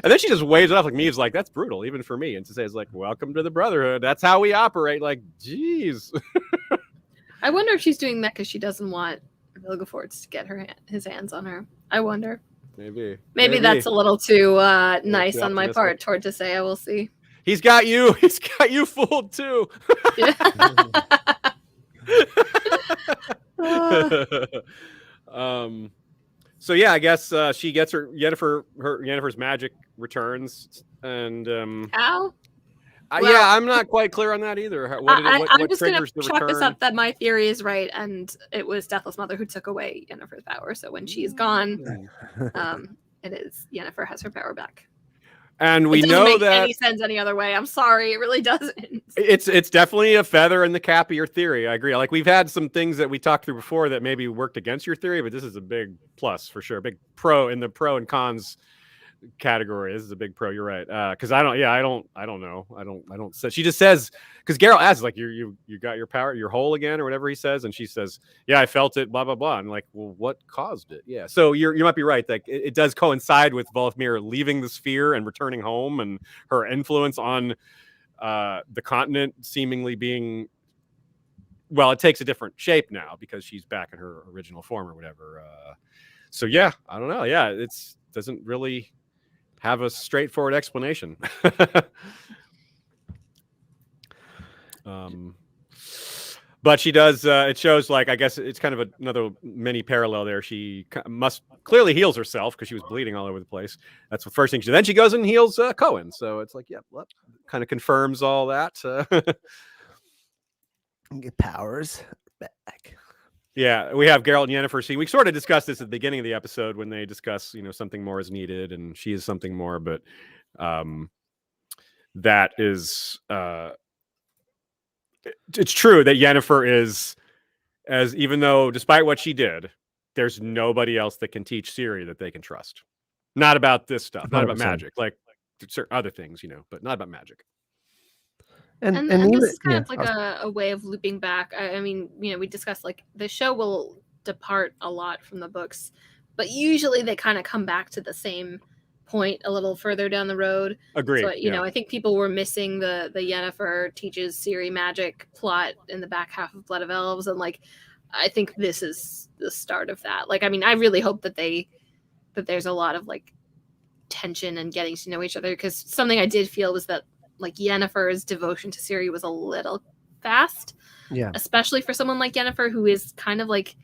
And then she just waves it off. Like Maeve's like, that's brutal, even for me. And to say is like, welcome to the Brotherhood. That's how we operate. Like, geez. I wonder if she's doing that because she doesn't want Vilgefortz to get his hands on her. I wonder. Maybe that's a little too nice on my part toward to say. I will see. He's got you fooled too. So yeah, I guess she gets Yennefer's magic returns, and how? Yeah, I'm not quite clear on that either. I'm just going to chalk this up that my theory is right, and it was Deathless Mother who took away Yennefer's power. So when she's gone, it is Yennefer has her power back. And we it know make that any sense any other way. I'm sorry, it really doesn't. It's definitely a feather in the cap of your theory. I agree. Like we've had some things that we talked through before that maybe worked against your theory, but this is a big plus for sure. Big pro in the pro and cons category. This is a big pro. You're right. Because I don't know. I don't say. She just says, because Geralt asks like you got your power, your whole again or whatever he says, and she says, yeah, I felt it. Blah blah blah. And like, well, what caused it? Yeah. So you might be right. Like it does coincide with Voleth Meir leaving the sphere and returning home, and her influence on the continent seemingly being. Well, it takes a different shape now because she's back in her original form or whatever. So yeah, I don't know. Yeah, it's doesn't really have a straightforward explanation. But she does, it shows like, I guess it's kind of another mini parallel there. She must clearly heals herself because she was bleeding all over the place. That's the first thing she did. Then she goes and heals Cohen. So it's like, yeah, well, kind of confirms all that. Get powers back. Yeah, we have Geralt and Yennefer scene. We sort of discussed this at the beginning of the episode when they discuss, something more is needed and she is something more, but that is it's true that Yennefer is, as even though despite what she did, there's nobody else that can teach Ciri that they can trust. Not about this stuff, not about magic, like certain other things, but not about magic. And this is kind of like a way of looping back. I mean, we discussed like the show will depart a lot from the books, but usually they kind of come back to the same point a little further down the road. Agreed. So, I think people were missing the Yennefer teaches Ciri magic plot in the back half of Blood of Elves, and like I think this is the start of that. Like, I mean, I really hope that there's a lot of like tension and getting to know each other, because something I did feel was that like Yennefer's devotion to Ciri was a little fast. Yeah. Especially for someone like Yennefer, who is kind of like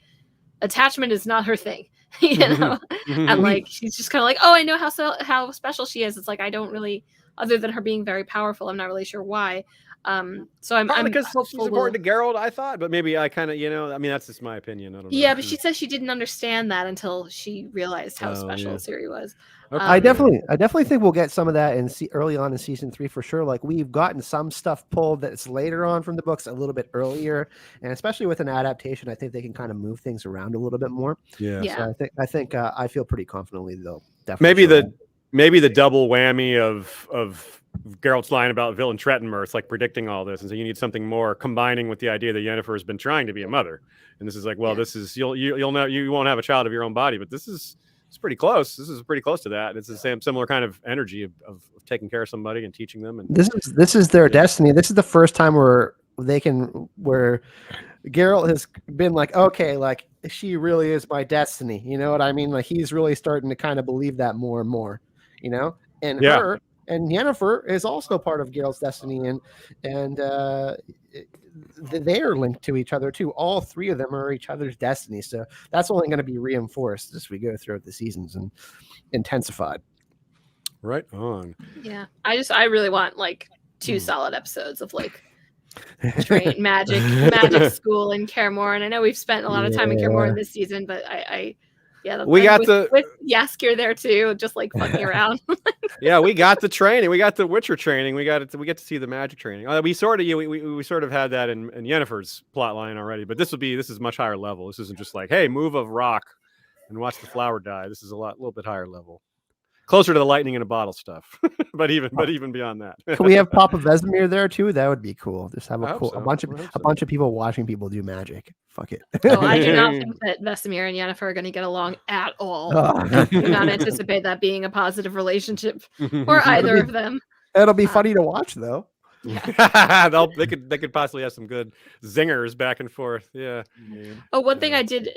attachment is not her thing, and like she's just kind of like, oh, I know how special she is. It's like I don't really, other than her being very powerful, I'm not really sure why. So I'm because she's important to Geralt, I thought, but maybe I kind of, I mean, that's just my opinion. I don't know. Yeah, but she says she didn't understand that until she realized how special Ciri was. Okay. I definitely think we'll get some of that early on in season 3 for sure. Like we've gotten some stuff pulled that's later on from the books a little bit earlier, and especially with an adaptation, I think they can kind of move things around a little bit more. Yeah. So I think I feel pretty confidently they'll definitely maybe the double whammy of Geralt's line about Villain Trettenmer, it's like predicting all this, and so you need something more combining with the idea that Yennefer has been trying to be a mother, and this is like, well, this is you'll know you won't have a child of your own body, but it's pretty close. This is pretty cle's to that. It's the same similar kind of energy of taking care of somebody and teaching them. And this is their destiny. This is the first time where Geralt has been like, okay, like she really is my destiny. You know what I mean? Like he's really starting to kind of believe that more and more. And her and Yennefer is also part of Geralt's destiny, and they are linked to each other too. All three of them are each other's destiny, so that's only going to be reinforced as we go throughout the seasons and intensified. Right on. Yeah, I really want like 2 solid episodes of like train magic school in Kaer Morhen. I know we've spent a lot of time in Kaer Morhen this season, but we got with Jaskier there too, just like fucking around. Yeah, we got the training. We got the Witcher training. We get to see the magic training. We sort of had that in Yennefer's plot line already, but this is much higher level. This isn't just like, hey, move a rock and watch the flower die. This is a little bit higher level. closer to the lightning in a bottle stuff. but even beyond that. Can we have Papa Vesemir there too? That would be cool. Just have I a hope so. a bunch I hope of people watching people do magic. Fuck it. Oh, I do not think that Vesemir and Yennefer are going to get along at all. I do not anticipate that being a positive relationship for either of them. It'll be funny to watch though. Yeah. they could possibly have some good zingers back and forth. Yeah. Oh, one thing I did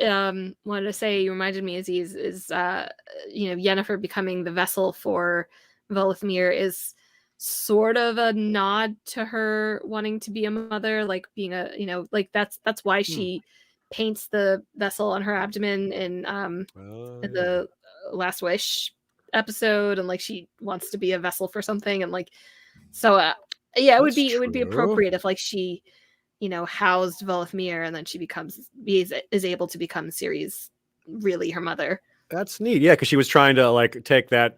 wanted to say, you reminded me, Aziz, is Yennefer becoming the vessel for Voleth Meir is sort of a nod to her wanting to be a mother, like being a that's why she paints the vessel on her abdomen in the Last Wish episode, and like she wants to be a vessel for something, and like so. Yeah, it would be appropriate if like she, housed Voleth Meir and then she is able to become Ciri's really her mother. That's neat. Yeah, because she was trying to like take the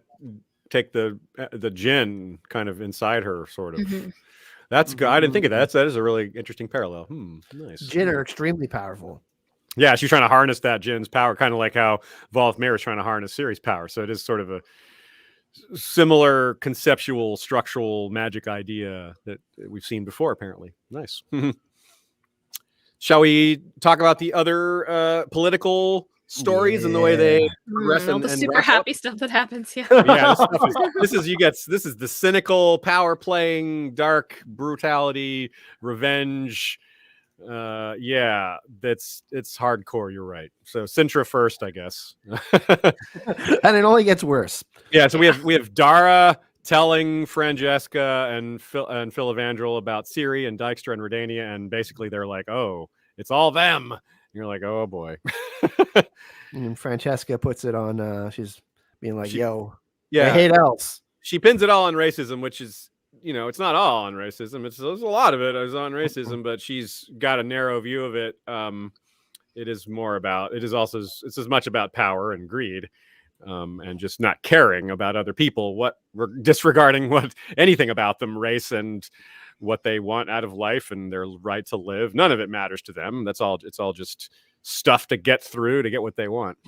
djinn kind of inside her, sort of. Mm-hmm. That's good. I didn't think of that. That is a really interesting parallel. Nice. Djinn are extremely powerful. Yeah, she's trying to harness that djinn's power, kind of like how Voleth Meir is trying to harness Ciri's power. So it is sort of a similar conceptual structural magic idea that we've seen before, apparently. Nice. Shall we talk about the other political stories and the way they progress all the super happy stuff that happens? Yeah. This is the cynical, power playing, dark brutality, revenge. It's hardcore. You're right. So Cintra first, I guess. And it only gets worse. Yeah. So we have Dara telling Francesca and Filavandrel about Ciri and Dijkstra and Redania, and basically they're like, "Oh, it's all them." And you're like, "Oh boy." And Francesca puts it on. She's being like, "Yo, yeah, I hate elves." She pins it all on racism, which is, it's not all on racism. There's a lot of it is on racism, but she's got a narrow view of it. It's as much about power and greed, and just not caring about other people, disregarding anything about them, race and what they want out of life and their right to live. None of it matters to them. It's all just stuff to get through to get what they want.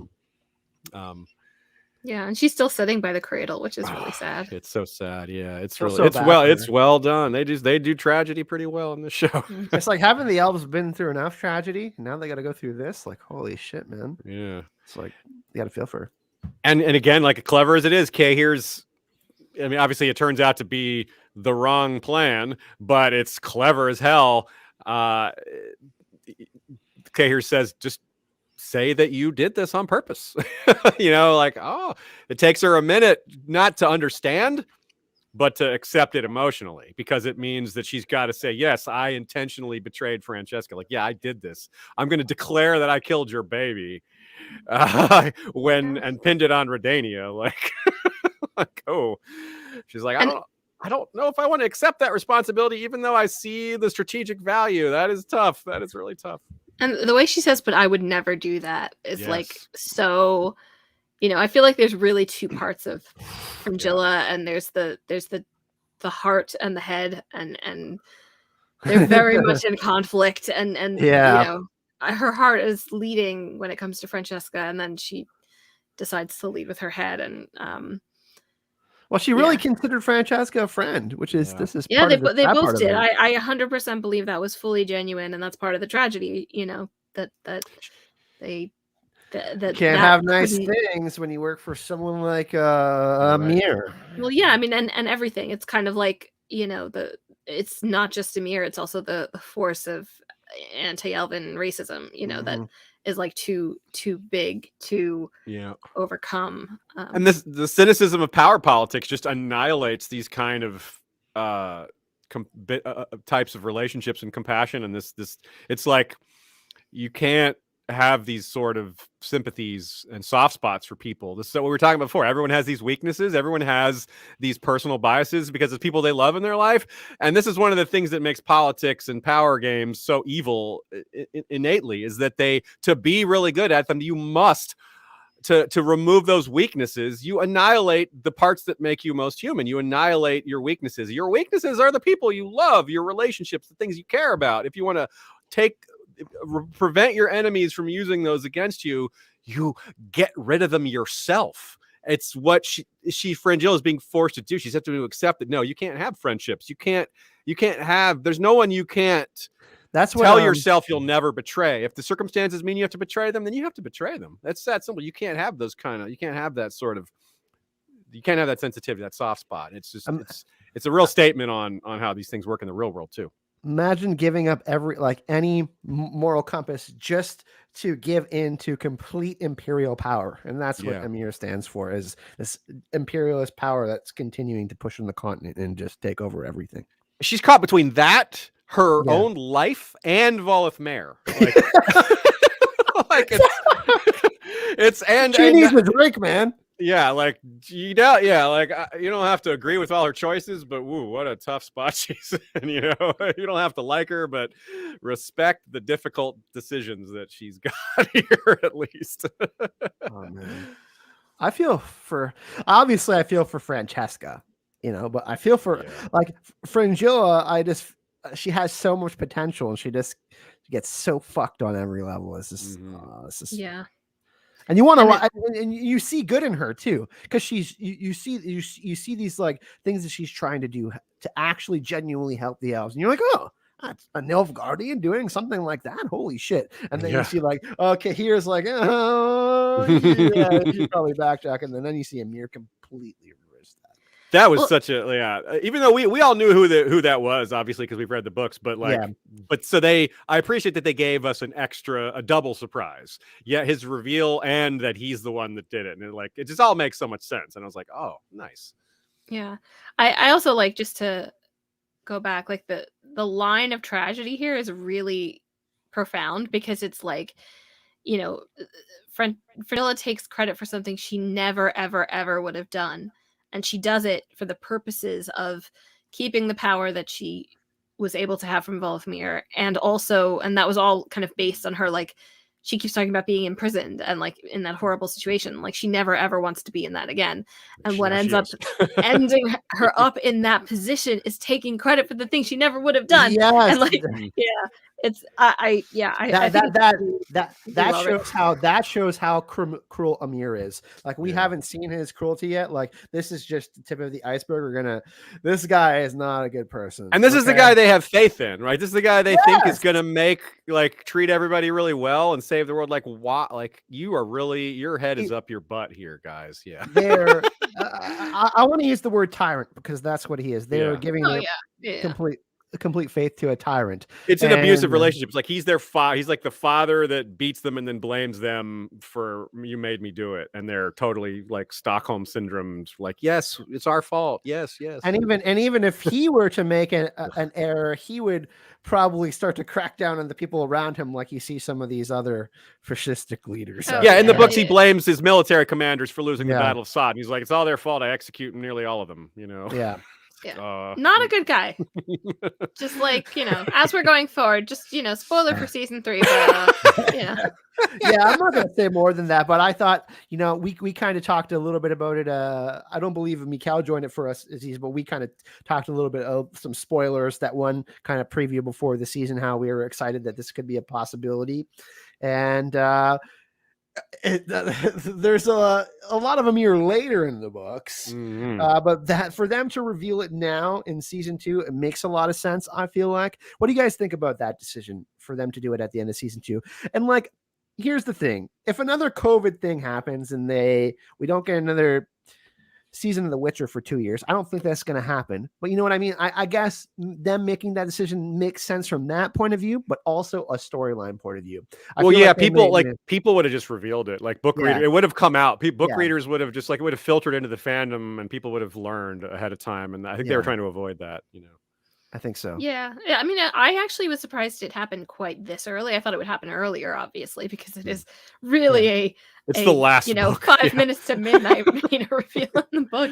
Yeah, and she's still sitting by the cradle, which is really sad. It's so sad. Yeah, it's well done. They do tragedy pretty well in the show. It's like, haven't the elves been through enough tragedy? Now they got to go through this. Like, holy shit, man. Yeah, it's like you got to feel for her. And again, like clever as it is, Kaer's. I mean, obviously, it turns out to be the wrong plan, but it's clever as hell. Kaer says, just say that you did this on purpose. It takes her a minute not to understand, but to accept it emotionally, because it means that she's got to say, yes, I intentionally betrayed Francesca. Like, yeah, I did this. I'm going to declare that I killed your baby and pinned it on Redania. She's like, I don't know if I want to accept that responsibility, even though I see the strategic value. That is tough. That is really tough. And the way she says, but I would never do that is so, I feel like there's really two parts of Fringilla, and there's the heart and the head, and they're very much in conflict, and her heart is leading when it comes to Francesca, and then she decides to lead with her head, and well, she really considered Francesca a friend, which is this is they both did. I 100% believe that was fully genuine, and that's part of the tragedy. That they can't have nice things when you work for someone like Meir. Well, yeah, I mean, and everything. It's kind of like it's not just a Meir; it's also the force of anti-elven racism. That is like too big to overcome. And the cynicism of power politics just annihilates these kind of types of relationships and compassion. And this it's like you can't have these sort of sympathies and soft spots for people. This is what we were talking about before. Everyone has these weaknesses. Everyone has these personal biases because of people they love in their life. And this is one of the things that makes politics and power games so evil innately, is that to be really good at them, you must, to remove those weaknesses, you annihilate the parts that make you most human. You annihilate your weaknesses. Your weaknesses are the people you love, your relationships, the things you care about. If you want to prevent your enemies from using those against you, you get rid of them yourself. it's what Frangilla is being forced to do. She's have to accept that no, you can't have friendships. You can't have. There's no one you can't. That's what tell yourself you'll never betray. If the circumstances mean you have to betray them, then you have to betray them. That's that simple. You can't have those you can't have that sort of. You can't have that sensitivity, that soft spot. It's just it's a real statement on how these things work in the real world too. Imagine giving up any moral compass just to give in to complete imperial power. And that's what Emir stands for, is this imperialist power that's continuing to push on the continent and just take over everything. She's caught between that, her own life, and Voleth Meir. Like it's she needs a drink, man. Yeah, like you don't have to agree with all her choices, but what a tough spot she's in. You don't have to like her, but respect the difficult decisions that she's got here at least. Oh man, I feel for Francesca, but I feel for Frangilla. She has so much potential, and she just gets so fucked on every level. It's just, And you want to, and you see good in her too, because you see these things that she's trying to do to actually genuinely help the elves, and you're like, oh, that's an elf guardian doing something like that. Holy shit! And then you see okay, here's she's probably backtracking, and then you see Emir completely reverse that. That was such a even though we all knew who that was, obviously, because we've read the books, but I appreciate that they gave us a double surprise. Yeah, his reveal and that he's the one that did it, and it just all makes so much sense. And I was like, oh, nice. Yeah, I also just to go back, the line of tragedy here is really profound, because it's Frangilla takes credit for something she never ever ever would have done. And she does it for the purposes of keeping the power that she was able to have from Voleth Meir. And that was all kind of based on her, she keeps talking about being imprisoned and in that horrible situation. She never ever wants to be in that again. And what ends up ending her up in that position is taking credit for the thing she never would have done. Yes. And it's that shows how cruel Emir is. We haven't seen his cruelty yet. This is just the tip of the iceberg. This guy is not a good person. And this is the guy they have faith in, right? This is the guy they think is gonna make treat everybody really well and save the world. You are really, your head is up your butt here, guys. Yeah. I want to use the word tyrant, because that's what he is. They're giving complete faith to a tyrant. It's an abusive relationship. It's he's their he's the father that beats them and then blames them for, you made me do it, and they're totally Stockholm syndrome, yes, it's our fault, yes. And even if he were to make an error, he would probably start to crack down on the people around him, like you see some of these other fascistic leaders. In the books he blames his military commanders for losing the Battle of Sod. He's it's all their fault, I execute nearly all of them. Not a good guy. Just as we're going forward, just spoiler for season 3, but I'm not gonna say more than that, but I thought we kind of talked a little bit about it. I don't believe Michal joined it for us, Aziz, but we kind of talked a little bit of some spoilers, that one kind of preview before the season, how we were excited that this could be a possibility. And there's a lot of Emir later in the books, but that for them to reveal it now in season 2, it makes a lot of sense. I feel like. What do you guys think about that decision for them to do it at the end of season 2? And here's the thing: if another COVID thing happens and we don't get another season of The Witcher for 2 years, I don't think that's going to happen. But you know what I mean? I guess them making that decision makes sense from that point of view, but also a storyline point of view. People would have just revealed it, book reader. It would have come out. Book readers would have just it would have filtered into the fandom, and people would have learned ahead of time. And I think they were trying to avoid that. I think so. Yeah. I mean, I actually was surprised it happened quite this early. I thought it would happen earlier, obviously, because it is really it's the last 5 minutes to midnight reveal in the book.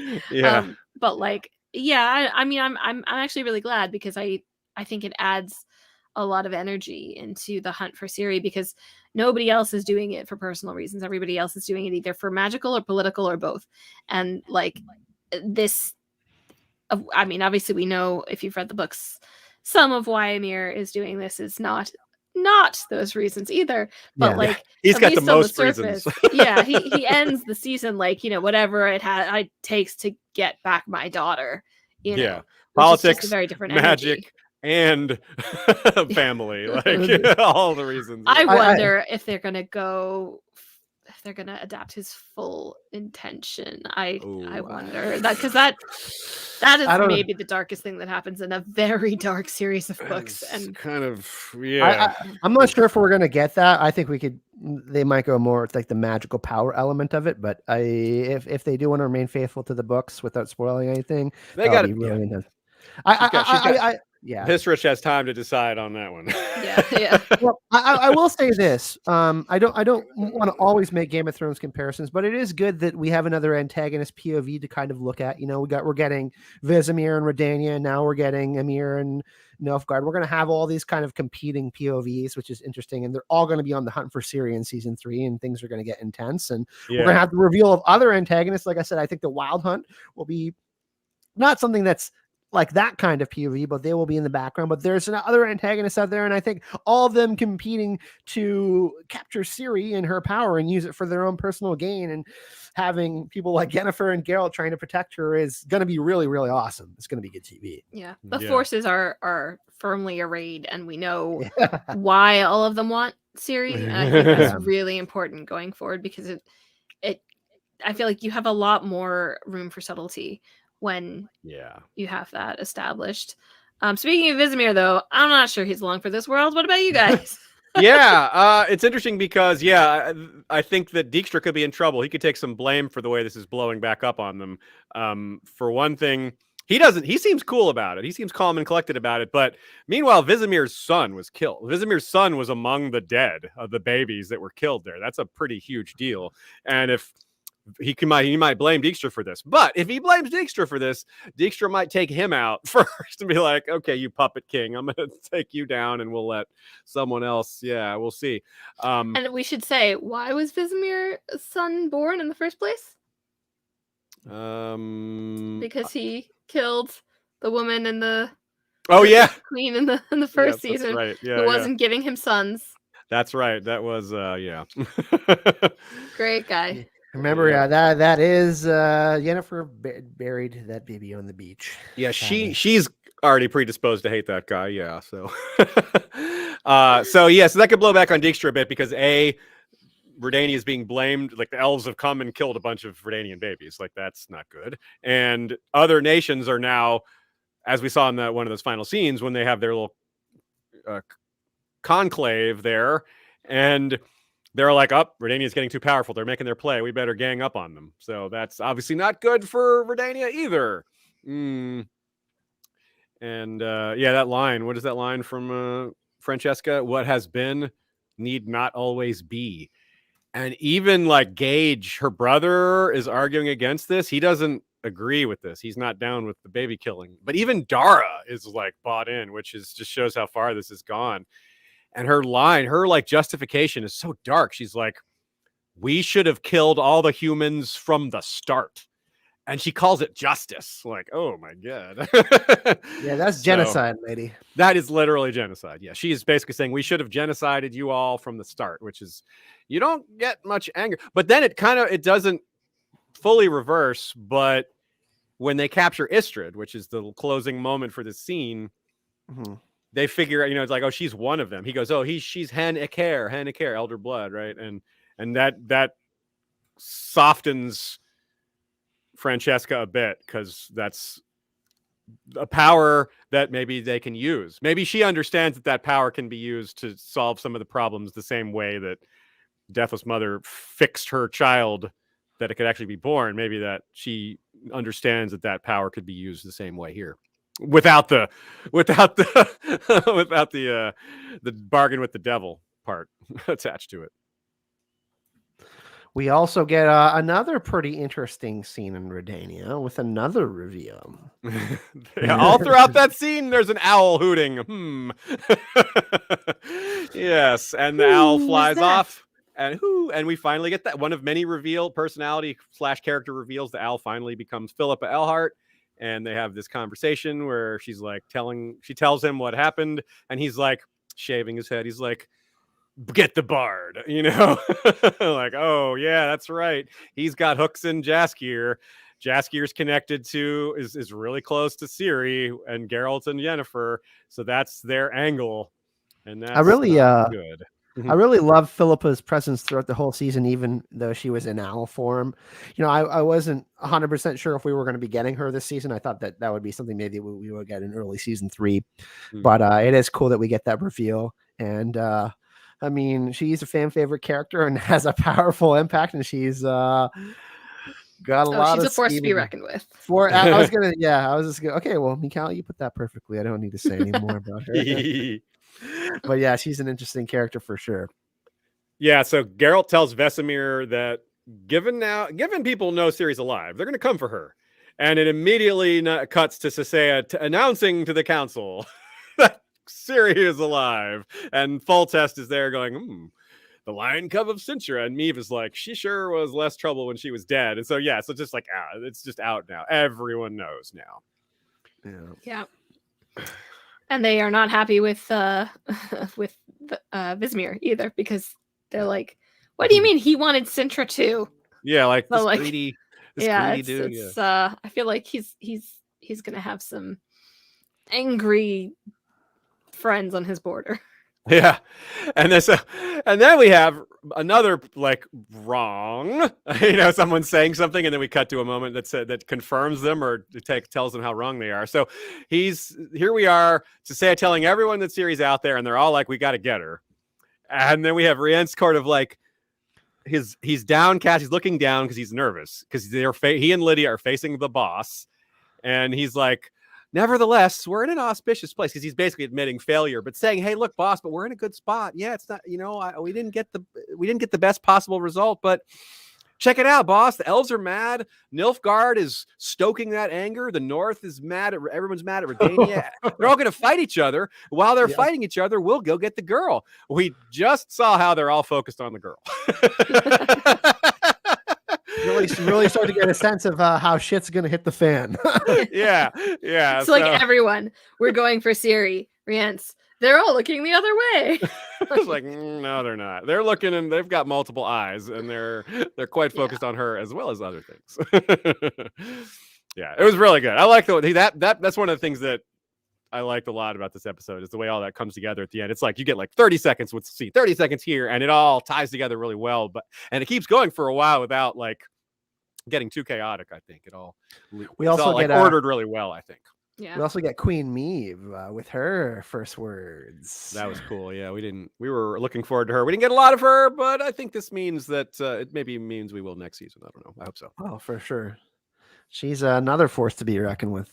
But I mean, I'm actually really glad, because I think it adds a lot of energy into the hunt for Ciri, because nobody else is doing it for personal reasons. Everybody else is doing it either for magical or political or both. And this, I mean, obviously we know, if you've read the books, some of why Emir is doing this is not not those reasons either. But Yeah. like, He's at got the least on most surface, reasons. yeah, he ends the season like, whatever it takes to get back my daughter, Yeah. which is just Politics, a very different magic, energy. and family, like all the reasons. I wonder if they're gonna adapt his full intention. I wonder that, because that is maybe the darkest thing that happens in a very dark series of books. And kind of, yeah. I'm not sure if we're gonna get that. I think they might go more with like the magical power element of it. But if they do want to remain faithful to the books without spoiling anything, they got to be really intense. Hisrich has time to decide on that one. Yeah. Well, I will say this. I don't want to always make Game of Thrones comparisons, but it is good that we have another antagonist POV to kind of look at. We're getting Vesemir and Redania, and now we're getting Emir and Nilfgaard. We're going to have all these kind of competing POVs, which is interesting, and they're all going to be on the hunt for Ciri in season 3, and things are going to get intense. And we're going to have the reveal of other antagonists. Like I said, I think the Wild Hunt will be not something that's like that kind of POV, but they will be in the background. But there's other antagonists out there, and I think all of them competing to capture Ciri and her power and use it for their own personal gain. And having people like Yennefer and Geralt trying to protect her is going to be really, really awesome. It's going to be good TV. Yeah, the forces are firmly arrayed, and we know why all of them want Ciri. And I think that's really important going forward, because I feel like you have a lot more room for subtlety when you have that established. Speaking of Vesemir, though, I'm not sure he's along for this world. What about you guys? It's interesting because I think that Dijkstra could be in trouble. He could take some blame for the way this is blowing back up on them. For one thing, he seems cool about it. He seems calm and collected about it. But meanwhile, Vesemir's son was killed. Vesemir's son was among the dead of the babies that were killed there. That's a pretty huge deal. And if he might blame Dijkstra for this. But if he blames Dijkstra for this, Dijkstra might take him out first and be like, okay, you puppet king, I'm going to take you down and we'll let someone else. Yeah, we'll see. And we should say, why was Vesemir's son born in the first place? Because he killed the woman and the queen in the first season, right. who wasn't giving him sons. That's right. That was great guy. Remember, that is Yennefer buried that baby on the beach. Yeah, she's already predisposed to hate that guy. Yeah, so so that could blow back on Dijkstra a bit, because Redania is being blamed. Like, the elves have come and killed a bunch of Redanian babies. Like, that's not good. And other nations are now, as we saw in one of those final scenes, when they have their little conclave there, and they're like, Redania is getting too powerful. They're making their play. We better gang up on them. So that's obviously not good for Redania either. And that line. What is that line from Francesca? What has been need not always be. And even like Gage, her brother, is arguing against this. He doesn't agree with this. He's not down with the baby killing. But even Dara is like bought in, which just shows how far this has gone. And her line, her like justification is so dark. She's like, we should have killed all the humans from the start. And she calls it justice. Like, oh my God. Yeah, that's genocide, lady. That is literally genocide. Yeah, she is basically saying we should have genocided you all from the start, which is, you don't get much anger. But then it doesn't fully reverse. But when they capture Istrid, which is the closing moment for this scene, they figure out, it's like, oh, she's one of them. He goes, oh, she's Hen Kaer, elder blood, right? And that softens Francesca a bit, because that's a power that maybe they can use. Maybe she understands that power can be used to solve some of the problems the same way that Deathless Mother fixed her child that it could actually be born. Maybe that she understands that power could be used the same way here, without the bargain with the devil part attached to it. We also get another pretty interesting scene in Redania with another reveal. All throughout that scene, there's an owl hooting. Yes, and the owl flies off, and we finally get that one of many personality / character reveals. The owl finally becomes Philippa Eilhart, and they have this conversation where she tells him what happened, and he's like, shaving his head. He's like, get the bard, you know. Like, oh yeah, that's right, he's got hooks in Jaskier. Jaskier's connected to is really close to Ciri and Geralt and Yennefer, so that's their angle, and that's good. I really love Philippa's presence throughout the whole season, even though she was in owl form. You know, I wasn't 100% sure if we were going to be getting her this season. I thought that would be something maybe we would get in early season 3, but it is cool that we get that reveal. And I mean, she's a fan favorite character and has a powerful impact, and she's got a lot. She's a force to be reckoned with. I was just gonna. Okay, well, Michal, you put that perfectly. I don't need to say any more about her. But yeah, she's an interesting character for sure. Yeah, so Geralt tells Vesemir that given people know Ciri's alive, they're going to come for her. And it immediately cuts to Sasea announcing to the council that Ciri is alive. And Foltest is there going, the lion cub of Cintra. And Meve is like, she sure was less trouble when she was dead. And so, yeah, so just like, it's just out now. Everyone knows now. Yeah. And they are not happy with Vesemir either, because they're like, "What do you mean he wanted Cintra too?" Yeah, like so, this greedy dude. It's I feel like he's gonna have some angry friends on his border. Yeah, and then we have another like wrong, someone saying something, and then we cut to a moment that confirms them or tells them how wrong they are. So here we are, Sasea telling everyone that Ciri's out there, and they're all like, "We got to get her." And then we have Rience sort of like he's downcast, he's looking down because he's nervous because he and Lydia are facing the boss, and he's like, nevertheless, we're in an auspicious place, because he's basically admitting failure, but saying, "Hey, look, boss, but we're in a good spot. Yeah, it's not, we didn't get the best possible result, but check it out, boss. The elves are mad. Nilfgaard is stoking that anger. The North is mad. Everyone's mad at Redania. They're all going to fight each other. While they're fighting each other, we'll go get the girl." We just saw how they're all focused on the girl. Really start to get a sense of how shit's gonna hit the fan. yeah. It's like everyone, we're going for Ciri, Rience. They're all looking the other way. It's like, no, they're not. They're looking, and they've got multiple eyes, and they're quite focused on her as well as other things. Yeah, it was really good. I like that's one of the things that I liked a lot about this episode, is the way all that comes together at the end. It's like you get like 30 seconds with C, 30 seconds here, and it all ties together really well. And it keeps going for a while without like getting too chaotic. I think we also get ordered really well, I think. Yeah. We also get Queen Meve with her first words. That was cool. Yeah, we were looking forward to her. We didn't get a lot of her, but I think this means that it maybe means we will next season. I don't know. I hope so. Oh, for sure. She's another force to be reckoned with.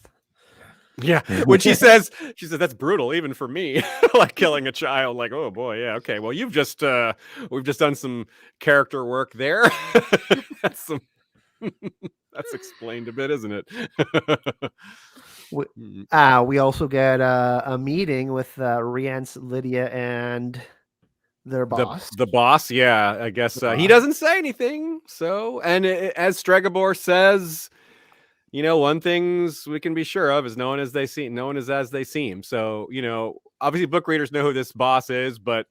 Yeah, when she says that's brutal even for me, like killing a child. Like, oh boy, yeah, okay. Well, we've just done some character work there. That's explained a bit, isn't it? We also get a meeting with Rience, Lydia, and their boss. The boss, yeah. I guess he doesn't say anything. So, and as Stregobor says, one things we can be sure of is known as they seem. So, obviously book readers know who this boss is, but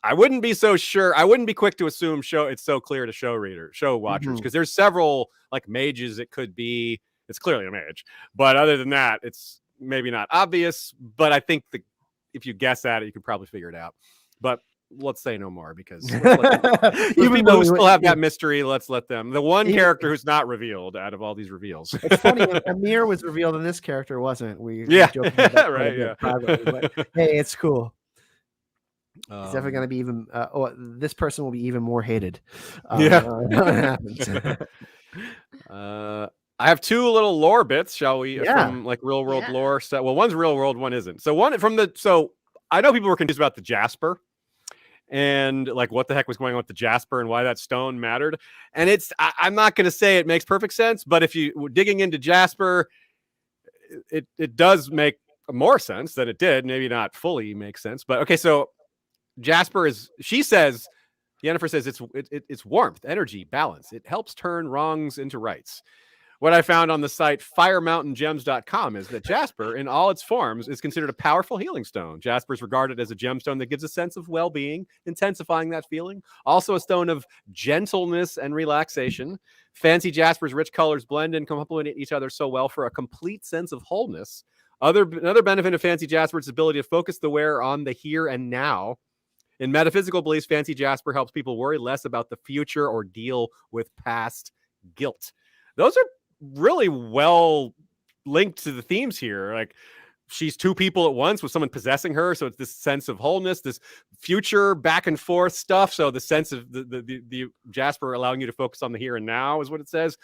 I wouldn't be so sure. I wouldn't be quick to assume it's so clear to show watchers, because there's several like mages it could be. It's clearly a mage, but other than that, it's maybe not obvious. But I think if you guess at it, you could probably figure it out. But let's say no more, because even though we still have that mystery, let's let them. The one character who's not revealed out of all these reveals. It's funny, Amir was revealed and this character wasn't. We joked about that right? Yeah. Privately, but hey, it's cool. It's definitely going to be even. This person will be even more hated. When it happens. I have two little lore bits, shall we? From like real world lore. So, well, one's real world, one isn't. So I know people were confused about the Jasper, and like what the heck was going on with the Jasper and why that stone mattered. And I'm not going to say it makes perfect sense, but if you were digging into Jasper, it does make more sense than it did. Maybe not fully makes sense, but okay. So Jasper Yennefer says it's warmth, energy, balance. It helps turn wrongs into rights. what I found on the site firemountaingems.com is that Jasper, in all its forms, is considered a powerful healing stone. Jasper is regarded as a gemstone that gives a sense of well-being, intensifying that feeling. Also a stone of gentleness and relaxation. Fancy Jasper's rich colors blend and complement each other so well for a complete sense of wholeness. Another benefit of Fancy Jasper is its ability to focus the wearer on the here and now. In metaphysical beliefs, Fancy Jasper helps people worry less about the future or deal with past guilt. Those are really well linked to the themes here. Like, she's two people at once with someone possessing her, so it's this sense of wholeness, this future back and forth stuff. So the sense of the Jasper allowing you to focus on the here and now is what it says.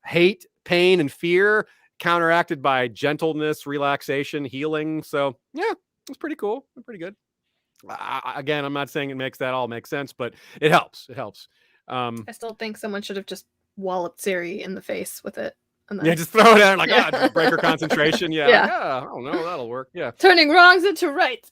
Hate, pain, and fear counteracted by gentleness, relaxation, healing. So yeah, it's pretty cool. Pretty good. Again, I'm not saying it makes that all make sense, but it helps. It helps. I still think someone should have just walloped Ciri in the face with it. And then... Yeah, just throw it out like, just break her concentration. Yeah, yeah. Like, I don't know, that'll work. Yeah, turning wrongs into rights.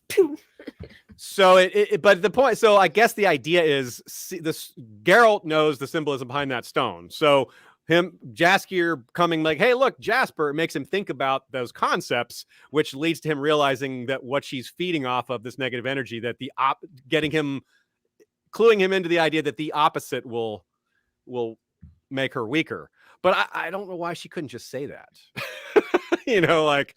So but the point. So I guess the idea is this: Geralt knows the symbolism behind that stone. So Jaskier coming like, hey, look, Jasper, it makes him think about those concepts, which leads to him realizing that what she's feeding off of, this negative energy, that cluing him into the idea that the opposite will make her weaker. But I don't know why she couldn't just say that. Like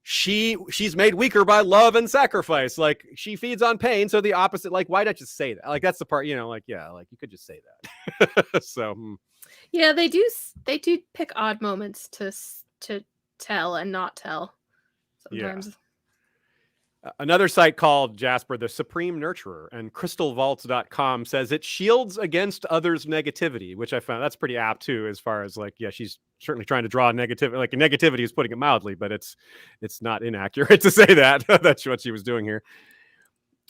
she's made weaker by love and sacrifice. Like, she feeds on pain, so the opposite. Like, why not just say that? Like, that's the part. Like, yeah, like you could just say that. So. Yeah, they do pick odd moments to tell and not tell sometimes. Yeah. Another site called Jasper the Supreme Nurturer, and crystalvaults.com says it shields against others' negativity, which I found that's pretty apt too, as far as like, yeah, she's certainly trying to draw negativity. Like, negativity is putting it mildly, but it's not inaccurate to say that. That's what she was doing here.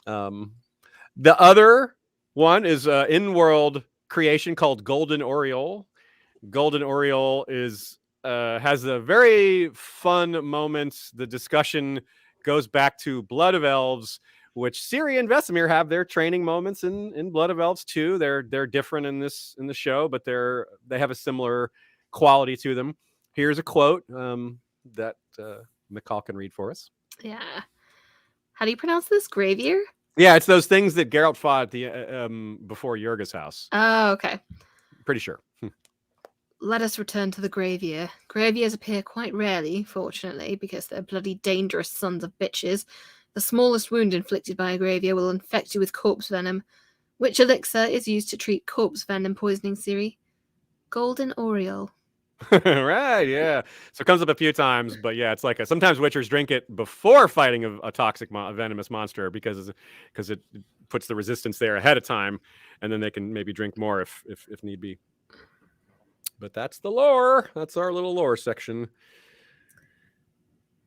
The other one is in-world creation called Golden Oriole. Golden Oriole has a very fun moment. The discussion goes back to Blood of Elves, which Ciri and Vesemir have their training moments in Blood of Elves too. They're different in the show, but they have a similar quality to them. Here's a quote that Michal can read for us. Yeah. How do you pronounce this? Gravier? Yeah, it's those things that Geralt fought at the before Jurga's house. Oh, okay. Pretty sure. Let us return to the Gravier. Graviers appear quite rarely, fortunately, because they're bloody dangerous sons of bitches. The smallest wound inflicted by a Gravier will infect you with corpse venom. Which elixir is used to treat corpse venom poisoning, Ciri? Golden Oriole. Right, yeah. So it comes up a few times, but yeah, it's like sometimes Witchers drink it before fighting a toxic venomous monster because it puts the resistance there ahead of time, and then they can maybe drink more if need be. But that's the lore. That's our little lore section.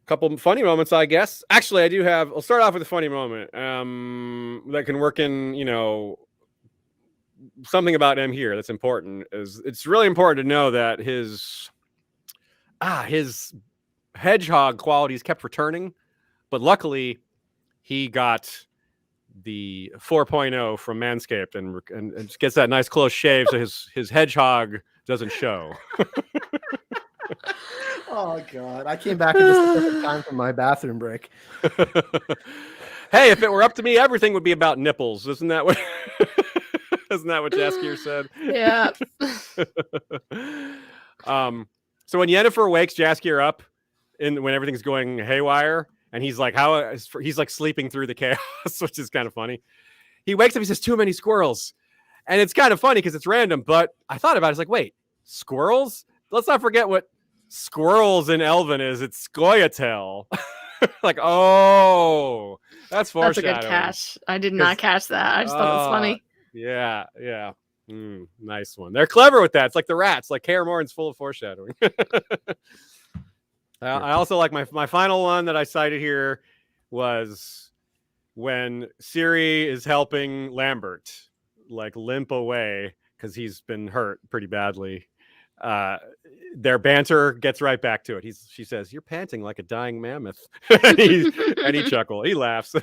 Couple funny moments, I guess. Actually, I'll start off with a funny moment that can work in, something about him here that's important. It's really important to know that his hedgehog qualities kept returning, but luckily he got the 4.0 from Manscaped and gets that nice close shave, so his hedgehog doesn't show. Oh God! I came back at just the perfect time from my bathroom break. Hey, if it were up to me, everything would be about nipples. Isn't that what Jaskier said? Yeah. So when Yennefer wakes Jaskier up when everything's going haywire, and he's like sleeping through the chaos, which is kind of funny. He wakes up, he says, "Too many squirrels." And it's kind of funny because it's random, but I thought about it. It's like, wait, squirrels? Let's not forget what squirrels in Elven is. It's Scoia'tael. Like, oh, that's foreshadowing. That's a good catch. I did not catch that. I just thought it was funny. Yeah. Nice one. They're clever with that. It's like the rats. Like Kaer Morhen's full of foreshadowing. I also like my final one that I cited here was when Ciri is helping Lambert like limp away because he's been hurt pretty badly. Their banter gets right back to it. She says, "You're panting like a dying mammoth." and he chuckles. He laughs.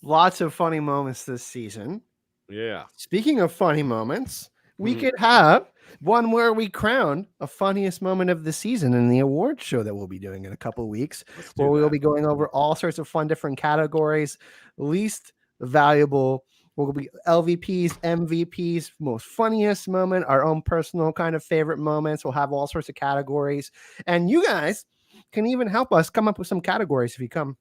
Lots of funny moments this season. Yeah. Speaking of funny moments, we could have one where we crown a funniest moment of the season in the awards show that we'll be doing in a couple of weeks, where we'll be going over all sorts of fun different categories, least valuable. Will be LVPs, MVPs, most funniest moment, our own personal kind of favorite moments. We'll have all sorts of categories. And you guys can even help us come up with some categories if you come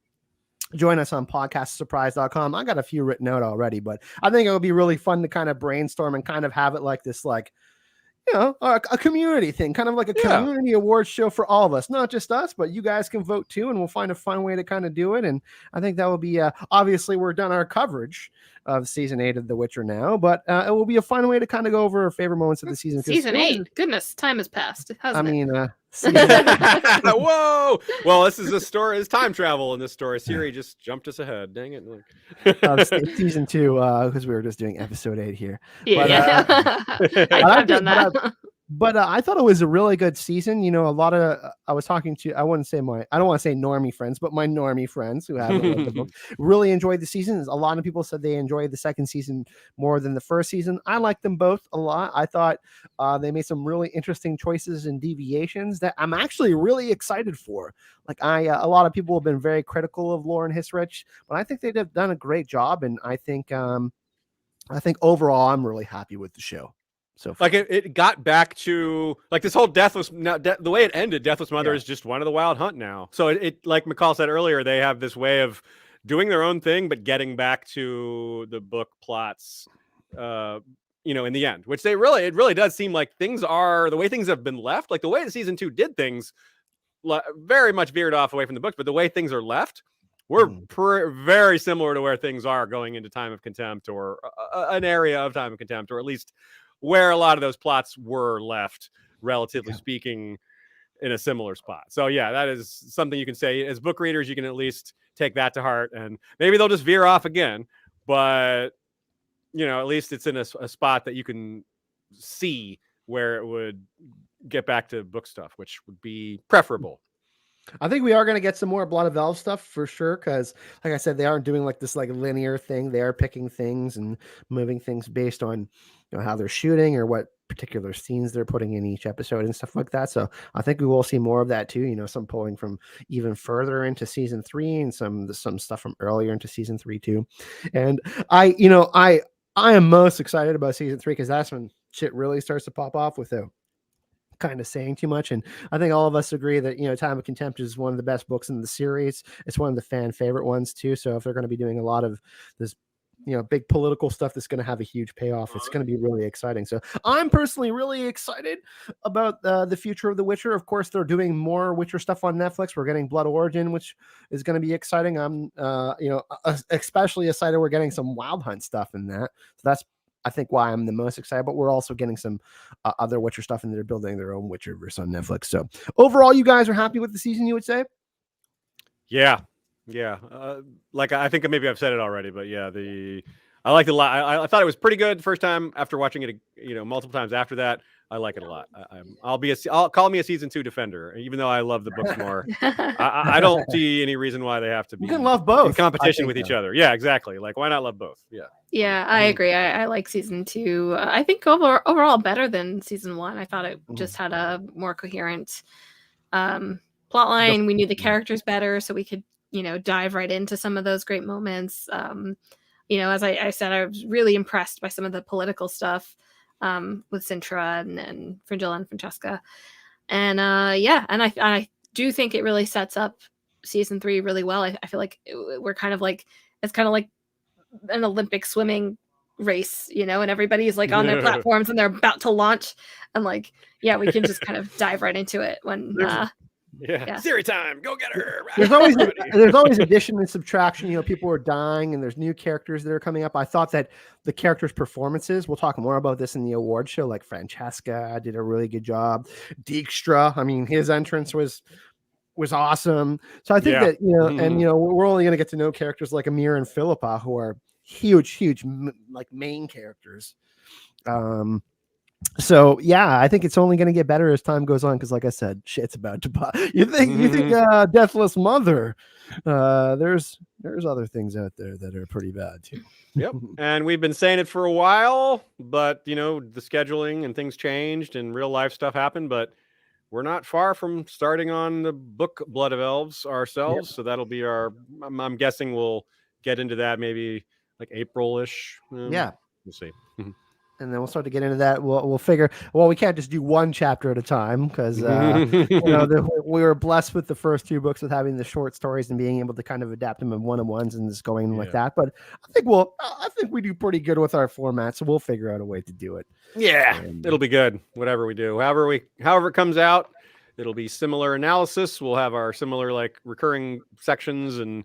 join us on podcastsurprise.com. I got a few written out already, but I think it would be really fun to kind of brainstorm and kind of have it like this, like, a community thing, kind of like a community awards show for all of us, not just us, but you guys can vote too, and we'll find a fun way to kind of do it. And I think that will be, obviously we're done our coverage of season 8 of The Witcher now, but it will be a fun way to kind of go over our favorite moments of the season. Season 8, goodness, time has passed. I mean, whoa! Well, this is a story. It's time travel in this story. Ciri just jumped us ahead. Dang it! Season 2, because we were just doing episode 8 here. Yeah, but, I've done that. But I thought it was a really good season. A lot of I was talking to, I don't want to say normie friends, but my normie friends who have read the book really enjoyed the season. A lot of people said they enjoyed the second season more than the first season. I liked them both a lot. I thought they made some really interesting choices and deviations that I'm actually really excited for. Like a lot of people have been very critical of Lauren Hisrich, but I think they've done a great job, and I think overall I'm really happy with the show. So like it got back to like this whole the way it ended. Deathless Mother is just one of the Wild Hunt now. So it like Michal said earlier, they have this way of doing their own thing, but getting back to the book plots, in the end, which it really does seem like things are the way things have been left. Like the way season 2 did things, very much veered off away from the books, but the way things are left, we're very similar to where things are going into Time of Contempt, or an area of Time of Contempt, or at least where a lot of those plots were left, relatively speaking, in a similar spot. So yeah, that is something you can say as book readers. You can at least take that to heart, and maybe they'll just veer off again, but at least it's in a spot that you can see where it would get back to book stuff, which would be preferable. I think we are going to get some more Blood of Elves stuff for sure, because like I said, they aren't doing like this like linear thing. They are picking things and moving things based on how they're shooting or what particular scenes they're putting in each episode and stuff like that. So I think we will see more of that too. Some pulling from even further into season 3 and some stuff from earlier into season 3 too. And I am most excited about season 3 because that's when shit really starts to pop off without kind of saying too much. And I think all of us agree that Time of Contempt is one of the best books in the series. It's one of the fan favorite ones too. So if they're going to be doing a lot of this big political stuff that's going to have a huge payoff, it's going to be really exciting. So I'm personally really excited about the future of The Witcher. Of course, they're doing more Witcher stuff on Netflix. We're getting Blood Origin, which is going to be exciting. I'm especially excited we're getting some Wild Hunt stuff in that. So that's I think why I'm the most excited, but we're also getting some other Witcher stuff, and they're building their own Witcherverse on Netflix. So overall, you guys are happy with the season, you would say? Yeah. Like I think maybe I've said it already, but yeah, I liked it a lot. I thought it was pretty good the first time. After watching it, multiple times after that, I like it a lot. I'll call me a season 2 defender, even though I love the books more. I don't see any reason why they have to be. You can love both in competition with each other. Yeah, exactly. Like why not love both? Yeah, I agree. I like season 2. I think overall better than season 1. I thought it just had a more coherent plot line. We knew the characters better, so we could dive right into some of those great moments. As I said, I was really impressed by some of the political stuff with Cintra and Fringilla and Francesca. And I do think it really sets up season 3 really well. I feel like we're kind of like, it's kind of like an Olympic swimming race, and everybody's like on their platforms and they're about to launch. And like, we can just kind of dive right into it when Ciri time, go get her. There's always addition and subtraction. People are dying and there's new characters that are coming up. I thought that the characters' performances, we'll talk more about this in the award show, like Francesca did a really good job. Dijkstra, I mean, his entrance was awesome. So I think that and we're only going to get to know characters like Amir and Philippa, who are huge like main characters. So yeah, I think it's only going to get better as time goes on because, like I said, shit's about to pop. You think Deathless Mother? There's other things out there that are pretty bad too. Yep. And we've been saying it for a while, but the scheduling and things changed and real life stuff happened. But we're not far from starting on the book Blood of Elves ourselves. Yep. So that'll be I'm guessing we'll get into that maybe like April-ish. Yeah. We'll see. And then we'll start to get into that. We'll figure. Well, we can't just do one chapter at a time because we were blessed with the first 2 books with having the short stories and being able to kind of adapt them in one-on-ones and just going like that. But I think we do pretty good with our format, so we'll figure out a way to do it. Yeah, it'll be good. Whatever we do, however it comes out, it'll be similar analysis. We'll have our similar like recurring sections and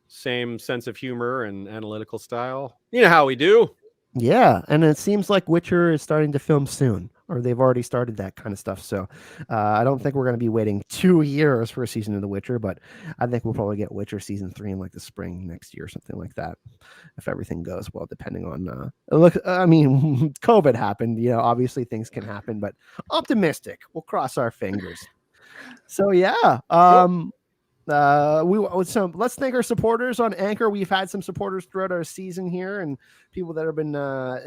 same sense of humor and analytical style. You know how we do. Yeah, and it seems like Witcher is starting to film soon, or they've already started that kind of stuff. So I don't think we're going to be waiting 2 years for a season of The Witcher, but I think we'll probably get Witcher season 3 in like the spring next year or something like that, if everything goes well, depending on COVID happened. Obviously things can happen, but optimistic. We'll cross our fingers. So yeah. Let's thank our supporters on Anchor. We've had some supporters throughout our season here and people that have been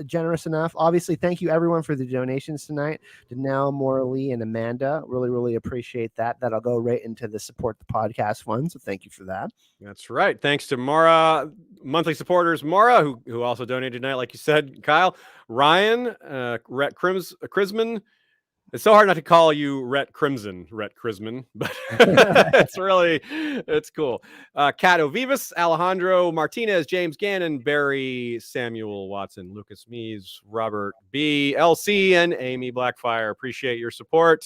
generous enough. Obviously, thank you everyone for the donations tonight. Danelle, Morley, and Amanda. Really, really appreciate that. That'll go right into the support the podcast fund. So thank you for that. That's right. Thanks to Mara, monthly supporters, Mara, who also donated tonight, like you said, Kyle, Ryan, Rhett Crisman. It's so hard not to call you Rhett Crisman, but it's cool. Kat Ovivas, Alejandro Martinez, James Gannon, Barry, Samuel Watson, Lucas Mees, Robert B, LC, and Amy Blackfire. Appreciate your support.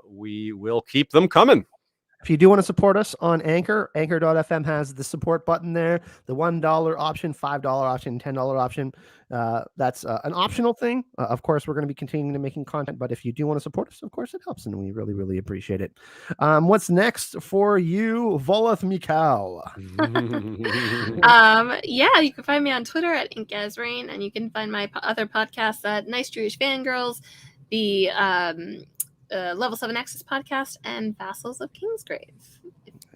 We will keep them coming. If you do want to support us on Anchor, anchor.fm has the support button there, the $1 option, $5 option, $10 option. That's an optional thing. Of course, we're going to be continuing to making content, but if you do want to support us, of course, it helps, and we really, really appreciate it. What's next for you, Voleth Michal? Yeah, you can find me on Twitter at InkAsRain, and you can find my other podcasts at Nice Jewish Fangirls, the Level 7 Access podcast, and Vassals of Kingsgrave.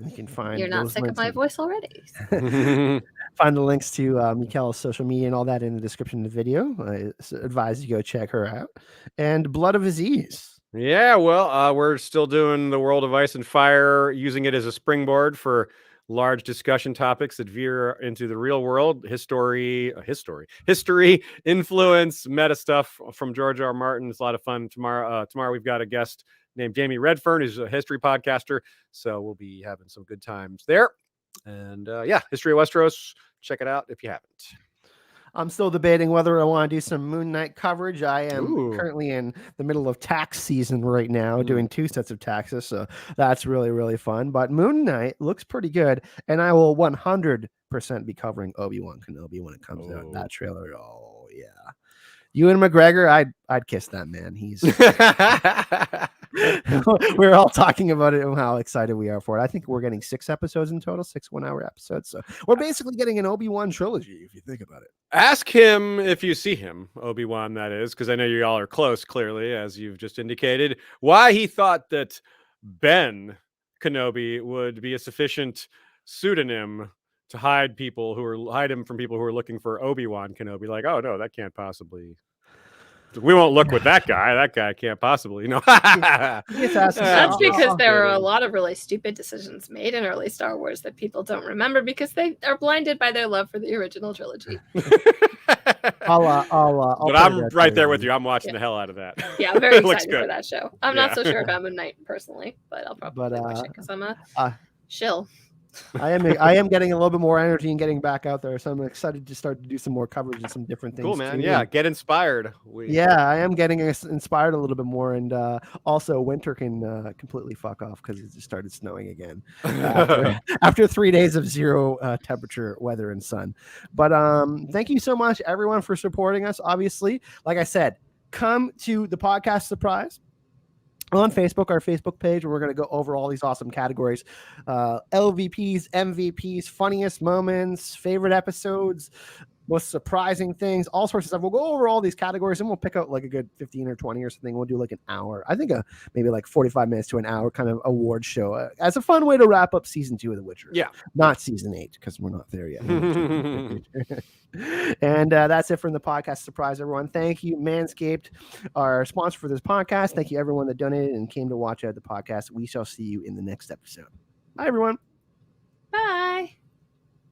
You can find. You're not sick of my voice already. Find the links to Michal's social media and all that in the description of the video. I advise you go check her out. And Blood of Aziz. Yeah, well, we're still doing the World of Ice and Fire, using it as a springboard for large discussion topics that veer into the real world, history, influence, meta stuff from George R. Martin. It's a lot of fun. Tomorrow we've got a guest named Jamie Redfern, who's a history podcaster. So we'll be having some good times there. And History of Westeros. Check it out if you haven't. I'm still debating whether I want to do some Moon Knight coverage. I am currently in the middle of tax season right now, doing 2 sets of taxes. So that's really, really fun. But Moon Knight looks pretty good. And I will 100% be covering Obi-Wan Kenobi when it comes out. That trailer. Oh, yeah. Ewan McGregor, I'd kiss that man. He's we're all talking about it and how excited we are for it. I think we're getting 6 episodes in total, 6 1-hour episodes. So we're basically getting an Obi-Wan trilogy, if you think about it. Ask him if you see him, Obi-Wan, that is, because I know you all are close, clearly, as you've just indicated, why he thought that Ben Kenobi would be a sufficient pseudonym to hide him from people who are looking for Obi-Wan Kenobi. Like, oh no, that can't possibly. We won't look with that guy. That guy can't possibly, That's because there were a lot of really stupid decisions made in early Star Wars that people don't remember because they are blinded by their love for the original trilogy. But I'm right there with you. I'm watching the hell out of that. Yeah, I'm very excited for that show. I'm not so sure about Moon Knight personally, but I'll probably watch it because I'm a shill. I am getting a little bit more energy and getting back out there, so I'm excited to start to do some more coverage and some different things. Cool, man. Too. Yeah, get inspired. I am getting inspired a little bit more, and also winter can completely fuck off because it just started snowing again after 3 days of 0 temperature, weather, and sun. But thank you so much, everyone, for supporting us. Obviously, like I said, come to the podcast Suprise on Facebook, our Facebook page, where we're going to go over all these awesome categories, LVPs, MVPs, funniest moments, favorite episodes, most surprising things, all sorts of stuff. We'll go over all these categories and we'll pick out like a good 15 or 20 or something. We'll do like an hour. I think maybe like 45 minutes to an hour kind of award show as a fun way to wrap up season 2 of The Witcher. Yeah. Not season 8 because we're not there yet. And that's it from the podcast. Surprise, everyone. Thank you, Manscaped, our sponsor for this podcast. Thank you, everyone that donated and came to watch the podcast. We shall see you in the next episode. Bye, everyone. Bye.